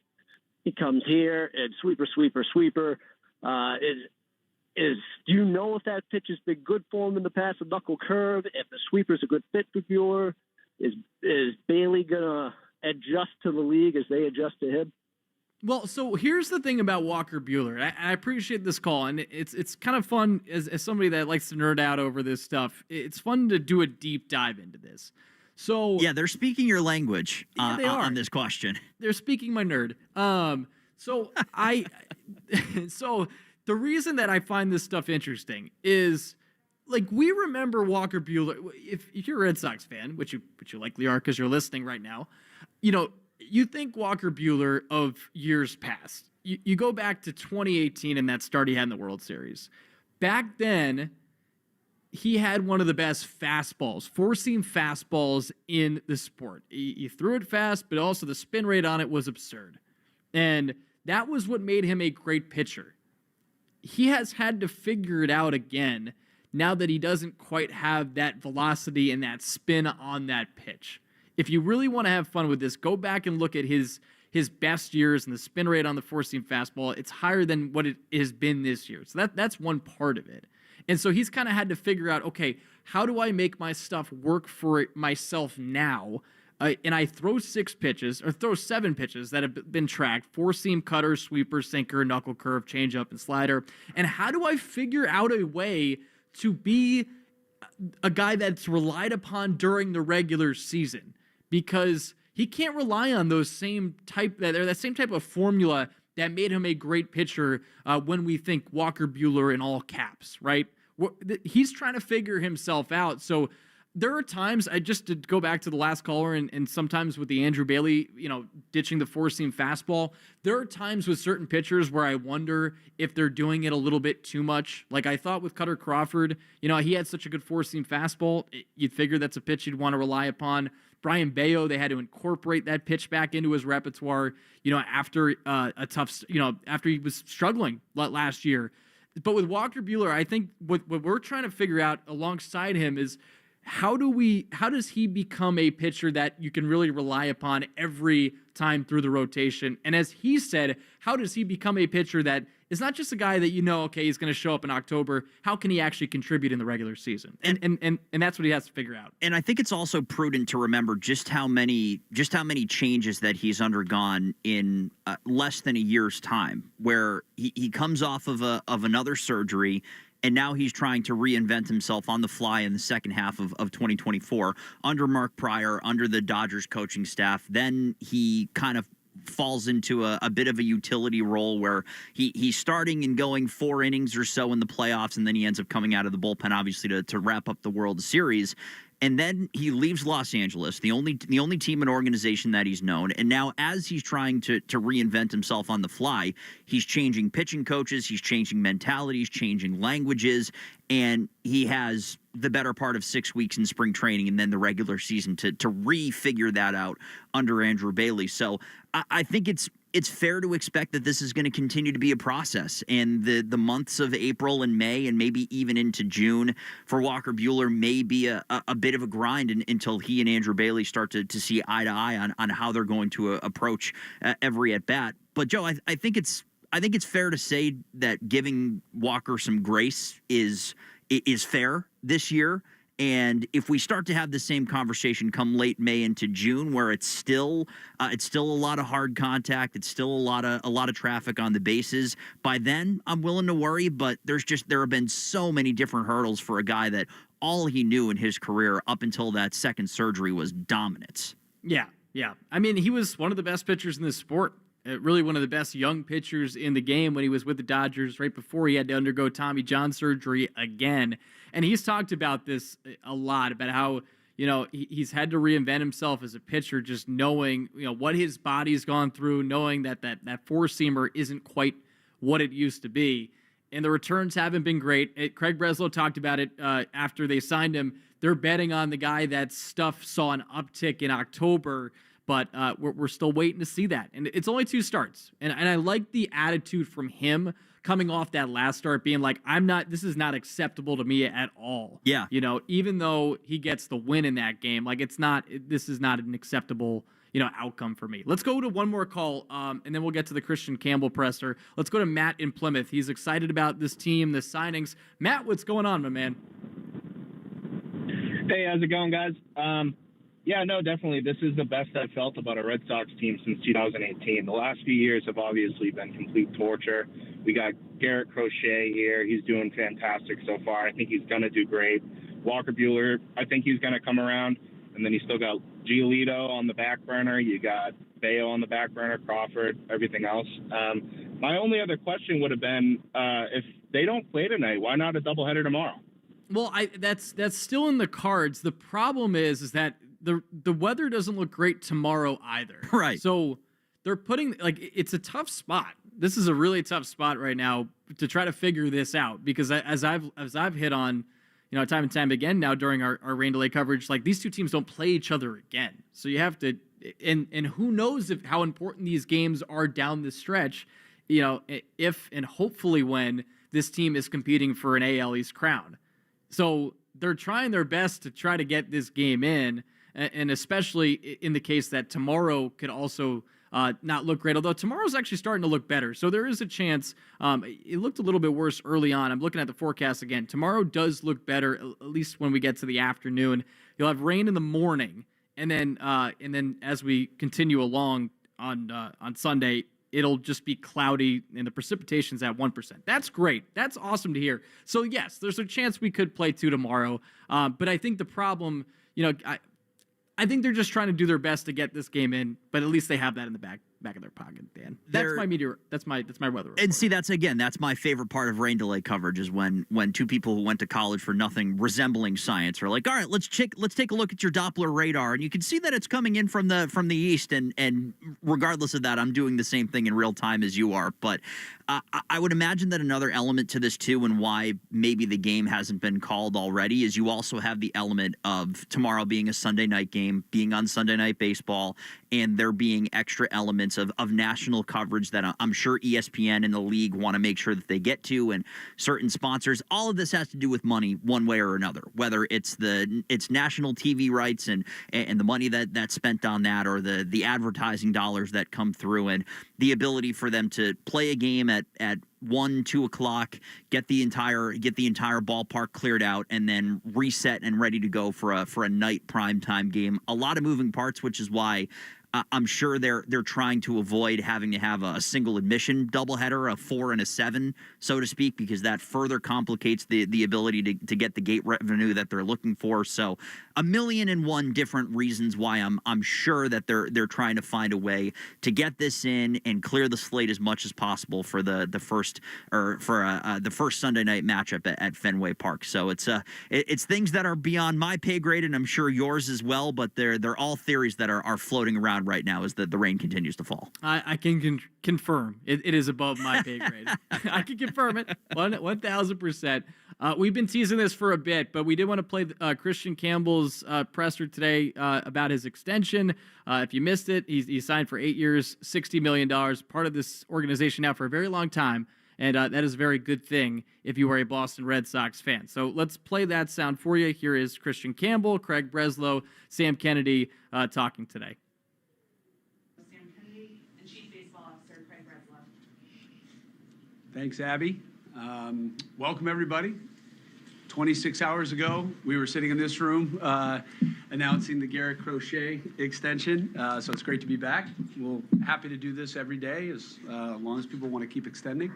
he comes here and sweeper. Do you know if that pitch has been good for him in the past, the knuckle curve? If the sweeper's a good fit for Buehler, is Bailey gonna adjust to the league as they adjust to him? Well, so here's the thing about Walker Buehler. I appreciate this call, and it's kind of fun as somebody that likes to nerd out over this stuff. It's fun to do a deep dive into this. So yeah, they're speaking your language on this question. They're speaking my nerd. So the reason that I find this stuff interesting is, like, we remember Walker Buehler. If you're a Red Sox fan, which you likely are because you're listening right now, you think Walker Buehler of years past. You go back to 2018 and that start he had in the World Series. Back then, he had one of the best fastballs, four-seam fastballs in the sport. He threw it fast, but also the spin rate on it was absurd. And that was what made him a great pitcher. He has had to figure it out again now that he doesn't quite have that velocity and that spin on that pitch. If you really want to have fun with this, go back and look at his best years and the spin rate on the four-seam fastball. It's higher than what it has been this year. So that's one part of it. And so he's kind of had to figure out, okay, how do I make my stuff work for myself now? And I throw 7 pitches that have been tracked: four-seam cutter, sweeper, sinker, knuckle curve, changeup, and slider. And how do I figure out a way to be a guy that's relied upon during the regular season? Because he can't rely on that same type of formula that made him a great pitcher when we think Walker Buehler in all caps, right? He's trying to figure himself out. So there are times, I just to go back to the last caller, and sometimes with the Andrew Bailey, ditching the four-seam fastball, there are times with certain pitchers where I wonder if they're doing it a little bit too much. Like I thought with Cutter Crawford, he had such a good four-seam fastball. You'd figure that's a pitch you'd want to rely upon. Brian Bayo, they had to incorporate that pitch back into his repertoire, after after he was struggling last year. But with Walker Buehler, I think what we're trying to figure out alongside him is how does he become a pitcher that you can really rely upon every time through the rotation? And as he said, how does he become a pitcher that is not just a guy that okay, he's going to show up in October. How can he actually contribute in the regular season? And that's what he has to figure out. And I think it's also prudent to remember just how many changes that he's undergone in less than a year's time, where he comes off of another surgery. And now he's trying to reinvent himself on the fly in the second half of 2024 under Mark Pryor, under the Dodgers coaching staff. Then he kind of falls into a bit of a utility role where he's starting and going 4 innings or so in the playoffs, and then he ends up coming out of the bullpen, obviously, to wrap up the World Series. And then he leaves Los Angeles, the only team and organization that he's known. And now as he's trying to reinvent himself on the fly, he's changing pitching coaches, he's changing mentalities, changing languages, and he has the better part of 6 weeks in spring training and then the regular season to refigure that out under Andrew Bailey. So I think it's fair to expect that this is going to continue to be a process, and the months of April and May and maybe even into June for Walker Buehler may be a bit of a grind until he and Andrew Bailey start to see eye to eye on how they're going to approach every at bat. But Joe, I think it's fair to say that giving Walker some grace is fair this year. And if we start to have the same conversation come late May into June, where it's still a lot of hard contact, it's still a lot of traffic on the bases, by then I'm willing to worry. But there have been so many different hurdles for a guy that all he knew in his career up until that second surgery was dominance. Yeah. I mean, he was one of the best pitchers in this sport. Really one of the best young pitchers in the game when he was with the Dodgers right before he had to undergo Tommy John surgery again. And he's talked about this a lot, about how, he's had to reinvent himself as a pitcher, just knowing, what his body's gone through, knowing that four-seamer isn't quite what it used to be. And the returns haven't been great. Craig Breslow talked about it after they signed him. They're betting on the guy that stuff saw an uptick in October, but we're still waiting to see that. And it's only 2 starts. And I like the attitude from him coming off that last start, being like, this is not acceptable to me at all. Yeah. Even though he gets the win in that game, this is not an acceptable, outcome for me. Let's go to one more call, and then we'll get to the Christian Campbell presser. Let's go to Matt in Plymouth. He's excited about this team, the signings. Matt, what's going on, my man? Hey, how's it going, guys? Yeah, no, definitely. This is the best I've felt about a Red Sox team since 2018. The last few years have obviously been complete torture. We got Garrett Crochet here. He's doing fantastic so far. I think he's going to do great. Walker Buehler, I think he's going to come around. And then you still got Giolito on the back burner. You got Bayo on the back burner, Crawford, everything else. My only other question would have been, if they don't play tonight, why not a doubleheader tomorrow? Well, that's still in the cards. The problem is that the weather doesn't look great tomorrow either. Right. So they're putting, it's a tough spot. This is a really tough spot right now to try to figure this out, because as I've hit on, time and time again now during our rain delay coverage, these two teams don't play each other again. So you have to, and who knows how important these games are down the stretch, if and hopefully when this team is competing for an AL East crown. So they're trying their best to try to get this game in, and especially in the case that tomorrow could also not look great, although tomorrow's actually starting to look better. So there is a chance. It looked a little bit worse early on. I'm looking at the forecast again. Tomorrow does look better, at least when we get to the afternoon. You'll have rain in the morning, and then as we continue along on Sunday, it'll just be cloudy and the precipitation's at 1%. That's great. That's awesome to hear. So yes, there's a chance we could play 2 tomorrow. But I think the problem, I think they're just trying to do their best to get this game in, but at least they have that in the bag. back in their pocket, Dan. That's my meteor. That's my weather report. And see, that's my favorite part of rain delay coverage is when two people who went to college for nothing resembling science are like, all right, let's take a look at your Doppler radar, and you can see that it's coming in from the east, and regardless of that, I'm doing the same thing in real time as you are. But I would imagine that another element to this too, and why maybe the game hasn't been called already, is you also have the element of tomorrow being a Sunday night game, being on Sunday Night Baseball, and there being extra elements of national coverage that I'm sure ESPN and the league want to make sure that they get to, and certain sponsors. All of this has to do with money one way or another, whether it's national TV rights and the money that's spent on that, or the advertising dollars that come through, and the ability for them to play a game at 1, 2 o'clock, get the entire ballpark cleared out, and then reset and ready to go for a night primetime game. A lot of moving parts, which is why I'm sure they're trying to avoid having to have a single admission doubleheader, a 4 and a 7, so to speak, because that further complicates the ability to get the gate revenue that they're looking for. So 1,000,001 different reasons why I'm sure that they're trying to find a way to get this in and clear the slate as much as possible for the first Sunday night matchup at Fenway Park. So it's things that are beyond my pay grade, and I'm sure yours as well. But they're all theories that are floating around right now as the rain continues to fall. I can confirm it is above my pay grade. I can confirm it 1,000%. We've been teasing this for a bit, but we did want to play Christian Campbell's presser today about his extension. If you missed it, he signed for 8 years, $60 million, part of this organization now for a very long time. And that is a very good thing if you are a Boston Red Sox fan. So let's play that sound for you. Here is Christian Campbell, Craig Breslow, Sam Kennedy talking today. Thanks, Abby. Welcome, everybody. 26 hours ago, we were sitting in this room announcing the Garrett Crochet extension. So it's great to be back. We're happy to do this every day as long as people want to keep extending.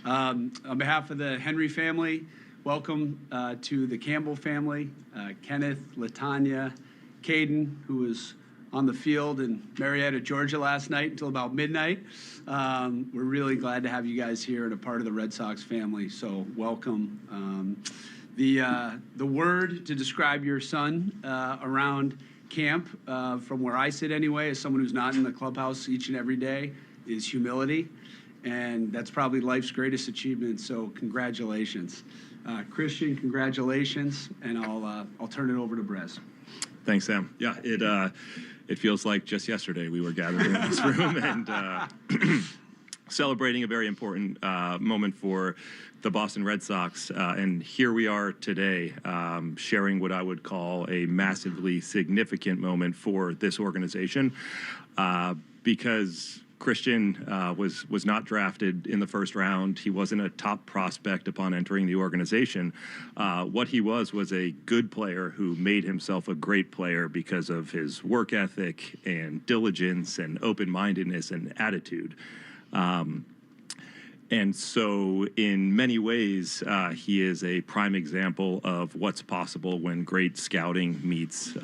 On behalf of the Henry family, welcome to the Campbell family, Kenneth, Latanya, Caden, who was on the field in Marietta, Georgia last night until about midnight. We're really glad to have you guys here and a part of the Red Sox family, so welcome. The word to describe your son around camp, from where I sit anyway, as someone who's not in the clubhouse each and every day, is humility, and that's probably life's greatest achievement, so congratulations. Christian, congratulations, and I'll turn it over to Brez. Thanks, Sam. Yeah, it feels like just yesterday we were gathered in this room and celebrating a very important moment for the Boston Red Sox. And here we are today sharing what I would call a massively significant moment for this organization because Christian was not drafted in the first round. He wasn't a top prospect upon entering the organization. What he was a good player who made himself a great player because of his work ethic and diligence and open-mindedness and attitude. And so in many ways, he is a prime example of what's possible when great scouting meets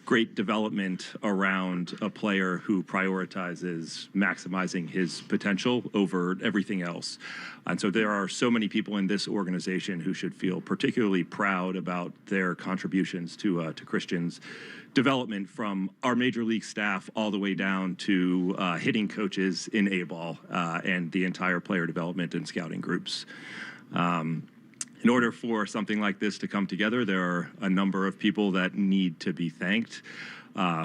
great development around a player who prioritizes maximizing his potential over everything else. And so there are so many people in this organization who should feel particularly proud about their contributions to Christian's development, from our major league staff all the way down to hitting coaches in A-ball and the entire player development and scouting groups. In order for something like this to come together, there are a number of people that need to be thanked.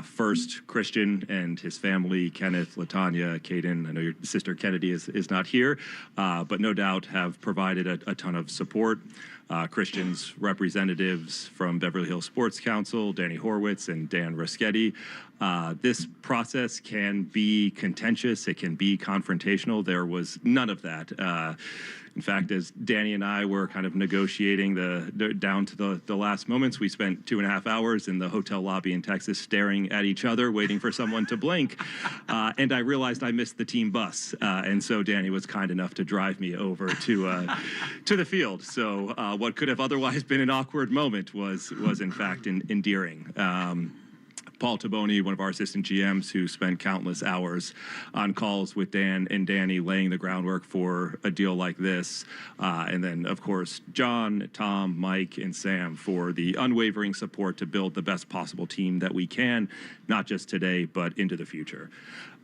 First, Christian and his family, Kenneth, Latanya, Caden. I know your sister Kennedy is not here, but no doubt have provided a ton of support. Christian's representatives from Beverly Hills Sports Council, Danny Horwitz and Dan Raschetti. This process can be contentious. It can be confrontational. There was none of that. In fact, as Danny and I were kind of negotiating down to the last moments, we spent 2.5 hours in the hotel lobby in Texas staring at each other, waiting for someone to blink. And I realized I missed the team bus. And so Danny was kind enough to drive me over to the field. So what could have otherwise been an awkward moment was in fact endearing. Paul Taboni, one of our assistant GMs, who spent countless hours on calls with Dan and Danny laying the groundwork for a deal like this. And then, of course, John, Tom, Mike, and Sam for the unwavering support to build the best possible team that we can, not just today, but into the future.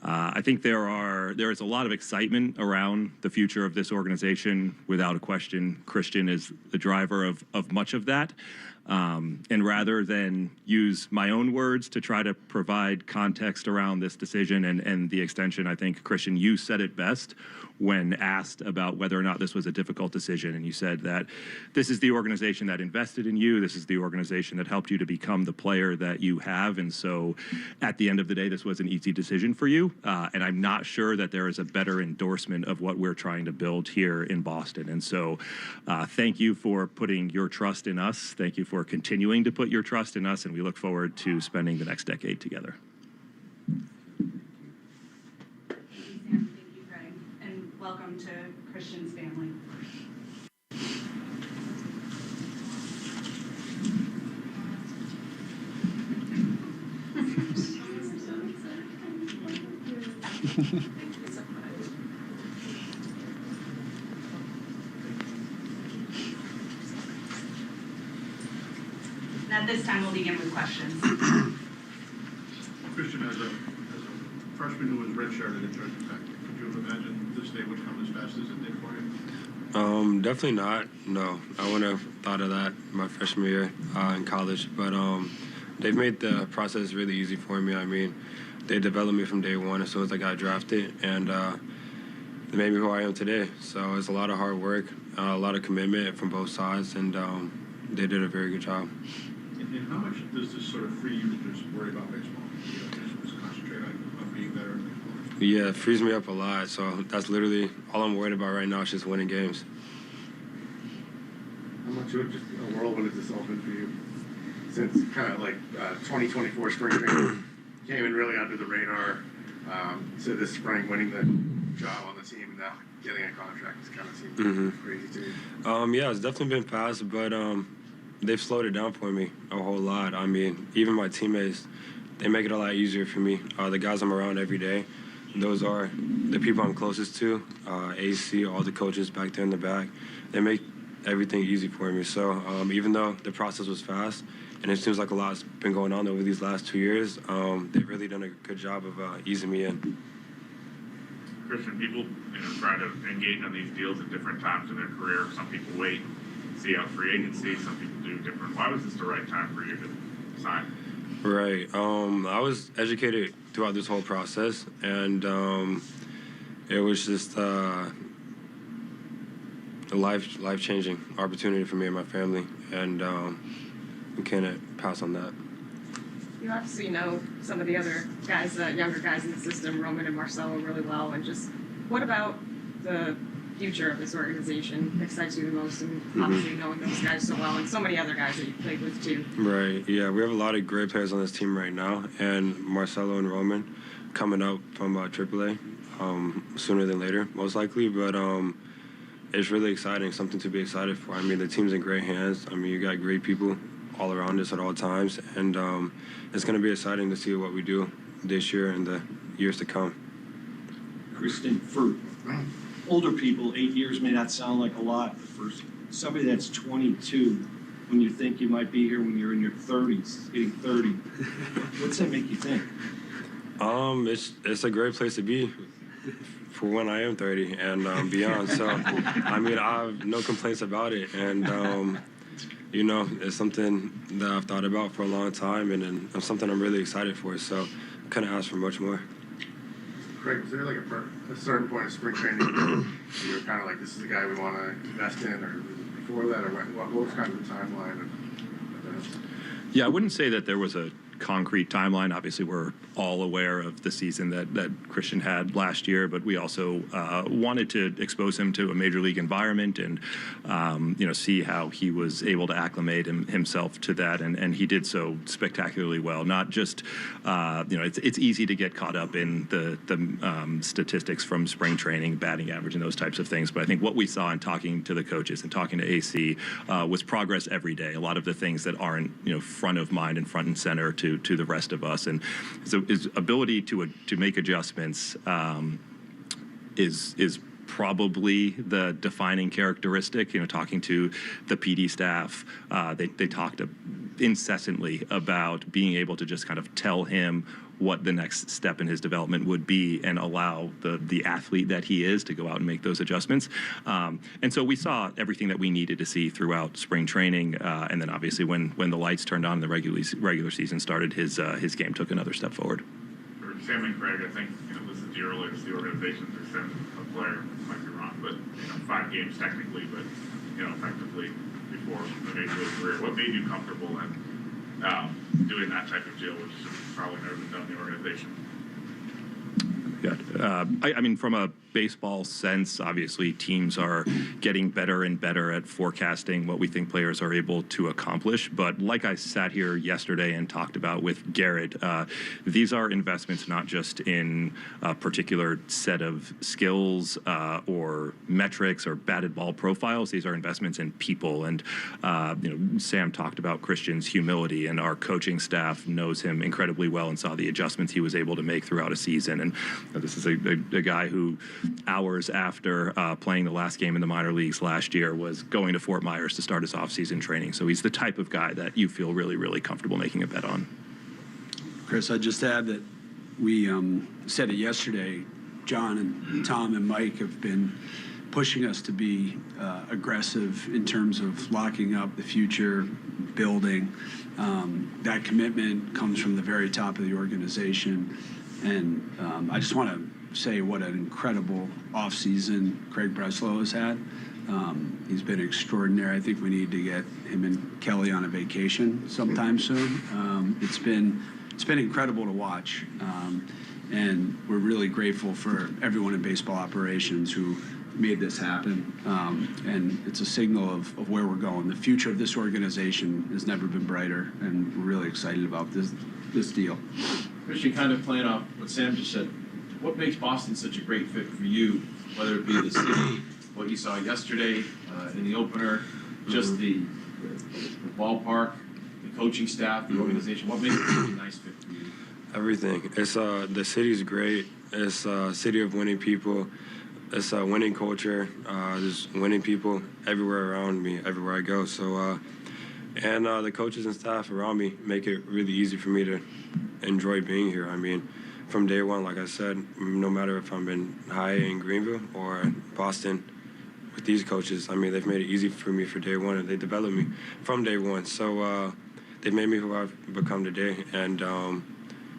I think there is a lot of excitement around the future of this organization. Without a question, Christian is the driver of much of that. And rather than use my own words to try to provide context around this decision and the extension, I think, Christian, you said it best when asked about whether or not this was a difficult decision. And you said that this is the organization that invested in you. This is the organization that helped you to become the player that you have. And so at the end of the day, this was an easy decision for you. And I'm not sure that there is a better endorsement of what we're trying to build here in Boston. And so thank you for putting your trust in us. Thank you for continuing to put your trust in us. And we look forward to spending the next decade together. Welcome to Christian's family. At this time, we'll begin with questions. Christian, as a freshman who was redshirted at Georgia Tech, could you have imagined this day would come as fast as it did for you? Definitely not. No, I wouldn't have thought of that my freshman year in college. But they've made the process really easy for me. I mean, they developed me from day one as soon as I got drafted, and they made me who I am today. So it's a lot of hard work, a lot of commitment from both sides, and they did a very good job. And how much does this sort of free you to just worry about baseball? You know, just concentrate on being better in baseball? Yeah, it frees me up a lot. So that's literally all I'm worried about right now is just winning games. How much of just a whirlwind has this all been for you? Since kind of like 2024 spring training came in really under the radar to this spring, winning the job on the team, and now getting a contract just kind of seems crazy to you. Yeah, it's definitely been fast, but they've slowed it down for me a whole lot. I mean, even my teammates, they make it a lot easier for me. The guys I'm around every day, those are the people I'm closest to, AC, all the coaches back there in the back. They make everything easy for me. So even though the process was fast, and it seems like a lot's been going on over these last 2 years, they've really done a good job of easing me in. Christian, people try to engage on these deals at different times in their career. Some people wait, see out free agency. Some people do different. Why was this the right time for you to sign? Right. I was educated throughout this whole process, and it was just a life-changing opportunity for me and my family, and we can't pass on that. You obviously know some of the other guys, younger guys in the system, Roman and Marcelo, really well. And just what about the future of this organization excites you the most? And obviously knowing those guys so well, and so many other guys that you played with too. Right. Yeah, we have a lot of great players on this team right now, and Marcelo and Roman coming up from AAA sooner than later, most likely. But it's really exciting, something to be excited for. I mean, the team's in great hands. I mean, you got great people all around us at all times, and it's going to be exciting to see what we do this year and the years to come. Kristen, for older people, 8 years may not sound like a lot, but for somebody that's 22, when you think you might be here when you're in your 30s, getting 30, what's that make you think? It's a great place to be for when I am 30 and beyond. So, I mean, I have no complaints about it, and you know, it's something that I've thought about for a long time, and it's something I'm really excited for. So, I couldn't ask for much more. Craig, was there like a certain point of spring training you were kind of like, this is the guy we want to invest in, or before that, or what was kind of the timeline of this? Yeah, I wouldn't say that there was a concrete timeline. Obviously, we're all aware of the season that Christian had last year, but we also wanted to expose him to a major league environment and see how he was able to acclimate himself to that, and he did so spectacularly well. Not just it's easy to get caught up in the statistics from spring training, batting average, and those types of things, but I think what we saw in talking to the coaches and talking to AC was progress every day. A lot of the things that aren't front of mind and front and center to to the rest of us. And so his ability to make adjustments is probably the defining characteristic. Talking to the PD staff, they talked incessantly about being able to just kind of tell him what the next step in his development would be and allow the athlete that he is to go out and make those adjustments. And so we saw everything that we needed to see throughout spring training. And then obviously when the lights turned on and the regular season started, his game took another step forward. For Sam and Craig, I think, this is the earliest the organization to send a player, might be wrong, but 5 games technically, but effectively before the major league career. What made you comfortable in doing that type of deal, which has probably never been done in the organization? Yeah, I mean, from a baseball sense, obviously teams are getting better and better at forecasting what we think players are able to accomplish. But like I sat here yesterday and talked about with Garrett, these are investments not just in a particular set of skills or metrics or batted ball profiles. These are investments in people. And Sam talked about Christian's humility, and our coaching staff knows him incredibly well and saw the adjustments he was able to make throughout a season. And this is a guy who, hours after playing the last game in the minor leagues last year, was going to Fort Myers to start his off-season training. So he's the type of guy that you feel really, really comfortable making a bet on. Chris, I'd just add that we said it yesterday. John and Tom and Mike have been pushing us to be aggressive in terms of locking up the future, building. That commitment comes from the very top of the organization. And I just want to say what an incredible offseason Craig Breslow has had. He's been extraordinary. I think we need to get him and Kelly on a vacation sometime soon. It's been incredible to watch. And we're really grateful for everyone in baseball operations who made this happen. And it's a signal of where we're going. The future of this organization has never been brighter, and we're really excited about this deal. Christian, kind of playing off what Sam just said, what makes Boston such a great fit for you, whether it be the city, what you saw yesterday in the opener, just the ballpark, the coaching staff, the organization? What makes it a really nice fit for you? Everything. It's the city's great. It's a city of winning people. It's a winning culture. There's winning people everywhere around me, everywhere I go. So, and the coaches and staff around me make it really easy for me to enjoy being here. I mean, from day one, like I said, no matter if I'm in Greenville or Boston, with these coaches, I mean, they've made it easy for me for day one, and they developed me from day one. So they've made me who I've become today, and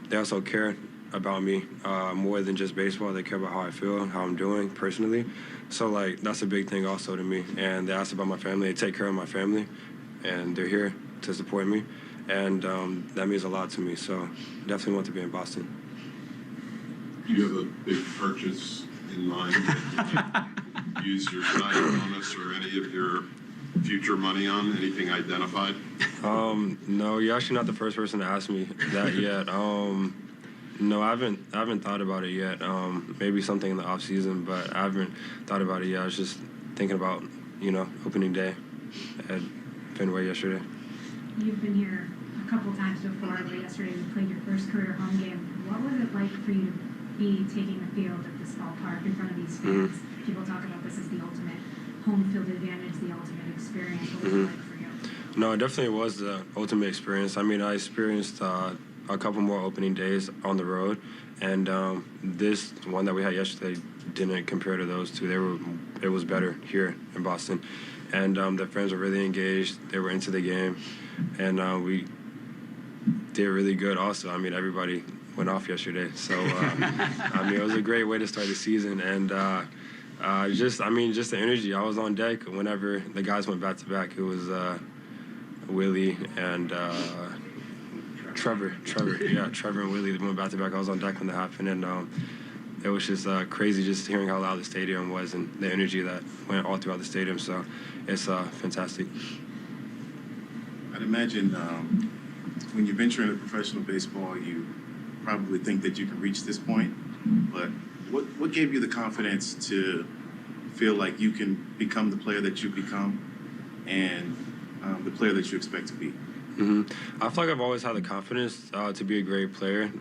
they also care about me more than just baseball. They care about how I feel, how I'm doing personally. So, like, that's a big thing also to me. And they ask about my family. They take care of my family, and they're here to support me. And that means a lot to me. So definitely want to be in Boston. Do you have a big purchase in mind? Did you use your signing bonus or any of your future money on? Anything identified? No, you're actually not the first person to ask me that yet. No, I haven't thought about it yet. Maybe something in the off season, but I haven't thought about it yet. I was just thinking about, opening day at Fenway yesterday. You've been here a couple times before, but yesterday you played your first career home game. What was it like for you to be taking the field at this ballpark in front of these fans? People talk about this as the ultimate home field advantage, the ultimate experience. What was it like for you? No, it definitely was the ultimate experience. I mean, I experienced a couple more opening days on the road, and this one that we had yesterday didn't compare to those two. It was better here in Boston, and the fans were really engaged. They were into the game, and we did really good also. I mean, everybody went off yesterday, so I mean, it was a great way to start the season, and just the energy. I was on deck whenever the guys went back to back. It was Willie and Trevor, and Willie went back to back. I was on deck when that happened, and it was just crazy just hearing how loud the stadium was and the energy that went all throughout the stadium. So it's fantastic. I'd imagine when you venture into professional baseball, you probably think that you can reach this point, but what gave you the confidence to feel like you can become the player that you become and the player that you expect to be? I feel like I've always had the confidence to be a great player.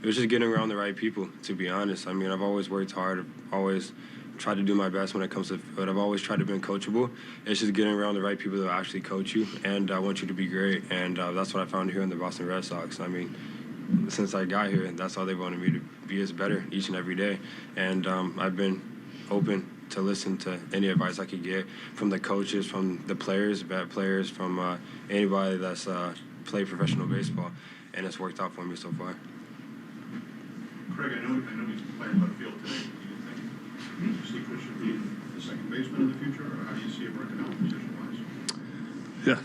It was just getting around the right people, to be honest. I mean, I've always worked hard. I've always tried to do my best when it comes to field. I've always tried to be coachable. It's just getting around the right people that actually coach you and want you to be great. And that's what I found here in the Boston Red Sox. I mean, since I got here, that's how they wanted me to be as better each and every day. And I've been open to listen to any advice I could get from the coaches, from the players, bad players, from anybody that's played professional baseball. And it's worked out for me so far. Craig, I know he's playing left field today. Do you see Christian being the second baseman in the future, or how do you see him working out position-wise? Yeah,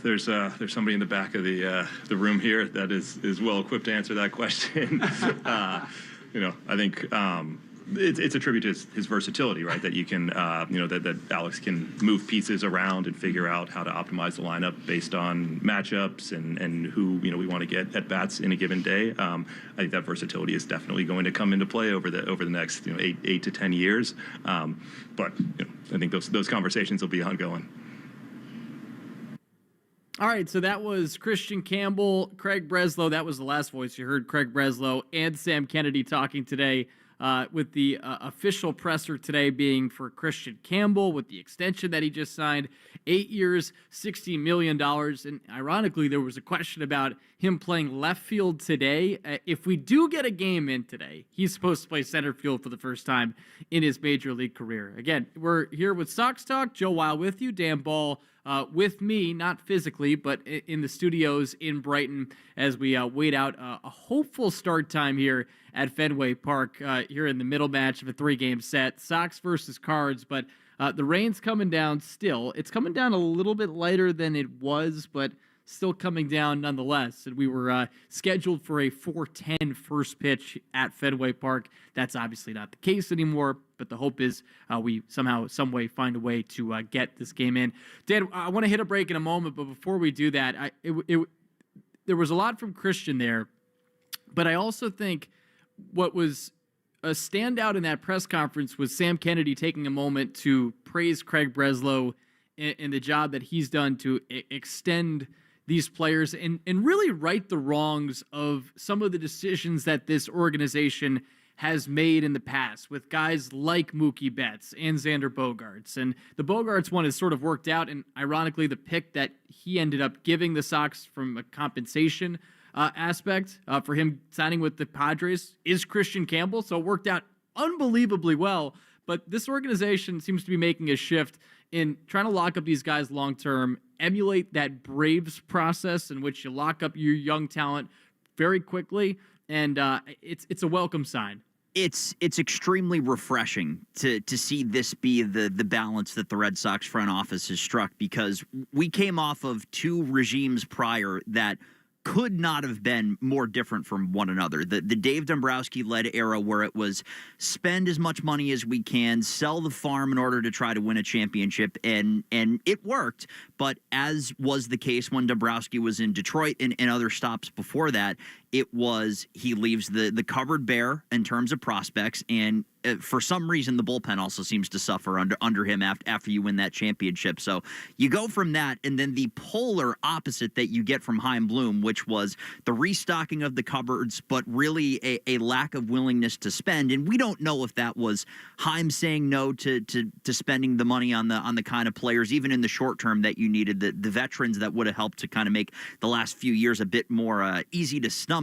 there's somebody in the back of the room here that is well equipped to answer that question. I think it's a tribute to his versatility, right? That you can, that Alex can move pieces around and figure out how to optimize the lineup based on matchups and who we want to get at bats in a given day. I think that versatility is definitely going to come into play over the next 8 to 10 years. But I think those conversations will be ongoing. All right, so that was Christian Campbell, Craig Breslow. That was the last voice you heard, Craig Breslow and Sam Kennedy talking today. With the official presser today being for Christian Campbell with the extension that he just signed, 8 years, $60 million. And ironically, there was a question about him playing left field today. If we do get a game in today, he's supposed to play center field for the first time in his major league career. Again, we're here with Sox Talk. Joe Weil with you, Dan Ball with me, not physically, but in the studios in Brighton as we wait out a hopeful start time here at Fenway Park here in the middle match of a 3-game set, Sox versus Cards. But the rain's coming down still. It's coming down a little bit lighter than it was, but still coming down nonetheless. And we were scheduled for a 4:10 first pitch at Fenway Park. That's obviously not the case anymore, but the hope is we somehow, some way, find a way to get this game in. Dan, I want to hit a break in a moment, but before we do that, there was a lot from Christian there, but I also think what was a standout in that press conference was Sam Kennedy taking a moment to praise Craig Breslow in the job that he's done to extend these players and really right the wrongs of some of the decisions that this organization has made in the past with guys like Mookie Betts and Xander Bogaerts. And the Bogaerts one has sort of worked out, and ironically, the pick that he ended up giving the Sox from a compensation aspect for him signing with the Padres is Christian Campbell, so it worked out unbelievably well. But this organization seems to be making a shift in trying to lock up these guys long-term, emulate that Braves process in which you lock up your young talent very quickly, and it's a welcome sign. It's extremely refreshing to see this be the balance that the Red Sox front office has struck, because we came off of 2 regimes prior that could not have been more different from one another. The Dave Dombrowski-led era where it was spend as much money as we can, sell the farm in order to try to win a championship, and it worked. But as was the case when Dombrowski was in Detroit and other stops before that, it was he leaves the cupboard bare in terms of prospects, and for some reason the bullpen also seems to suffer under him after you win that championship. So you go from that, and then the polar opposite that you get from Chaim Bloom, which was the restocking of the cupboards, but really a lack of willingness to spend. And we don't know if that was Chaim saying no to spending the money on the kind of players, even in the short term, that you needed, the veterans that would have helped to kind of make the last few years a bit more easy to stomach.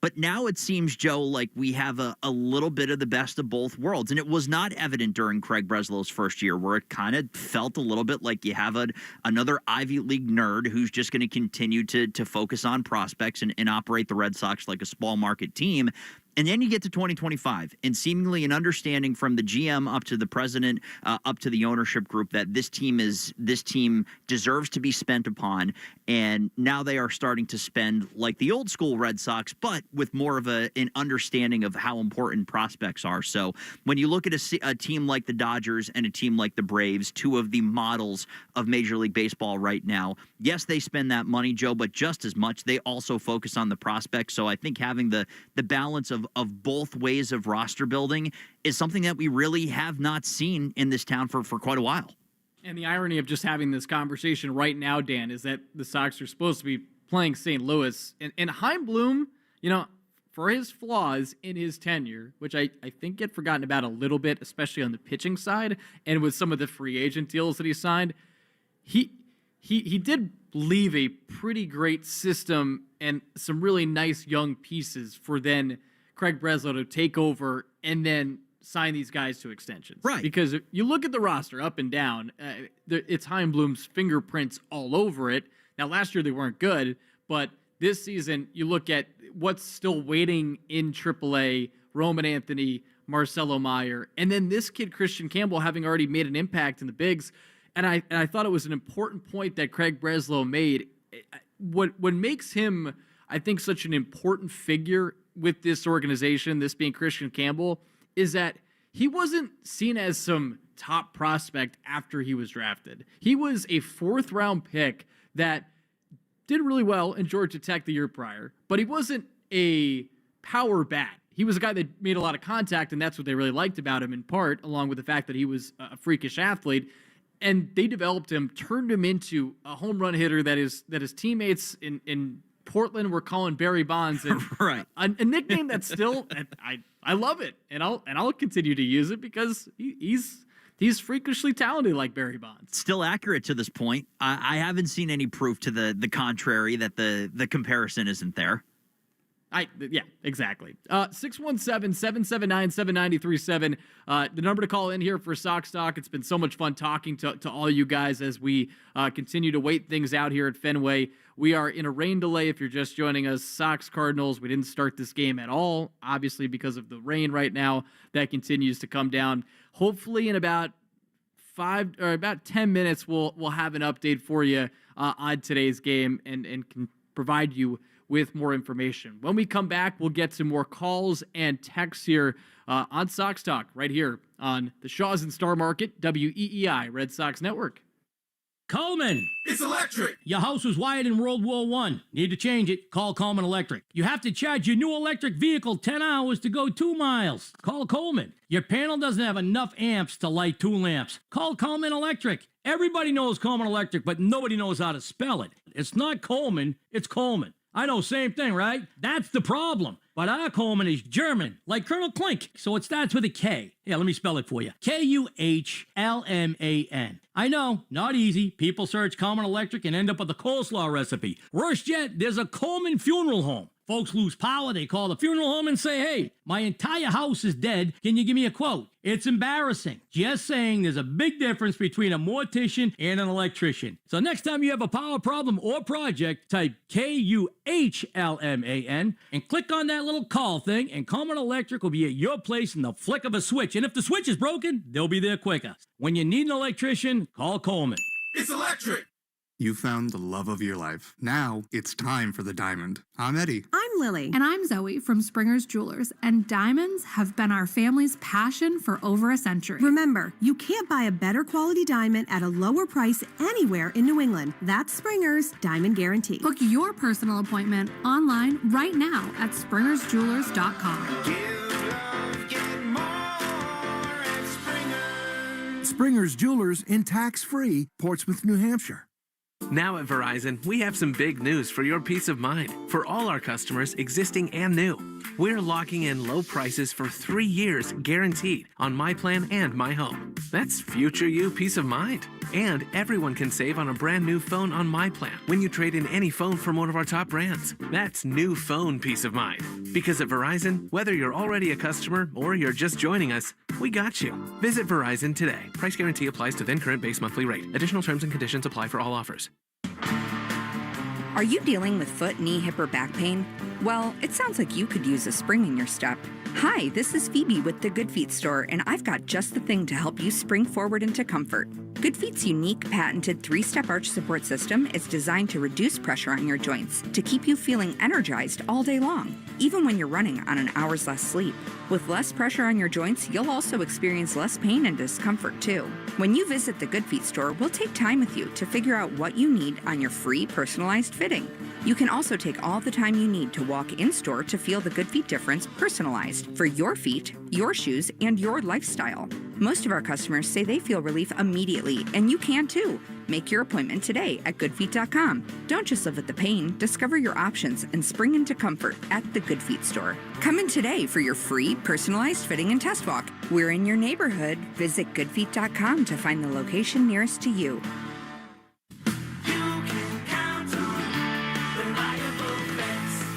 But now it seems, Joe, like we have a little bit of the best of both worlds. And it was not evident during Craig Breslow's first year, where it kind of felt a little bit like you have another Ivy League nerd who's just going to continue to focus on prospects and operate the Red Sox like a small market team. And then you get to 2025, and seemingly an understanding from the GM up to the president, up to the ownership group, that this team deserves to be spent upon. And now they are starting to spend like the old school Red Sox, but with more of an understanding of how important prospects are. So when you look at a team like the Dodgers and a team like the Braves, 2 of the models of Major League Baseball right now, yes, they spend that money, Joe, but just as much, they also focus on the prospects. So I think having the balance of both ways of roster building is something that we really have not seen in this town for quite a while. And the irony of just having this conversation right now, Dan, is that the Sox are supposed to be playing St. Louis. And Chaim Bloom, for his flaws in his tenure, which I think get forgotten about a little bit, especially on the pitching side, and with some of the free agent deals that he signed, he did leave a pretty great system and some really nice young pieces for then Craig Breslow to take over and then sign these guys to extensions. Right. Because if you look at the roster up and down, it's Chaim Bloom's fingerprints all over it. Now, last year they weren't good, but this season you look at what's still waiting in AAA, Roman Anthony, Marcelo Meyer, and then this kid, Christian Campbell, having already made an impact in the bigs. And I thought it was an important point that Craig Breslow made. What makes him, I think, such an important figure with this organization, this being Christian Campbell, is that he wasn't seen as some top prospect after he was drafted. He was a 4th-round pick that did really well in Georgia Tech the year prior, but he wasn't a power bat. He was a guy that made a lot of contact, and that's what they really liked about him in part, along with the fact that he was a freakish athlete. And they developed him, turned him into a home run hitter that his teammates in Portland were calling Barry Bonds, and right. a nickname that's still I love it, and I'll continue to use it because he's freakishly talented like Barry Bonds. Still accurate to this point. I haven't seen any proof to the contrary that the comparison isn't there. Yeah, exactly. 617-779-7937. The number to call in here for Sox Talk. It's been so much fun talking to all you guys as we continue to wait things out here at Fenway. We are in a rain delay if you're just joining us. Sox Cardinals, we didn't start this game at all, obviously because of the rain right now. That continues to come down. Hopefully in about 10 minutes, we'll have an update for you on today's game and can provide you with more information. When we come back, we'll get some more calls and texts here on Sox Talk right here on the Shaws and Star Market, WEEI Red Sox Network. Coleman. It's electric. Your house was wired in World War I. Need to change it? Call Coleman Electric. You have to charge your new electric vehicle 10 hours to go 2 miles. Call Coleman. Your panel doesn't have enough amps to light 2 lamps. Call Coleman Electric. Everybody knows Coleman Electric, but nobody knows how to spell it. It's not Coleman, it's Coleman. I know, same thing, right? That's the problem. But our Coleman is German, like Colonel Klink, so it starts with a K. Yeah, let me spell it for you. Kuhlman. I know, not easy. People search Coleman Electric and end up with a coleslaw recipe. Worse yet, there's a Coleman funeral home. Folks lose power, they call the funeral home and say, hey, my entire house is dead, can you give me a quote? It's embarrassing. Just saying there's a big difference between a mortician and an electrician. So next time you have a power problem or project, type Kuhlman and click on that little call thing, and Coleman Electric will be at your place in the flick of a switch. And if the switch is broken, they'll be there quicker. When you need an electrician, call Coleman. It's electric. You found the love of your life. Now it's time for the diamond. I'm Eddie. I'm Lily. And I'm Zoe from Springer's Jewelers. And diamonds have been our family's passion for over a century. Remember, you can't buy a better quality diamond at a lower price anywhere in New England. That's Springer's Diamond Guarantee. Book your personal appointment online right now at springersjewelers.com. Springer's Jewelers in tax-free Portsmouth, New Hampshire. Now at Verizon, we have some big news for your peace of mind. For all our customers, existing and new, we're locking in low prices for 3 years guaranteed on My Plan and My Home. That's future you peace of mind. And everyone can save on a brand new phone on My Plan when you trade in any phone from one of our top brands. That's new phone peace of mind. Because at Verizon, whether you're already a customer or you're just joining us, we got you. Visit Verizon today. Price guarantee applies to then current base monthly rate. Additional terms and conditions apply for all offers. Are you dealing with foot, knee, hip, or back pain? Well, it sounds like you could use a spring in your step. Hi, this is Phoebe with the Good Feet store, and I've got just the thing to help you spring forward into comfort. Good Feet's unique, patented 3-step arch support system is designed to reduce pressure on your joints to keep you feeling energized all day long, even when you're running on an hour's less sleep. With less pressure on your joints, you'll also experience less pain and discomfort too. When you visit the Good Feet store, we'll take time with you to figure out what you need on your free personalized fitting. You can also take all the time you need to walk in-store to feel the Good Feet difference personalized for your feet, your shoes, and your lifestyle. Most of our customers say they feel relief immediately, and you can too. Make your appointment today at goodfeet.com. Don't just live with the pain, discover your options and spring into comfort at the Good Feet store. Come in today for your free personalized fitting and test walk. We're in your neighborhood. Visit goodfeet.com to find the location nearest to you.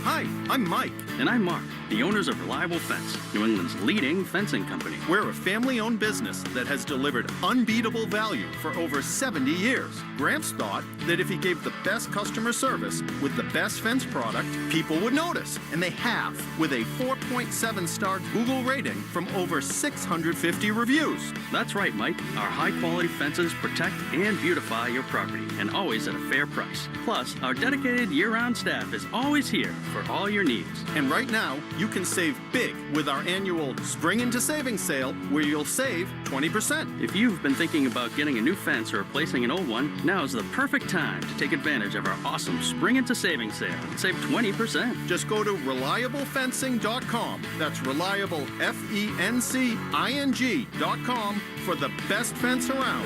Hi, I'm Mike. And I'm Mark, the owners of Reliable Fence, New England's leading fencing company. We're a family-owned business that has delivered unbeatable value for over 70 years. Gramps thought that if he gave the best customer service with the best fence product, people would notice. And they have, with a 4.7-star Google rating from over 650 reviews. That's right, Mike. Our high-quality fences protect and beautify your property, and always at a fair price. Plus, our dedicated year-round staff is always here for all your needs. And right now, you can save big with our annual Spring Into Savings sale, where you'll save 20%. If you've been thinking about getting a new fence or replacing an old one, now's the perfect time to take advantage of our awesome Spring Into Savings sale and save 20%. Just go to reliablefencing.com. That's reliable, FENCING.com for the best fence around.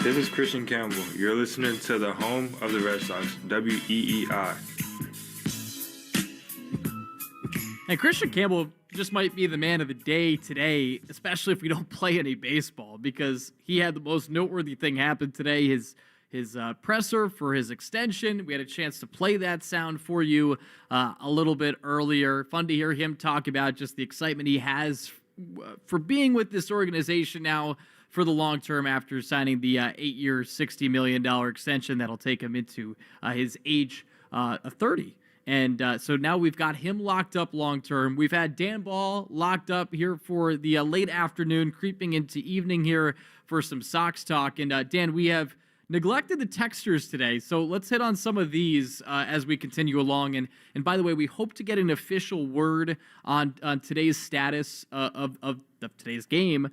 This is Christian Campbell. You're listening to the home of the Red Sox, WEEI. And Christian Campbell just might be the man of the day today, especially if we don't play any baseball, because he had the most noteworthy thing happen today. His presser for his extension. We had a chance to play that sound for you a little bit earlier. Fun to hear him talk about just the excitement he has for being with this organization now for the long term after signing the 8-year, $60 million extension that'll take him into his age of 30. And so now we've got him locked up long term. We've had Dan Ball locked up here for the late afternoon, creeping into evening here for some Sox talk. And Dan, we have neglected the texters today, so let's hit on some of these as we continue along. And by the way, we hope to get an official word on today's status of today's game.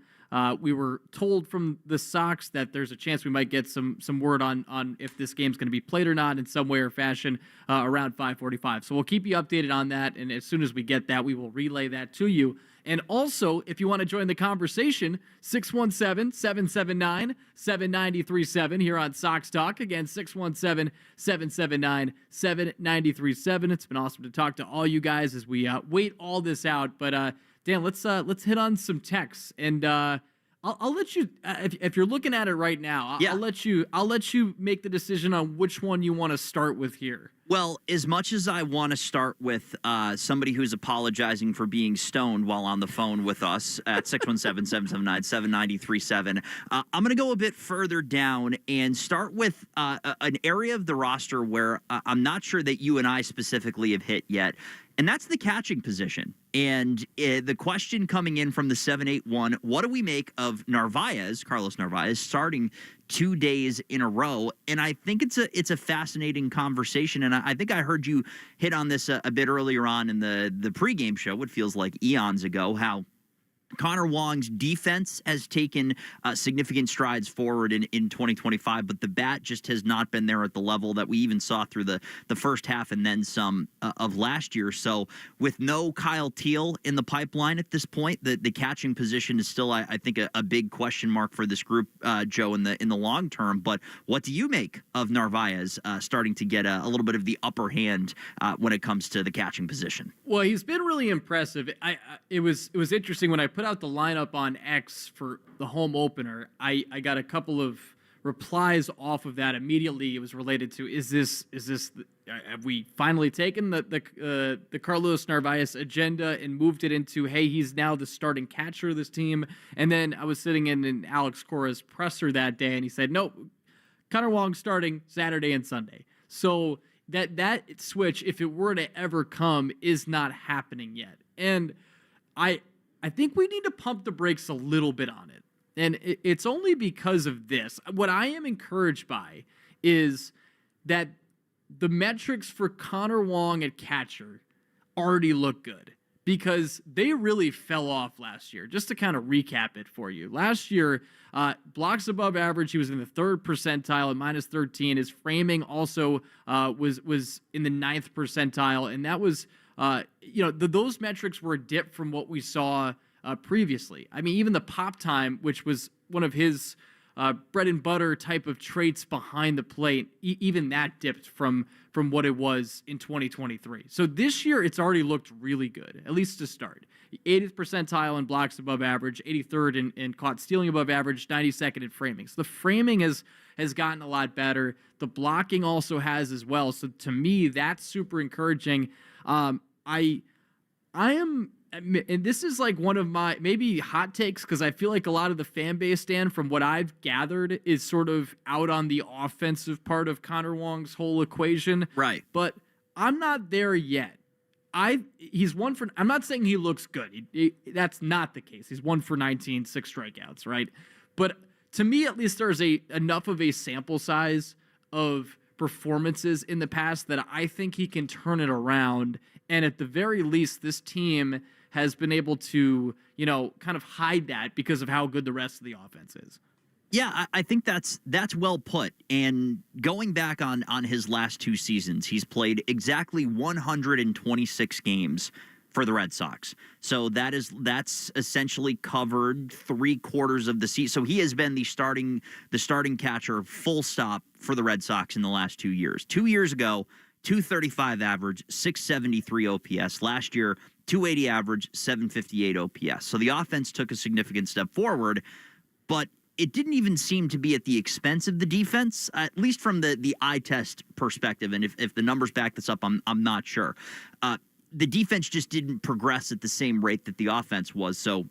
We were told from the Sox that there's a chance we might get some word on if this game's going to be played or not in some way or fashion around 5:45. So we'll keep you updated on that, and as soon as we get that, we will relay that to you. And also, if you want to join the conversation, 617-779-7937 here on Sox Talk. Again, 617-779-7937. It's been awesome to talk to all you guys as we wait all this out. But Dan, let's hit on some texts, and I'll let you if you're looking at it right now. I'll let you make the decision on which one you want to start with here. Well, as much as I want to start with somebody who's apologizing for being stoned while on the phone with us at 617-779-7937, I'm going to go a bit further down and start with an area of the roster where I'm not sure that you and I specifically have hit yet, and that's the catching position. And the question coming in from the 781, what do we make of Carlos Narvaez, starting 2 days in a row? And I think it's a fascinating conversation. And I think I heard you hit on this a bit earlier on in the pregame show, what feels like eons ago, how Connor Wong's defense has taken significant strides forward in 2025, but the bat just has not been there at the level that we even saw through the first half and then some of last year. So with no Kyle Teal in the pipeline at this point, the catching position is still, I think, a big question mark for this group, Joe, in the long term. But what do you make of Narvaez starting to get a little bit of the upper hand when it comes to the catching position? Well, he's been really impressive. It was interesting when I put out the lineup on X for the home opener. I got a couple of replies off of that immediately. It was related to have we finally taken the Carlos Narvaez agenda and moved it into, hey, he's now the starting catcher of this team? And then I was sitting in Alex Cora's presser that day, and he said, nope, Connor Wong starting Saturday and Sunday. So that switch, if it were to ever come, is not happening yet. And I think we need to pump the brakes a little bit on it. And it's only because of this. What I am encouraged by is that the metrics for Connor Wong at catcher already look good. because they really fell off last year. Just to kind of recap it for you. Last year, blocks above average, he was in the 3rd percentile at -13. His framing also was in the 9th percentile, and that was those metrics were a dip from what we saw previously. I mean, even the pop time, which was one of his bread and butter type of traits behind the plate, even that dipped from what it was in 2023. So this year, it's already looked really good, at least to start. 80th percentile in blocks above average, 83rd in caught stealing above average, 92nd in framing. So the framing has gotten a lot better. The blocking also has as well. So to me, that's super encouraging. I am, and this is like one of my maybe hot takes, because I feel like a lot of the fan base, Dan, from what I've gathered, is sort of out on the offensive part of Connor Wong's whole equation. Right. But I'm not there yet. I'm not saying he looks good. That's not the case. He's 1 for 19, 6 strikeouts, right? But to me, at least, there's enough of a sample size of performances in the past that I think he can turn it around. And at the very least, this team has been able to, kind of hide that because of how good the rest of the offense is. Yeah, I think that's well put. And going back on his last 2 seasons, he's played exactly 126 games for the Red Sox. So that's essentially covered 3/4 of the season. So he has been the starting catcher, full stop, for the Red Sox in the last 2 years. 2 years ago, 235 average, 673 OPS. Last year, 280 average, 758 OPS. So the offense took a significant step forward, but it didn't even seem to be at the expense of the defense, at least from the eye test perspective. And if the numbers back this up, I'm not sure. The defense just didn't progress at the same rate that the offense was. So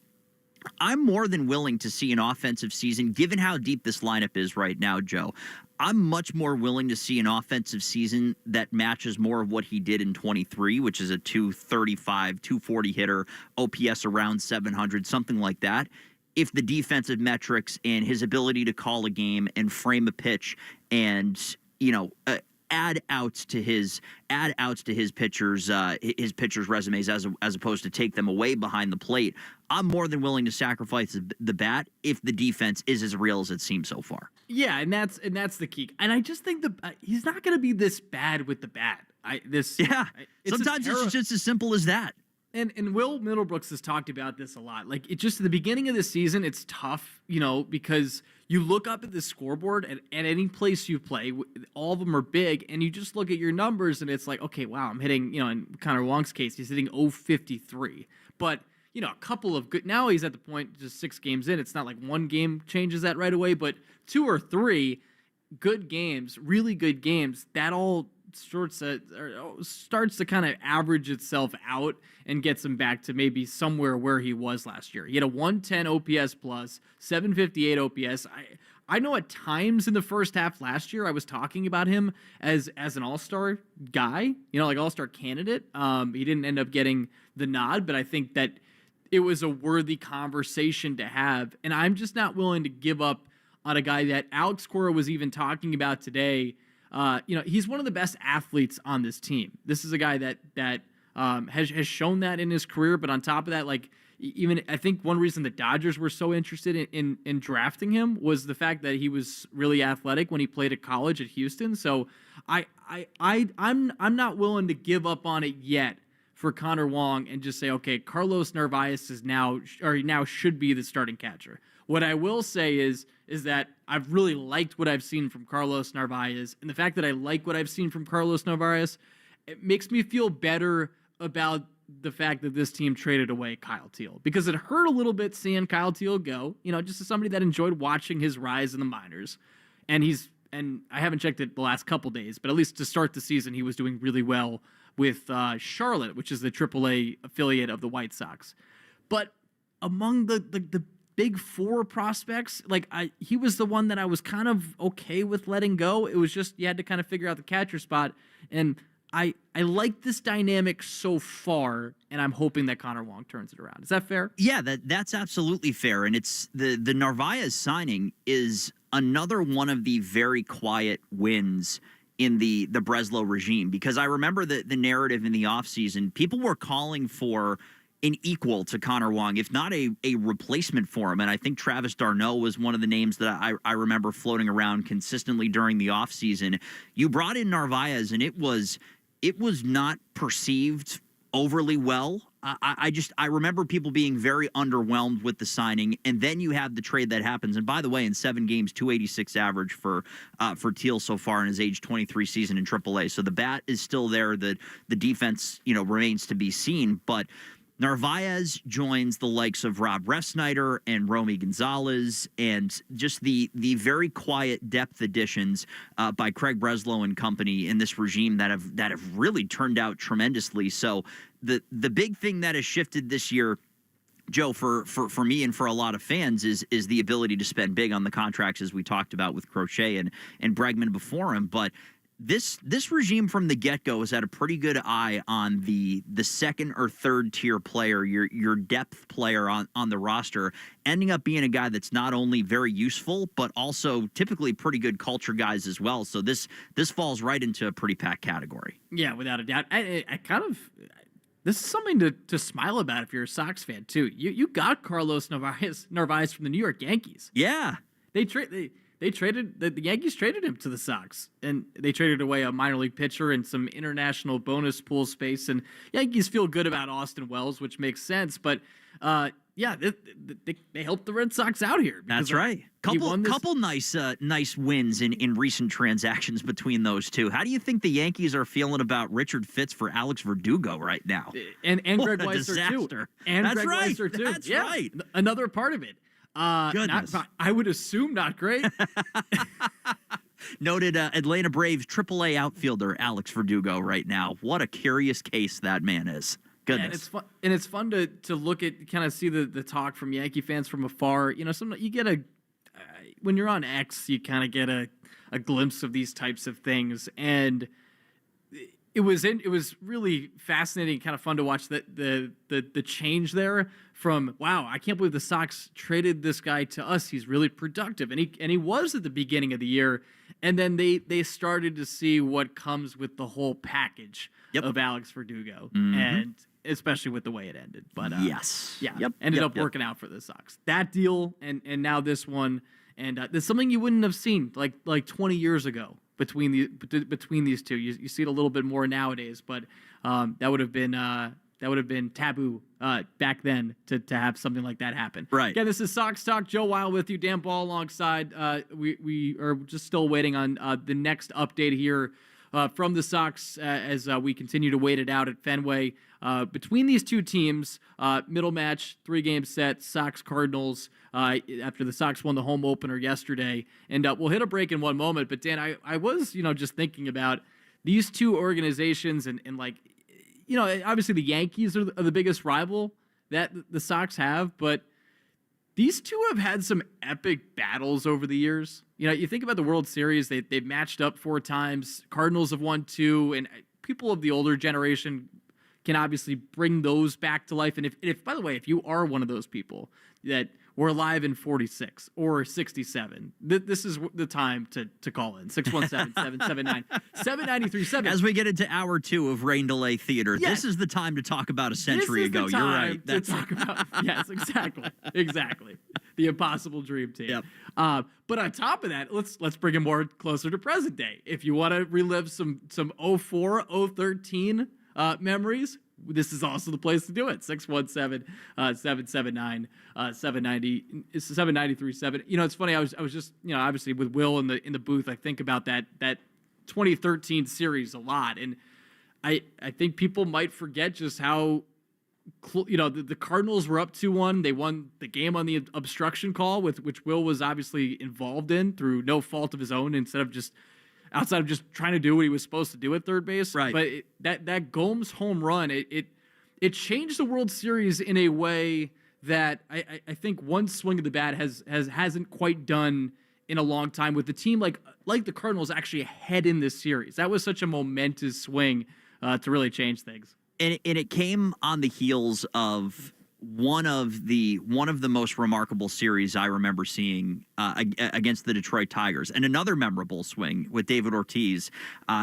I'm more than willing to see an offensive season, given how deep this lineup is right now, Joe. I'm much more willing to see an offensive season that matches more of what he did in 23, which is a 235, 240 hitter, OPS around 700, something like that. If the defensive metrics and his ability to call a game and frame a pitch and, add outs to his pitchers' resumes as opposed to take them away behind the plate, I'm more than willing to sacrifice the bat if the defense is as real as it seems so far. Yeah, and that's the key. And I just think he's not going to be this bad with the bat. Sometimes it's just as simple as that. And Will Middlebrooks has talked about this a lot. Like, it just at the beginning of the season, it's tough, because you look up at the scoreboard at any place you play, all of them are big, and you just look at your numbers and it's like, okay, wow, I'm hitting, in Connor Wong's case, he's hitting 053. But, a couple of good, now he's at the point just 6 games in. It's not like one game changes that right away, but 2 or 3 good games, really good games, that all starts to kind of average itself out and gets him back to maybe somewhere where he was last year. He had a 110 OPS plus, 758 OPS. I know at times in the first half last year, I was talking about him as an all-star guy, like all-star candidate. He didn't end up getting the nod, but I think that it was a worthy conversation to have. And I'm just not willing to give up on a guy that Alex Cora was even talking about today. He's one of the best athletes on this team. This is a guy that has shown that in his career. But on top of that, even I think one reason the Dodgers were so interested in drafting him was the fact that he was really athletic when he played at college at Houston. So I'm not willing to give up on it yet for Connor Wong and just say, okay, Carlos Narvaez now should be the starting catcher. What I will say is that I've really liked what I've seen from Carlos Narvaez, and the fact that I like what I've seen from Carlos Narvaez, it makes me feel better about the fact that this team traded away Kyle Teal, because it hurt a little bit seeing Kyle Teal go, just as somebody that enjoyed watching his rise in the minors. And I haven't checked it the last couple days, but at least to start the season, he was doing really well with Charlotte, which is the AAA affiliate of the White Sox. But among the big 4 prospects, he was the one that I was kind of okay with letting go. It was just you had to kind of figure out the catcher spot, and I like this dynamic so far, and I'm hoping that Connor Wong turns it around. Is that fair? Yeah, that's absolutely fair, and it's the Narvaez signing is another one of the very quiet wins in the Breslow regime, because I remember the narrative in the offseason, people were calling for an equal to Connor Wong, if not a replacement for him. And I think Travis d'Arnaud was one of the names that I remember floating around consistently during the offseason. You brought in Narvaez, and it was not perceived overly well. I remember people being very underwhelmed with the signing, and then you have the trade that happens. And by the way, in 7 games, 286 average for Teal so far in his age 23 season in AAA. So the bat is still there. The defense, remains to be seen. But Narvaez joins the likes of Rob Refsnyder and Romy Gonzalez, and just the very quiet depth additions by Craig Breslow and company in this regime that have really turned out tremendously. So the big thing that has shifted this year, Joe, for me and for a lot of fans is the ability to spend big on the contracts, as we talked about with Crochet and Bregman before him. But this regime from the get-go has had a pretty good eye on the second or third tier player, your depth player on the roster, ending up being a guy that's not only very useful, but also typically pretty good culture guys as well. So this falls right into a pretty packed category. Yeah, without a doubt. I kind of... This is something to smile about if you're a Sox fan, too. You got Carlos Narvaez from the New York Yankees. Yeah. They traded the Yankees traded him to the Sox, and they traded away a minor league pitcher and some international bonus pool space. And Yankees feel good about Austin Wells, which makes sense. But they helped the Red Sox out here. That's right. Couple nice wins in recent transactions between those two. How do you think the Yankees are feeling about Richard Fitz for Alex Verdugo right now? And Greg Weisser too. And That's Greg right. Weisser too. That's yeah. right. Another part of it. Goodness. I would assume not great. Noted Atlanta Braves AAA outfielder Alex Verdugo right now. What a curious case that man is. Goodness. And it's fun to look at, kind of see the talk from Yankee fans from afar. You get when you're on X, you kind of get a glimpse of these types of things, and it was really fascinating, kind of fun to watch the change there from, wow, I can't believe the Sox traded this guy to us. He's really productive, and he was at the beginning of the year, and then they started to see what comes with the whole package of Alex Verdugo, and especially with the way it ended. But ended up working out for the Sox. That deal and now this one, and there's something you wouldn't have seen like 20 years ago between these two. You see it a little bit more nowadays, but that would have been taboo back then to have something like that happen. Right. Again, this is Sox Talk. Joe Weil with you, Dan Ball alongside. We are just still waiting on the next update here from the Sox as we continue to wait it out at Fenway. Between these two teams, middle match, 3-game set, Sox-Cardinals, after the Sox won the home opener yesterday. And we'll hit a break in one moment. But, Dan, I was, just thinking about these two organizations and obviously the Yankees are the biggest rival that the Sox have, but these two have had some epic battles over the years. You think about the World Series, they've matched up 4 times. Cardinals have won 2, and people of the older generation can obviously bring those back to life. And if by the way, if you are one of those people that were alive in 46 or 67, this is the time to call in 617-779-7937. As we get into hour 2 of Rain Delay Theater, this is the time to talk about a century ago. You're right. That's talk about, yes, exactly. The impossible dream team. Yep. But on top of that, let's bring it more closer to present day. If you want to relive some 04, 013 memories, this is also the place to do it. 617-779-737. It's funny. I was just, obviously with Will in the booth, I think about that 2013 series a lot, and I think people might forget just how, the Cardinals were up 2-1. They won the game on the obstruction call, which Will was obviously involved in through no fault of his own, outside of just trying to do what he was supposed to do at third base. Right. But that Gomes home run, it changed the World Series in a way that I think one swing of the bat hasn't quite done in a long time, with the team like the Cardinals actually ahead in this series. That was such a momentous swing to really change things. And it came on the heels of one of the most remarkable series I remember seeing against the Detroit Tigers, and another memorable swing with David Ortiz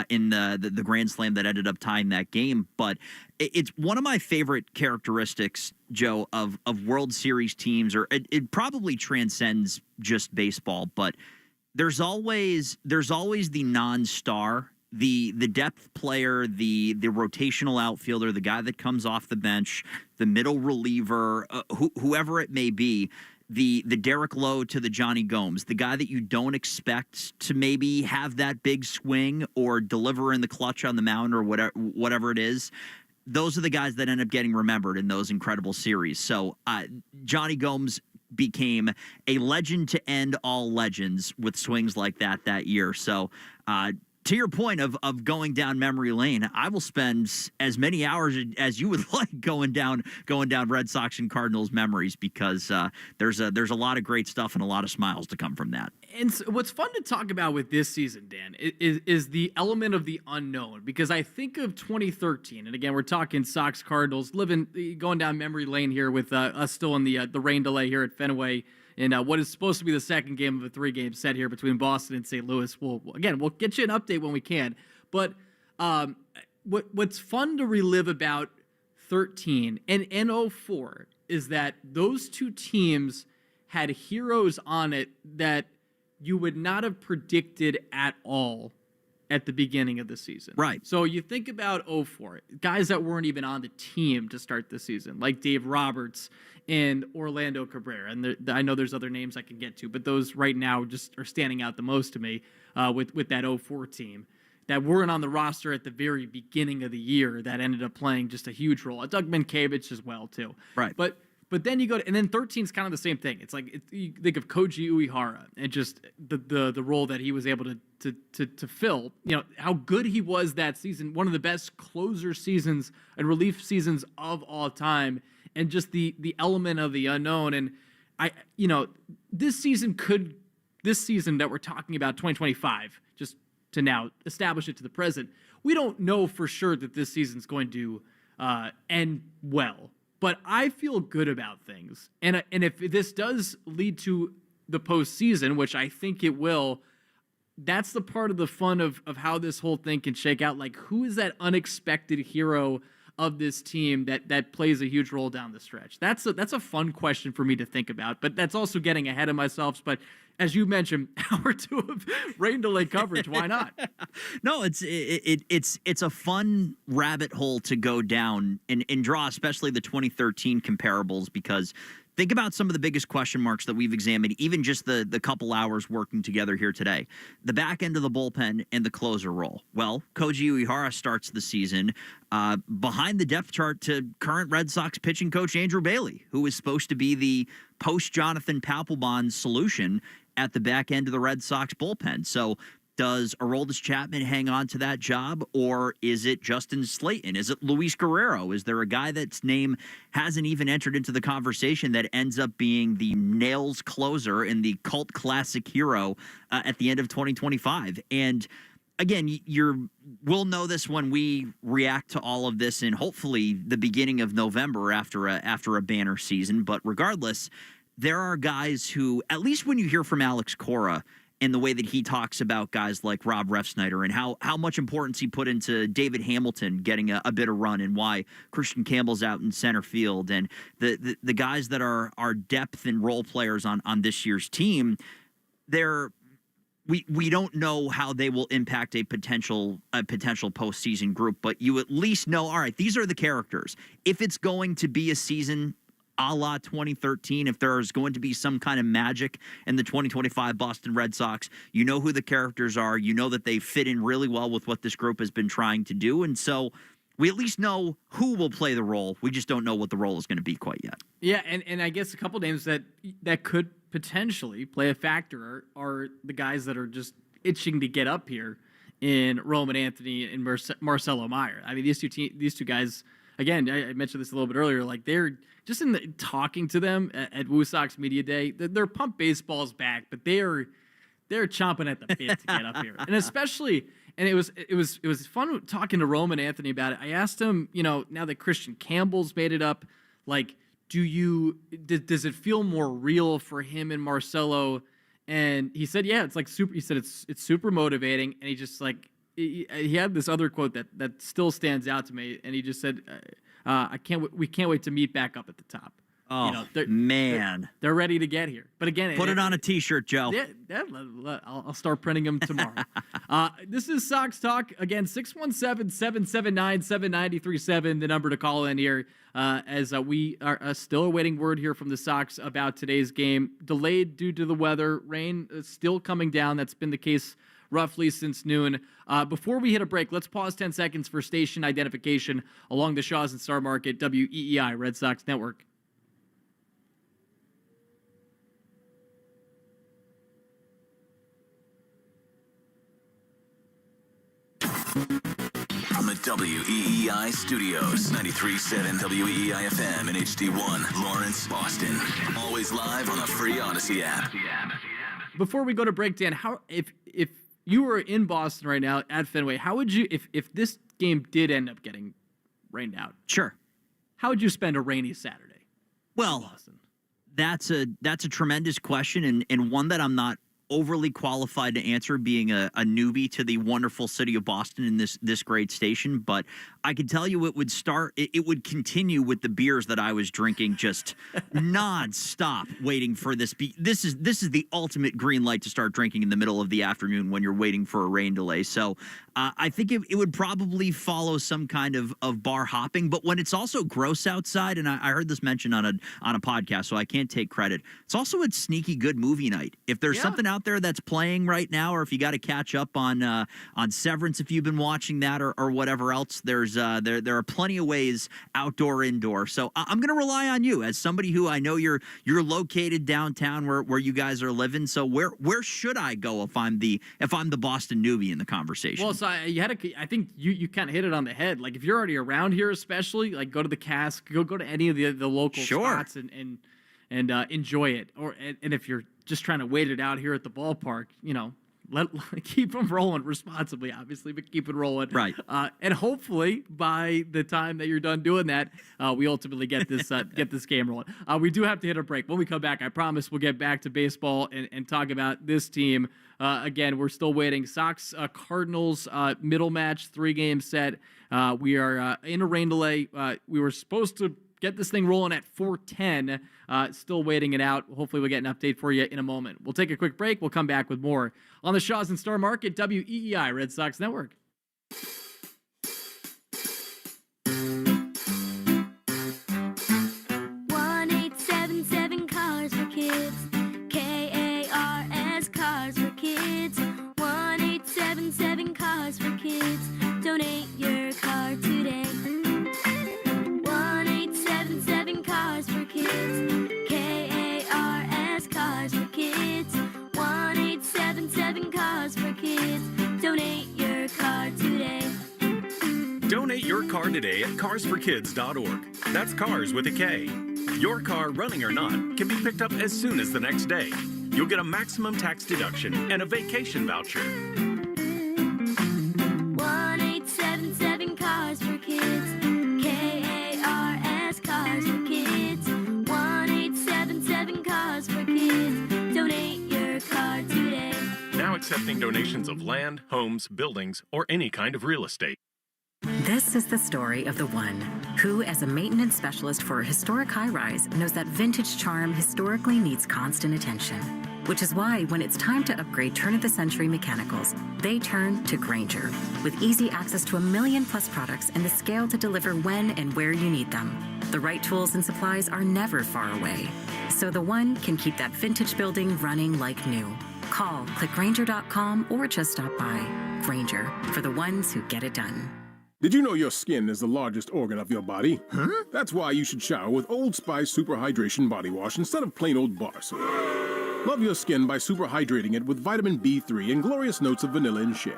in the grand slam that ended up tying that game. But it's one of my favorite characteristics, Joe, of World Series teams, or it probably transcends just baseball, but there's always the non-star, the depth player, the rotational outfielder, the guy that comes off the bench, the middle reliever, whoever it may be, the Derek Lowe to the Johnny Gomes, the guy that you don't expect to maybe have that big swing or deliver in the clutch on the mound or whatever it is. Those are the guys that end up getting remembered in those incredible series. So Johnny Gomes became a legend to end all legends with swings like that year. So to your point of going down memory lane, I will spend as many hours as you would like going down Red Sox and Cardinals memories, because there's a lot of great stuff and a lot of smiles to come from that. And so what's fun to talk about with this season, Dan, is the element of the unknown, because I think of 2013, and again, we're talking Sox Cardinals, going down memory lane here with us still in the rain delay here at Fenway. And what is supposed to be the second game of a 3-game set here between Boston and St. Louis. We'll get you an update when we can. But what's fun to relive about 13 and 04 is that those two teams had heroes on it that you would not have predicted at all at the beginning of the season. Right. So you think about 04, guys that weren't even on the team to start the season, like Dave Roberts and Orlando Cabrera. And I know there's other names I can get to, but those right now just are standing out the most to me with that 04 team that weren't on the roster at the very beginning of the year that ended up playing just a huge role. Doug Minkiewicz as well, too. Right. But then you go to, and then 13 is kind of the same thing. It's like you think of Koji Uehara and just the role that he was able to fill. You know how good he was that season, one of the best closer seasons and relief seasons of all time, and just the element of the unknown. And this season that we're talking about, 2025, just to now establish it to the present, we don't know for sure that this season's going to end well. But I feel good about things. And if this does lead to the postseason, which I think it will, that's the part of the fun of how this whole thing can shake out. Like, who is that unexpected hero of this team that plays a huge role down the stretch? That's a fun question for me to think about. But that's also getting ahead of myself. But as you mentioned, hour 2 of rain delay coverage. Why not? No, it's a fun rabbit hole to go down and draw, especially the 2013 comparables, because think about some of the biggest question marks that we've examined, even just the couple hours working together here today. The back end of the bullpen and the closer role. Well, Koji Uehara starts the season behind the depth chart to current Red Sox pitching coach Andrew Bailey, who is supposed to be the post-Jonathan Papelbon solution at the back end of the Red Sox bullpen. So does Aroldis Chapman hang on to that job, or is it Justin Slayton? Is it Luis Guerrero? Is there a guy that's name hasn't even entered into the conversation that ends up being the nails closer and the cult classic hero at the end of 2025? And again, we'll know this when we react to all of this in hopefully the beginning of November after a banner season. But regardless, there are guys who, at least when you hear from Alex Cora and the way that he talks about guys like Rob Refsnyder and how much importance he put into David Hamilton getting a bit of run, and why Christian Campbell's out in center field, and the guys that are depth and role players on this year's team, we don't know how they will impact a potential postseason group, but you at least know, all right, these are the characters. If it's going to be a season a la 2013, if there's going to be some kind of magic in the 2025 Boston Red Sox, you know who the characters are. You know that they fit in really well with what this group has been trying to do. And so we at least know who will play the role. We just don't know what the role is going to be quite yet. Yeah, and I guess a couple names that could potentially play a factor are the guys that are just itching to get up here in Roman Anthony and Marcelo Meyer. I mean, these two guys, again, I mentioned this a little bit earlier, like they're just talking to them at Woo Sox Media Day, they're pumped baseball's back, but they're chomping at the bit to get up here. And especially, and it was fun talking to Roman Anthony about it. I asked him, now that Christian Campbell's made it up, like, does it feel more real for him and Marcelo? And he said, yeah, it's like super. He said it's super motivating, and he just like he had this other quote that still stands out to me, and he just said, we can't wait to meet back up at the top. Oh, man. They're ready to get here. But again, put it on a T-shirt, Joe. Yeah, I'll start printing them tomorrow. This is Sox Talk. Again, 617-779-7937, the number to call in here, as we are still awaiting word here from the Sox about today's game. Delayed due to the weather. Rain is still coming down. That's been the case roughly since noon. Before we hit a break, let's pause 10 seconds for station identification along the Shaws and Star Market, WEEI Red Sox Network. From the WEEI studios, 93.7 WEEI FM and HD1, Lawrence, Boston. Always live on the free Odyssey app. Before we go to break, Dan, how if you were in Boston right now at Fenway, how would you, if this game did end up getting rained out? Sure. How would you spend a rainy Saturday? Well, that's a tremendous question, and one that I'm not overly qualified to answer, being a newbie to the wonderful city of Boston in this great station. But I can tell you it would continue with the beers that I was drinking, just nonstop waiting for this. This is the ultimate green light to start drinking in the middle of the afternoon when you're waiting for a rain delay. So I think it would probably follow some kind of bar hopping. But when it's also gross outside, and I heard this mentioned on a podcast, so I can't take credit, it's also a sneaky good movie night. If there's something out there that's playing right now, or if you got to catch up on Severance if you've been watching that, or whatever else, there are plenty of ways, outdoor, indoor. So I'm going to rely on you as somebody who I know you're located downtown where you guys are living. So where should I go if I'm the Boston newbie in the conversation? Well, so I think you kind of hit it on the head. Like if you're already around here, especially, like go to the Cask, go to any of the local spots and enjoy it. And if you're just trying to wait it out here at the ballpark, keep them rolling responsibly, obviously, but keep it rolling. Right. And hopefully by the time that you're done doing that, we ultimately get this game rolling. We do have to hit a break. When we come back, I promise we'll get back to baseball and talk about this team. Again, we're still waiting. Sox, Cardinals, middle match, 3-game set. We are in a rain delay. We were supposed to get this thing rolling at 4:10. Still waiting it out. Hopefully we'll get an update for you in a moment. We'll take a quick break. We'll come back with more on the Shaws and Star Market, WEEI Red Sox Network. 1-877 Cars for Kids. KARS Cars for Kids. 1-877 Cars for Kids. Donate your car today. 1-877 Cars for Kids. KARS Cars for Kids. 1-877 Cars for Kids. Donate your car today. Donate your car today at carsforkids.org. That's cars with a K. Your car, running or not, can be picked up as soon as the next day. You'll get a maximum tax deduction and a vacation voucher. 1-877 Cars for Kids. KARS Cars for Kids. 1-877 Cars for Kids. Donate your car today. Now accepting donations of land, homes, buildings, or any kind of real estate. This is the story of the one who, as a maintenance specialist for a historic high-rise, knows that vintage charm historically needs constant attention. Which is why, when it's time to upgrade turn-of-the-century mechanicals, they turn to Grainger. With easy access to 1 million-plus products and the scale to deliver when and where you need them. The right tools and supplies are never far away. So the one can keep that vintage building running like new. Call, click Grainger.com, or just stop by. Grainger, for the ones who get it done. Did you know your skin is the largest organ of your body? Huh? That's why you should shower with Old Spice Super Hydration Body Wash instead of plain old bar soap. Love your skin by super hydrating it with vitamin B3 and glorious notes of vanilla and shea.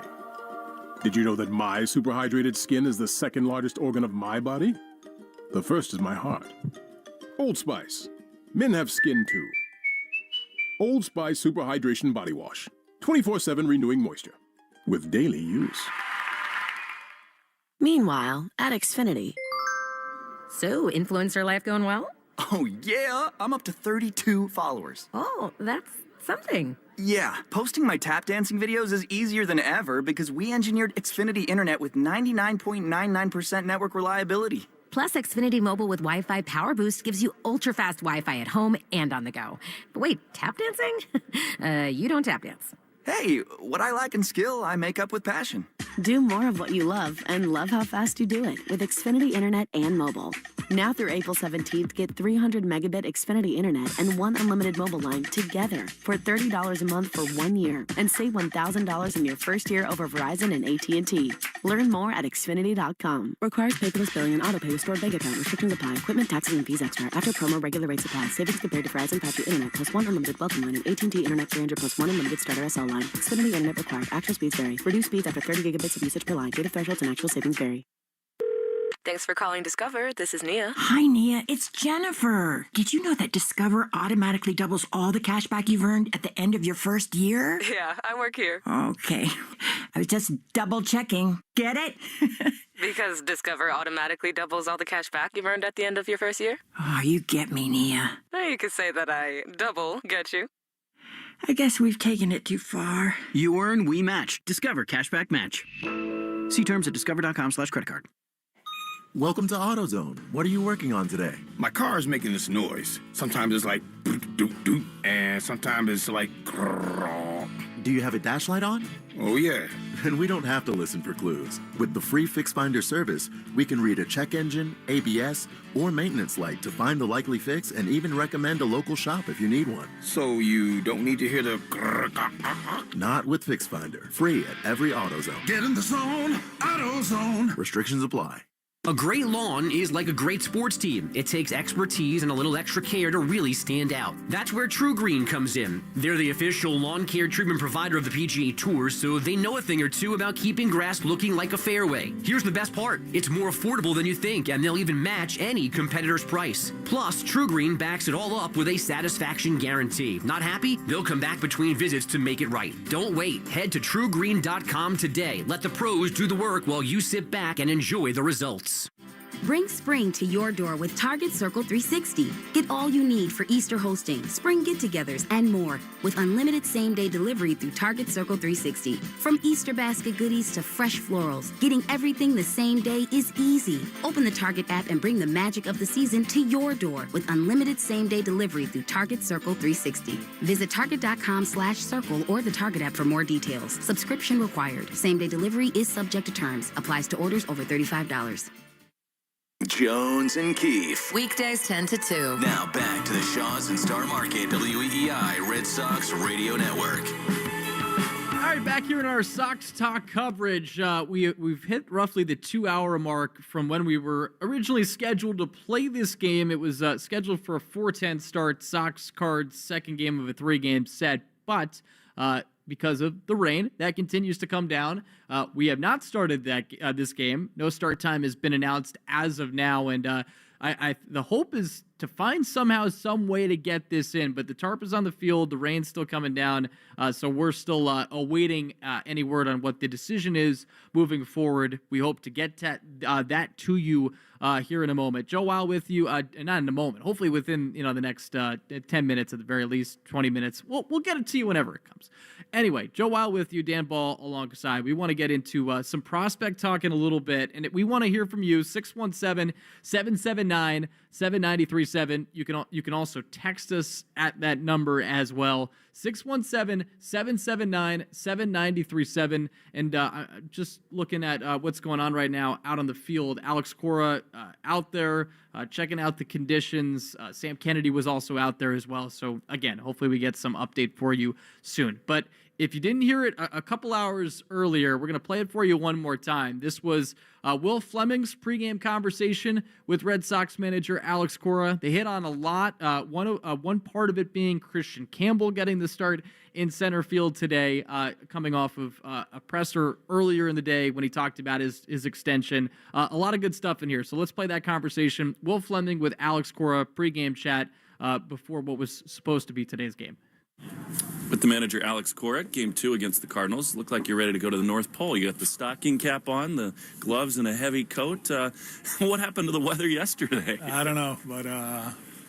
Did you know that my super hydrated skin is the second largest organ of my body? The first is my heart. Old Spice. Men have skin too. Old Spice Super Hydration Body Wash. 24/7 renewing moisture. With daily use. Meanwhile, at Xfinity. So, influencer life going well? Oh, yeah, I'm up to 32 followers. Oh, that's something. Yeah, posting my tap dancing videos is easier than ever because we engineered Xfinity Internet with 99.99% network reliability. Plus, Xfinity Mobile with Wi-Fi Power Boost gives you ultra-fast Wi-Fi at home and on the go. But wait, tap dancing? You don't tap dance. Hey, what I lack in skill, I make up with passion. Do more of what you love and love how fast you do it with Xfinity Internet and mobile. Now through April 17th, get 300 megabit Xfinity Internet and one unlimited mobile line together for $30 a month for 1 year and save $1,000 in your first year over Verizon and AT&T. Learn more at Xfinity.com. Requires paperless billing and autopay with stored bank account. Restrictions apply. Equipment, taxes, and fees extra. After promo, regular rates apply. Savings compared to Verizon 5G Internet plus one unlimited welcome line and AT&T Internet 300 plus one unlimited starter SL line. Xfinity Internet required. Actual speeds vary. Reduced speeds after 30 gigabits of usage per line. Data thresholds and actual savings vary. Thanks for calling Discover. This is Nia. Hi, Nia. It's Jennifer. Did you know that Discover automatically doubles all the cash back you've earned at the end of your first year? Yeah, I work here. Okay. I was just double checking. Get it? Because Discover automatically doubles all the cash back you've earned at the end of your first year? Oh, you get me, Nia. You could say that I double get you. I guess we've taken it too far. You earn, we match. Discover Cashback Match. See terms at discover.com/creditcard. Welcome to AutoZone. What are you working on today? My car is making this noise. Sometimes it's like doot doot doot, and sometimes it's like grrr. Do you have a dash light on? Oh yeah. Then we don't have to listen for clues. With the free Fix Finder service, we can read a check engine, ABS, or maintenance light to find the likely fix and even recommend a local shop if you need one. So you don't need to hear the grrr. Not with Fix Finder. Free at every AutoZone. Get in the zone, AutoZone. Restrictions apply. A great lawn is like a great sports team. It takes expertise and a little extra care to really stand out. That's where True Green comes in. They're the official lawn care treatment provider of the PGA Tour, so they know a thing or two about keeping grass looking like a fairway. Here's the best part. It's more affordable than you think, and they'll even match any competitor's price. Plus, True Green backs it all up with a satisfaction guarantee. Not happy? They'll come back between visits to make it right. Don't wait. Head to truegreen.com today. Let the pros do the work while you sit back and enjoy the results. Bring spring to your door with Target Circle 360. Get all you need for Easter hosting, spring get-togethers, and more with unlimited same-day delivery through Target Circle 360. From Easter basket goodies to fresh florals, getting everything the same day is easy. Open the Target app and bring the magic of the season to your door with unlimited same-day delivery through Target Circle 360. Visit target.com/circle or the Target app for more details. Subscription required. Same-day delivery is subject to terms. Applies to orders over $35. Jones and Keefe. Weekdays 10 to 2. Now back to the Shaws and Star Market WEEI Red Sox Radio Network. All right, back here in our Sox Talk coverage, we've hit roughly the 2-hour mark from when we were originally scheduled to play this game. It was scheduled for a 4:10 start, Sox Cards, second game of a 3-game set, but because of the rain that continues to come down, we have not started this game. No start time has been announced as of now, and the hope is to find somehow some way to get this in, but the tarp is on the field, the rain's still coming down, so we're still awaiting any word on what the decision is moving forward. We hope to get that to you here in a moment. Joe Weil with you, not in a moment, hopefully within the next 10 minutes at the very least, 20 minutes. We'll get it to you whenever it comes. Anyway, Joe Weil with you, Dan Ball alongside. We want to get into some prospect talk in a little bit, and we want to hear from you, 617-779-7937. You can also text us at that number as well, 617-779-7937. And just looking at what's going on right now out on the field, Alex Cora out there checking out the conditions. Sam Kennedy was also out there as well. So again, hopefully we get some update for you soon. But if you didn't hear it a couple hours earlier, we're going to play it for you one more time. This was Will Fleming's pregame conversation with Red Sox manager Alex Cora. They hit on a lot, one part of it being Christian Campbell getting the start in center field today, coming off of a presser earlier in the day when he talked about his extension. A lot of good stuff in here. So let's play that conversation. Will Fleming with Alex Cora, pregame chat before what was supposed to be today's game. With the manager, Alex Cora, Game 2 against the Cardinals. Look like you're ready to go to the North Pole. You got the stocking cap on, the gloves, and a heavy coat. What happened to the weather yesterday? I don't know, but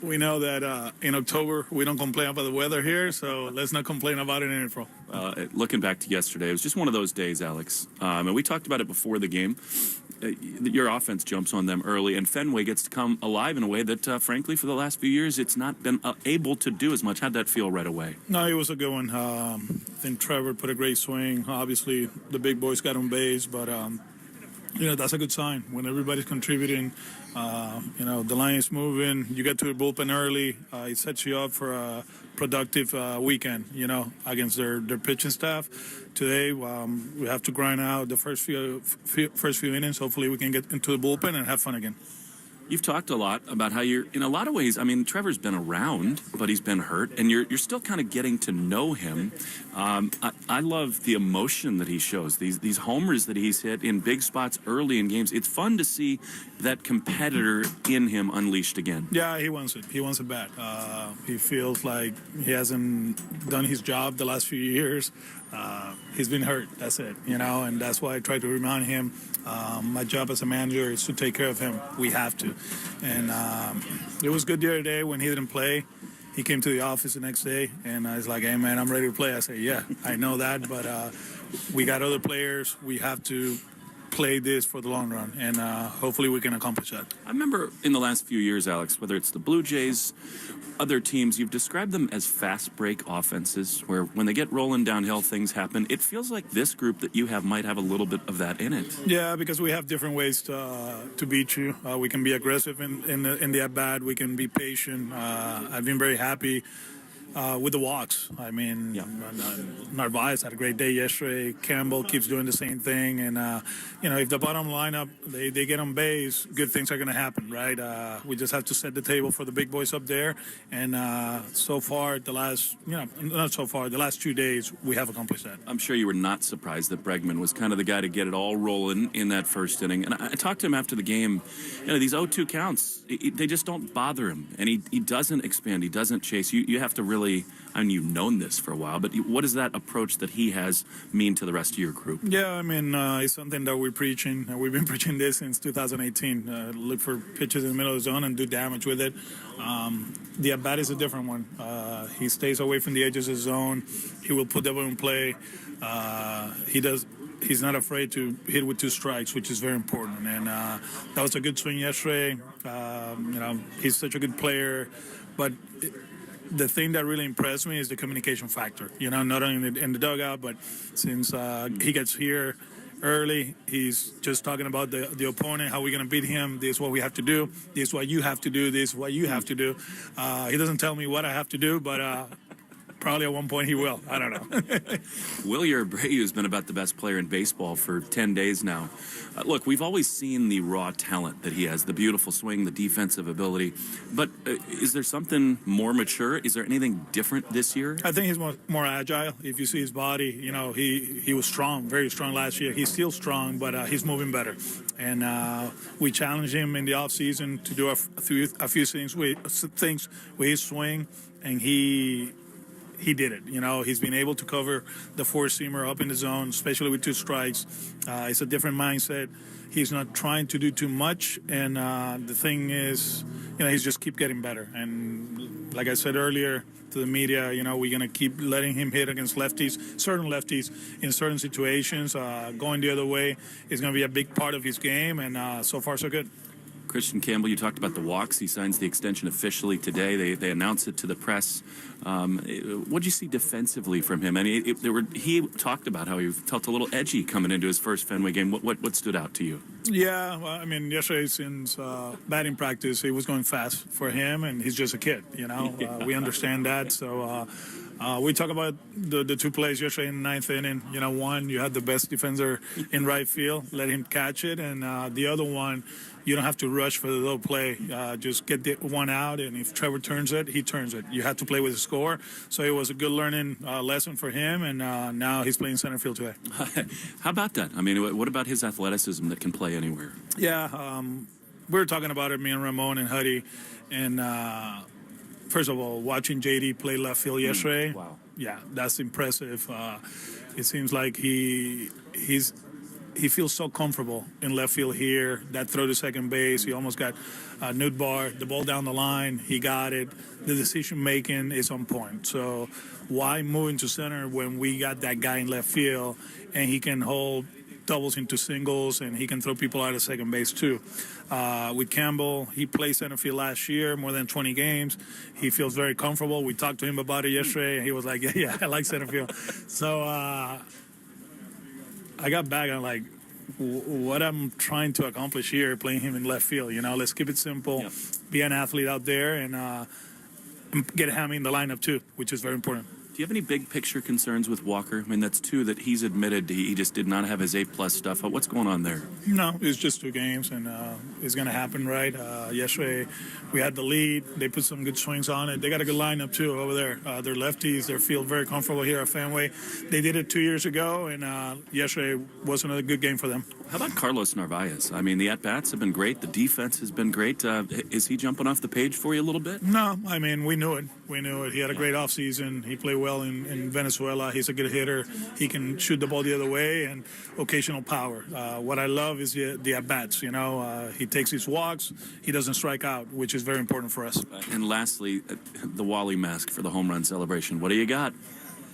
we know that in October we don't complain about the weather here, so let's not complain about it in April. Looking back to yesterday, it was just one of those days, Alex. And we talked about it before the game. Your offense jumps on them early, and Fenway gets to come alive in a way that, frankly, for the last few years, it's not been able to do as much. How'd that feel right away? No, it was a good one. I think Trevor put a great swing. Obviously, the big boys got on base, but that's a good sign when everybody's contributing. The line is moving. You get to the bullpen early. It sets you up for a productive weekend, against their pitching staff. Today, we have to grind out the first few innings. Hopefully, we can get into the bullpen and have fun again. You've talked a lot about how you're, in a lot of ways, I mean, Trevor's been around, but he's been hurt, and you're still kind of getting to know him. I love the emotion that he shows, these homers that he's hit in big spots early in games. It's fun to see that competitor in him unleashed again. Yeah, he wants it. He wants it bad. He feels like he hasn't done his job the last few years. He's been hurt. That's it, and that's why I try to remind him. My job as a manager is to take care of him. We have to. And it was good the other day when he didn't play. He came to the office the next day, and I was like, hey, man, I'm ready to play. I said, yeah, I know that, but we got other players. We have to play this for the long run, and hopefully we can accomplish that. I remember in the last few years, Alex, whether it's the Blue Jays, other teams, you've described them as fast break offenses, where when they get rolling downhill, things happen. It feels like this group that you have might have a little bit of that in it. Yeah, because we have different ways to beat you. We can be aggressive in the at-bat. We can be patient. I've been very happy with the walks. I mean, Narvaez had a great day yesterday. Campbell keeps doing the same thing. And, if the bottom lineup, they get on base, good things are going to happen, right? We just have to set the table for the big boys up there. And so far, the last 2 days, we have accomplished that. I'm sure you were not surprised that Bregman was kind of the guy to get it all rolling in that first inning. And I talked to him after the game. These 0-2 counts, they just don't bother him. And he doesn't expand. He doesn't chase. You have to really, I mean, you've known this for a while, but what does that approach that he has mean to the rest of your group? Yeah, I mean, it's something that we're preaching. We've been preaching this since 2018. Look for pitches in the middle of the zone and do damage with it. The at-bat is a different one. He stays away from the edges of the zone. He will put that one in play. He's not afraid to hit with 2 strikes, which is very important. And that was a good swing yesterday. He's such a good player. But the thing that really impressed me is the communication factor. Not only in the dugout, but since he gets here early, he's just talking about the opponent, how we're going to beat him. This is what we have to do. This is what you have to do. This is what you have to do. He doesn't tell me what I have to do, but probably at one point he will. I don't know. Wilyer Abreu has been about the best player in baseball for 10 days now. Look, we've always seen the raw talent that he has, the beautiful swing, the defensive ability. But is there something more mature? Is there anything different this year? I think he's more agile. If you see his body, he was strong, very strong last year. He's still strong, but he's moving better. And we challenged him in the offseason to do a few things with his swing, and he did it. He's been able to cover the four-seamer up in the zone, especially with 2 strikes. It's a different mindset. He's not trying to do too much, and the thing is, he's just keep getting better. And like I said earlier to the media, we're going to keep letting him hit against certain lefties in certain situations. Going the other way is going to be a big part of his game, and so far so good. Christian Campbell, you talked about the walks. He signs the extension officially today. They announced it to the press. What did you see defensively from him? I mean, he talked about how he felt a little edgy coming into his first Fenway game. What stood out to you? Yeah, well, I mean, yesterday since batting practice, it was going fast for him, and he's just a kid, We understand that, so... we talk about the 2 plays yesterday in the 9th inning. One, you had the best defender in right field, let him catch it, and the other one, you don't have to rush for the little play. Just get the one out, and if Trevor turns it, he turns it. You have to play with the score. So it was a good learning lesson for him, and now he's playing center field today. How about that? I mean, what about his athleticism that can play anywhere? Yeah, we were talking about it, me and Ramon and Huddy, and first of all, watching JD play left field yesterday, wow. Yeah, that's impressive. It seems like he's he feels so comfortable in left field here. That throw to second base, he almost got Newtbar. The ball down the line, he got it. The decision making is on point. So why move into center when we got that guy in left field and he can hold doubles into singles and he can throw people out of second base too. With Campbell, he played center field last year, more than 20 games. He feels very comfortable. We talked to him about it yesterday and he was like, yeah, I like center field. So I got back on like what I'm trying to accomplish here, playing him in left field. Let's keep it simple, be an athlete out there, and get Hammy in the lineup too, which is very important. Do you have any big picture concerns with Walker? I mean, that's two that he's admitted he just did not have his A+ stuff. What's going on there? No, it's just 2 games, and it's going to happen, right? Yesterday, we had the lead. They put some good swings on it. They got a good lineup, too, over there. They're lefties. They feel very comfortable here at Fenway. They did it 2 years ago, and yesterday wasn't a good game for them. How about Carlos Narvaez? I mean, the at-bats have been great. The defense has been great. Is he jumping off the page for you a little bit? No, I mean, we knew it. He had a great offseason. He played well in Venezuela. He's a good hitter. He can shoot the ball the other way and occasional power. What I love is the at-bats. He takes his walks. He doesn't strike out, which is very important for us. And lastly, the Wally mask for the home run celebration. What do you got?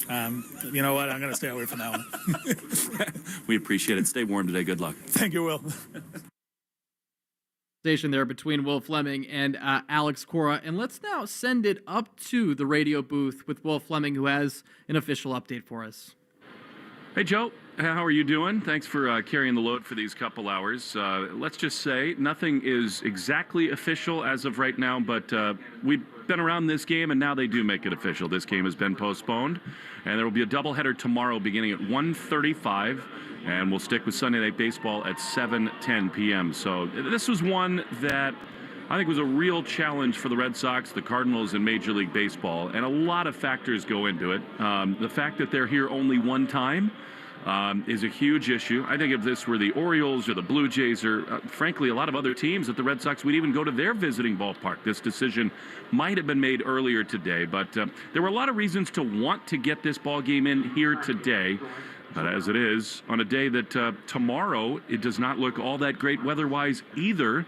You know what? I'm going to stay away from that one. We appreciate it. Stay warm today. Good luck. Thank you, Will. Station there between Will Fleming and Alex Cora. And let's now send it up to the radio booth with Will Fleming, who has an official update for us. Hey, Joe. How are you doing? Thanks for carrying the load for these couple hours. Let's just say nothing is exactly official as of right now, but we've been around this game, and now they do make it official. This game has been postponed, and there will be a doubleheader tomorrow beginning at 1:35, and we'll stick with Sunday Night Baseball at 7:10 p.m. So this was one that I think was a real challenge for the Red Sox, the Cardinals, and Major League Baseball, and a lot of factors go into it. The fact that they're here only one time is a huge issue. I think if this were the Orioles or the Blue Jays or, frankly, a lot of other teams that the Red Sox would even go to their visiting ballpark, this decision might have been made earlier today. But there were a lot of reasons to want to get this ball game in here today. But as it is, on a day that tomorrow, it does not look all that great weather-wise either.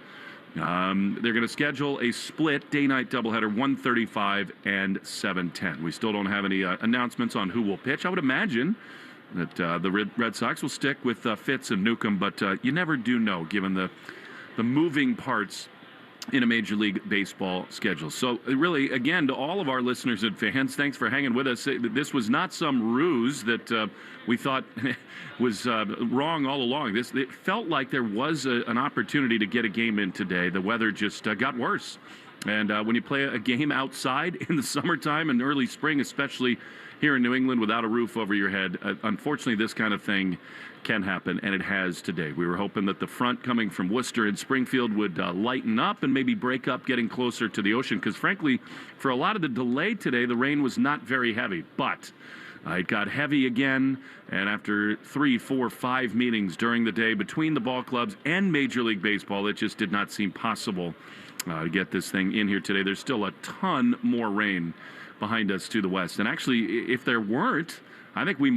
They're going to schedule a split day-night doubleheader, 1:35 and 7:10. We still don't have any announcements on who will pitch. I would imagine that the Red Sox will stick with Fitz and Newcomb, but you never do know given the moving parts in a Major League Baseball schedule. So really, again, to all of our listeners and fans, thanks for hanging with us. This was not some ruse that we thought was wrong all along. It felt like there was an opportunity to get a game in today. The weather just got worse. And when you play a game outside in the summertime and early spring, especially here in New England without a roof over your head, unfortunately, this kind of thing can happen, and it has today. We were hoping that the front coming from Worcester and Springfield would lighten up and maybe break up getting closer to the ocean, because frankly, for a lot of the delay today, the rain was not very heavy, but it got heavy again, and after 3, 4, 5 meetings during the day between the ball clubs and Major League Baseball, it just did not seem possible to get this thing in here today. There's still a ton more rain behind us to the west. And actually, if there weren't, I think we